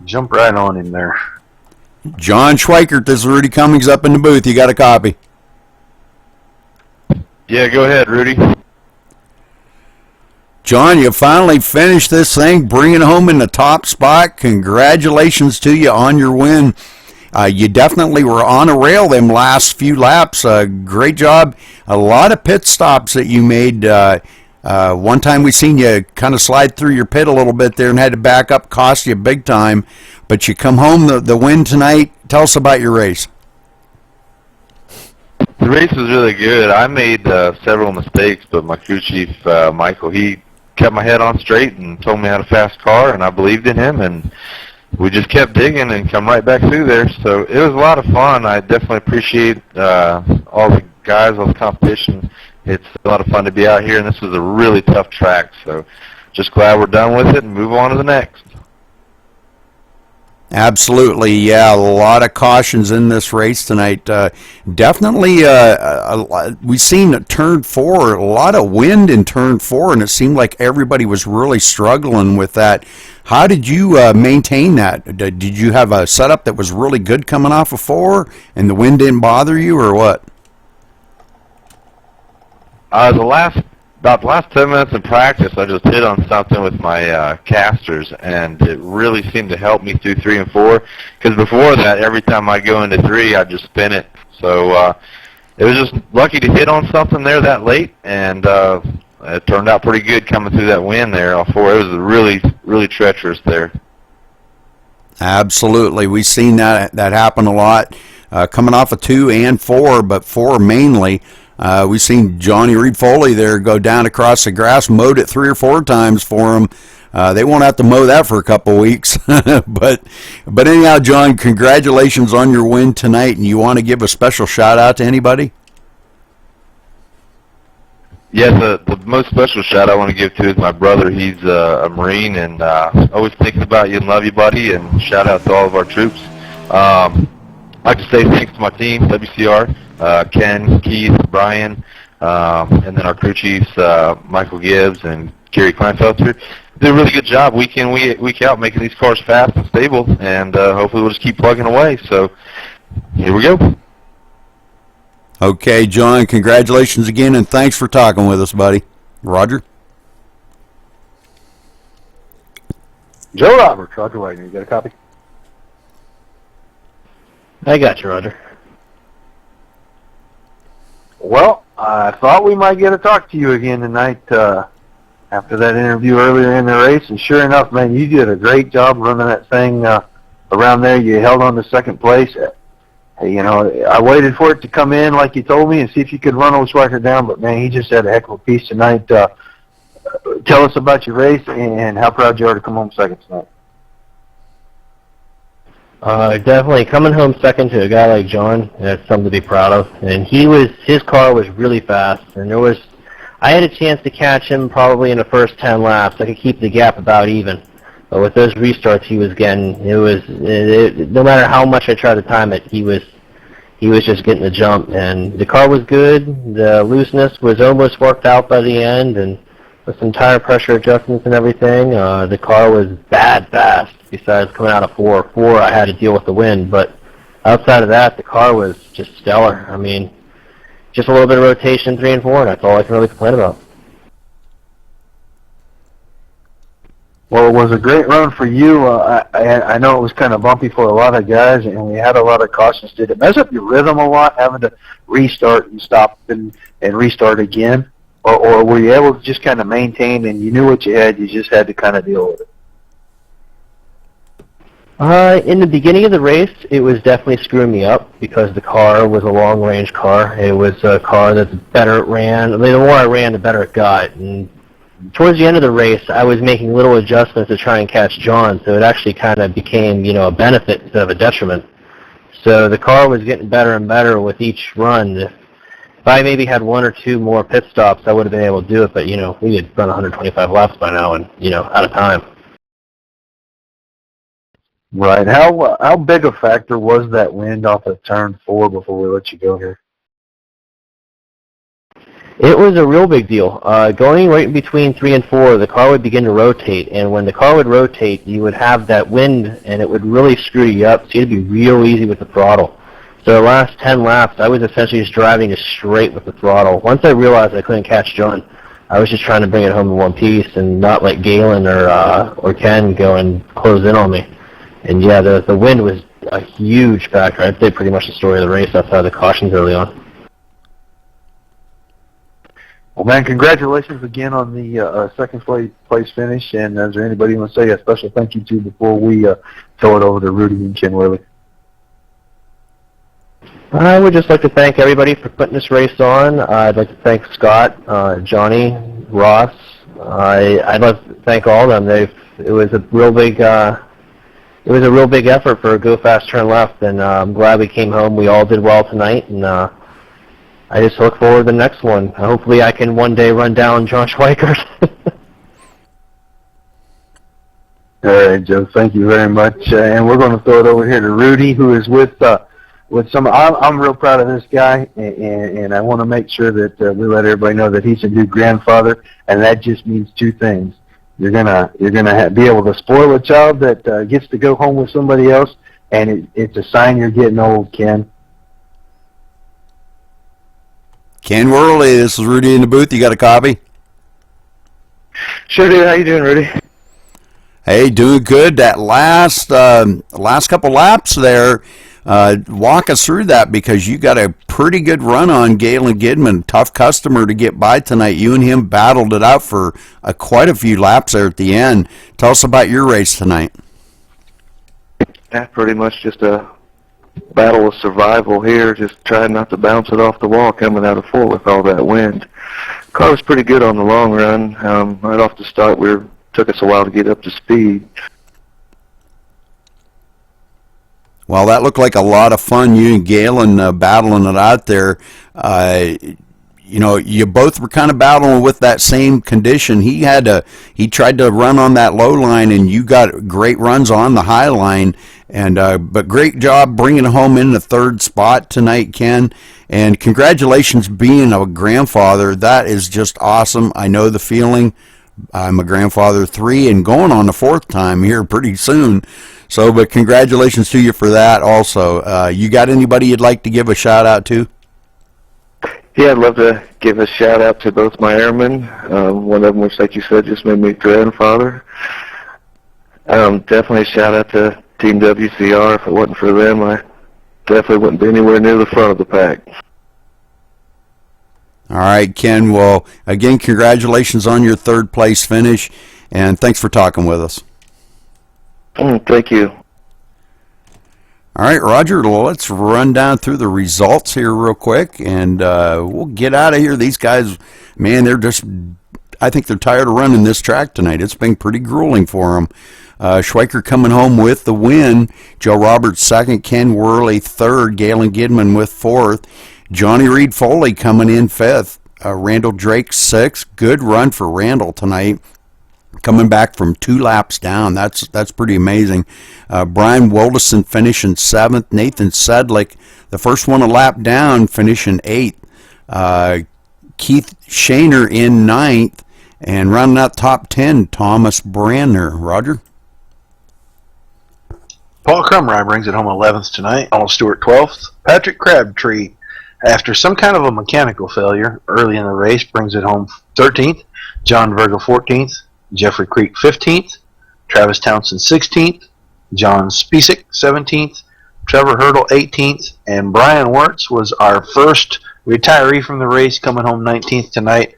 Jump right on him there. John Schweikert, this is Rudy Cummings up in the booth. You got a copy? Yeah, go ahead, Rudy. John, you finally finished this thing, bringing home in the top spot. Congratulations to you on your win. You definitely were on a rail them last few laps. Great job. A lot of pit stops that you made. One time we seen you kind of slide through your pit a little bit there and had to back up, cost you big time. But you come home the win tonight. Tell us about your race. The race was really good. I made several mistakes, but my crew chief, Michael, he kept my head on straight and told me I had a fast car, and I believed in him, and we just kept digging and come right back through there. So it was a lot of fun. I definitely appreciate all the guys, all the competition. It's a lot of fun to be out here, and this was a really tough track. So just glad we're done with it and move on to the next. Absolutely, yeah. A lot of cautions in this race tonight. Definitely, we seen turn 4, a lot of wind in turn 4, and it seemed like everybody was really struggling with that. How did you maintain that? Did you have a setup that was really good coming off of 4, and the wind didn't bother you, or what? About the last 10 minutes in practice, I just hit on something with my casters, and it really seemed to help me through 3 and 4. Because before that, every time I go into 3, I'd just spin it. So it was just lucky to hit on something there that late, and it turned out pretty good coming through that wind there off 4. It was really, really treacherous there. Absolutely, we've seen that happen a lot, coming off of 2 and 4, but 4 mainly. We've seen Johnny Reed Foley there go down across the grass, mowed it 3 or 4 times for him. They won't have to mow that for a couple weeks. but anyhow, John, congratulations on your win tonight. And you want to give a special shout out to anybody? Yes, the most special shout I want to give to is my brother. He's a Marine, and always thinks about you and love you, buddy. And shout out to all of our troops. I'd like to say thanks to my team, WCR. Ken, Keith, Brian, and then our crew chiefs, Michael Gibbs and Gary Kleinfelter. Did a really good job week in, week out, making these cars fast and stable, and hopefully we'll just keep plugging away. So here we go. Okay, John, congratulations again, and thanks for talking with us, buddy. Roger? Joe Roberts, Roger Wagner, you got a copy? I got you, Roger. Well, I thought we might get to talk to you again tonight after that interview earlier in the race, and sure enough, man, you did a great job running that thing around there. You held on to second place. You know, I waited for it to come in like you told me and see if you could run Oshwacker down, but, man, he just had a heck of a piece tonight. Tell us about your race and how proud you are to come home second tonight. Definitely coming home second to a guy like John, that's something to be proud of. And his car was really fast, and I had a chance to catch him probably in the first 10 laps. I could keep the gap about even. But with those restarts he was getting, no matter how much I tried to time it, he was just getting the jump. And the car was good. The looseness was almost worked out by the end, and with some tire pressure adjustments and everything, the car was bad fast. Besides coming out of 4, I had to deal with the wind, but outside of that, the car was just stellar. I mean, just a little bit of rotation 3 and 4, and that's all I can really complain about. Well, it was a great run for you. I know it was kind of bumpy for a lot of guys, and we had a lot of cautions. Did it mess up your rhythm a lot, having to restart and stop and restart again? Or were you able to just kind of maintain, and you knew what you had, you just had to kind of deal with it? In the beginning of the race, it was definitely screwing me up because the car was a long-range car. It was a car that's better it ran. I mean, the more I ran, the better it got. And towards the end of the race, I was making little adjustments to try and catch John, so it actually kind of became, a benefit instead of a detriment. So the car was getting better and better with each run. If I maybe had 1 or 2 more pit stops, I would have been able to do it, but, we had run 125 laps by now and, out of time. Right. How big a factor was that wind off of turn 4 before we let you go here? It was a real big deal. Going right in between 3 and 4, the car would begin to rotate, and when the car would rotate, you would have that wind, and it would really screw you up, so you had to be real easy with the throttle. So the last 10 laps, I was essentially just driving just straight with the throttle. Once I realized I couldn't catch John, I was just trying to bring it home in one piece and not let Galen or Ken go and close in on me. And yeah, the wind was a huge factor. I'd say pretty much the story of the race outside of the cautions early on. Well, man, congratulations again on the second place finish. And is there anybody you want to say a special thank you to before we throw it over to Rudy and Ken Worley? I would just like to thank everybody for putting this race on. I'd like to thank Scott, Johnny, Ross. I'd like to thank all of them. It was a real big effort for a go fast turn left, and I'm glad we came home. We all did well tonight, and I just look forward to the next one. Hopefully, I can one day run down John Schweikert. All right, Joe. Thank you very much. And we're going to throw it over here to Rudy, who is with some. I'm real proud of this guy, and I want to make sure that we let everybody know that he's a new grandfather, and that just means two things. You're gonna be able to spoil a child that gets to go home with somebody else, and it's a sign you're getting old, Ken. Ken Worley, this is Rudy in the booth. You got a copy? Sure do. How you doing, Rudy? Hey, doing good. That last couple laps there, walk us through that, because you got a pretty good run on Galen Gidman. Tough customer to get by tonight. You and him battled it out for quite a few laps there at the end. Tell us about your race tonight. Yeah, pretty much just a battle of survival here, just trying not to bounce it off the wall coming out of full with all that wind. Car was pretty good on the long run. Right off the start, took us a while to get up to speed. Well, that looked like a lot of fun, you and Galen battling it out there. You both were kind of battling with that same condition. He tried to run on that low line, and you got great runs on the high line. And but great job bringing it home in the third spot tonight, Ken. And congratulations being a grandfather. That is just awesome. I know the feeling. I'm a grandfather 3 and going on the 4th time here pretty soon. So, but congratulations to you for that also. You got anybody you'd like to give a shout out to? Yeah, I'd love to give a shout out to both my airmen. One of them, which, like you said, just made me a grandfather. Definitely a shout out to Team WCR. If it wasn't for them, I definitely wouldn't be anywhere near the front of the pack. All right, Ken. Well, again, congratulations on your 3rd place finish, and thanks for talking with us. Thank you. All right, Roger, let's run down through the results here real quick, and we'll get out of here. These guys, man, I think they're tired of running this track tonight. It's been pretty grueling for them. Schweiker coming home with the win. Joe Roberts 2nd, Ken Worley 3rd, Galen Gidman with 4th. Johnny Reed Foley coming in 5th. Randall Drake 6th. Good run for Randall tonight, coming back from 2 laps down. That's pretty amazing. Brian Wilderson finishing 7th. Nathan Sedlick, the first one a lap down, finishing 8th. Keith Shaner in 9th. And rounding out top 10, Thomas Brandner. Roger? Paul Crumrye brings it home 11th tonight. Donald Stewart 12th. Patrick Crabtree, after some kind of a mechanical failure early in the race, brings it home 13th. John Virgo 14th. Jeffrey Creek 15th. Travis Townsend 16th. John Spisak 17th. Trevor Hurdle 18th. And Brian Wirtz was our first retiree from the race, coming home 19th tonight.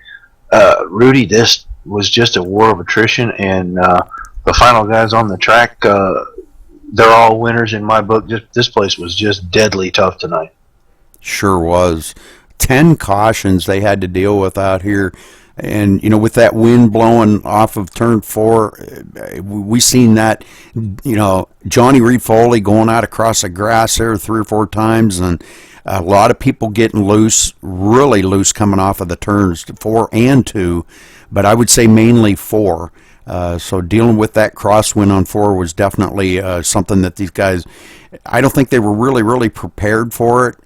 Rudy, this was just a war of attrition, and the final guys on the track, they're all winners in my book. This place was just deadly tough tonight. Sure was. 10 cautions they had to deal with out here. And, with that wind blowing off of turn 4, we seen that, Johnny Reed Foley going out across the grass there 3 or 4 times, and a lot of people getting loose, really loose coming off of the turns 4 and 2, but I would say mainly 4. So dealing with that crosswind on 4 was definitely something that these guys, I don't think they were really prepared for it.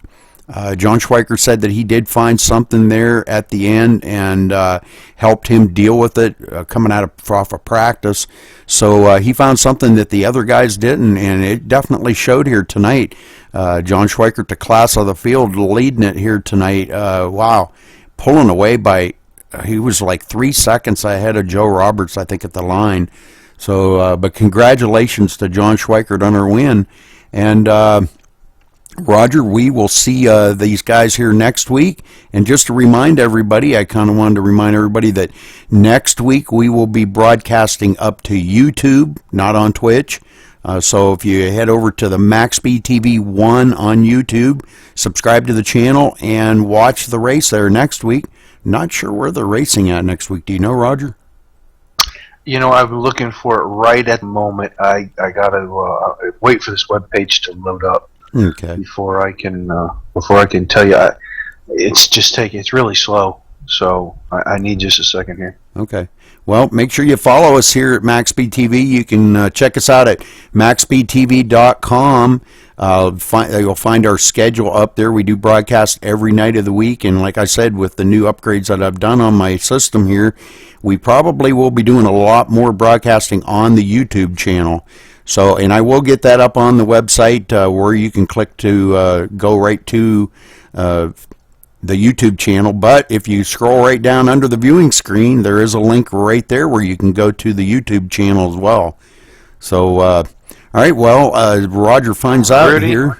John Schweiker said that he did find something there at the end and helped him deal with it coming off of practice. So he found something that the other guys didn't, and it definitely showed here tonight. John Schweiker to class of the field, leading it here tonight. Wow, pulling away by he was like 3 seconds ahead of Joe Roberts, I think, at the line. So, but congratulations to John Schweikert on our win. And Roger, we will see these guys here next week. And just to remind everybody, I kind of wanted to remind everybody that next week we will be broadcasting up to YouTube, not on Twitch. So if you head over to the MaxSpeedTV 1 on YouTube, subscribe to the channel, and watch the race there next week. Not sure where they're racing at next week. Do you know, Roger? You know, I'm looking for it right at the moment. I got to wait for this webpage to load up. Okay. Before I can tell you, it's really slow. So I need just a second here. Okay. Well, make sure you follow us here at MaxSpeedTV. You can check us out at MaxSpeedTV.com. You'll find our schedule up there. We do broadcast every night of the week, and like I said, with the new upgrades that I've done on my system here, we probably will be doing a lot more broadcasting on the YouTube channel. So, and I will get that up on the website where you can click to go right to the YouTube channel. But if you scroll right down under the viewing screen, there is a link right there where you can go to the YouTube channel as well. So, all right, well, Roger finds out here.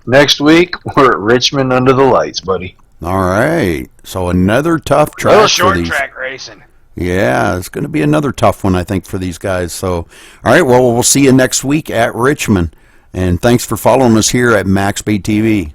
Next week, we're at Richmond under the lights, buddy. All right, so another tough track. Little short track racing. Yeah, it's going to be another tough one, I think, for these guys. So, all right, well, we'll see you next week at Richmond. And thanks for following us here at MaxSpeedTV.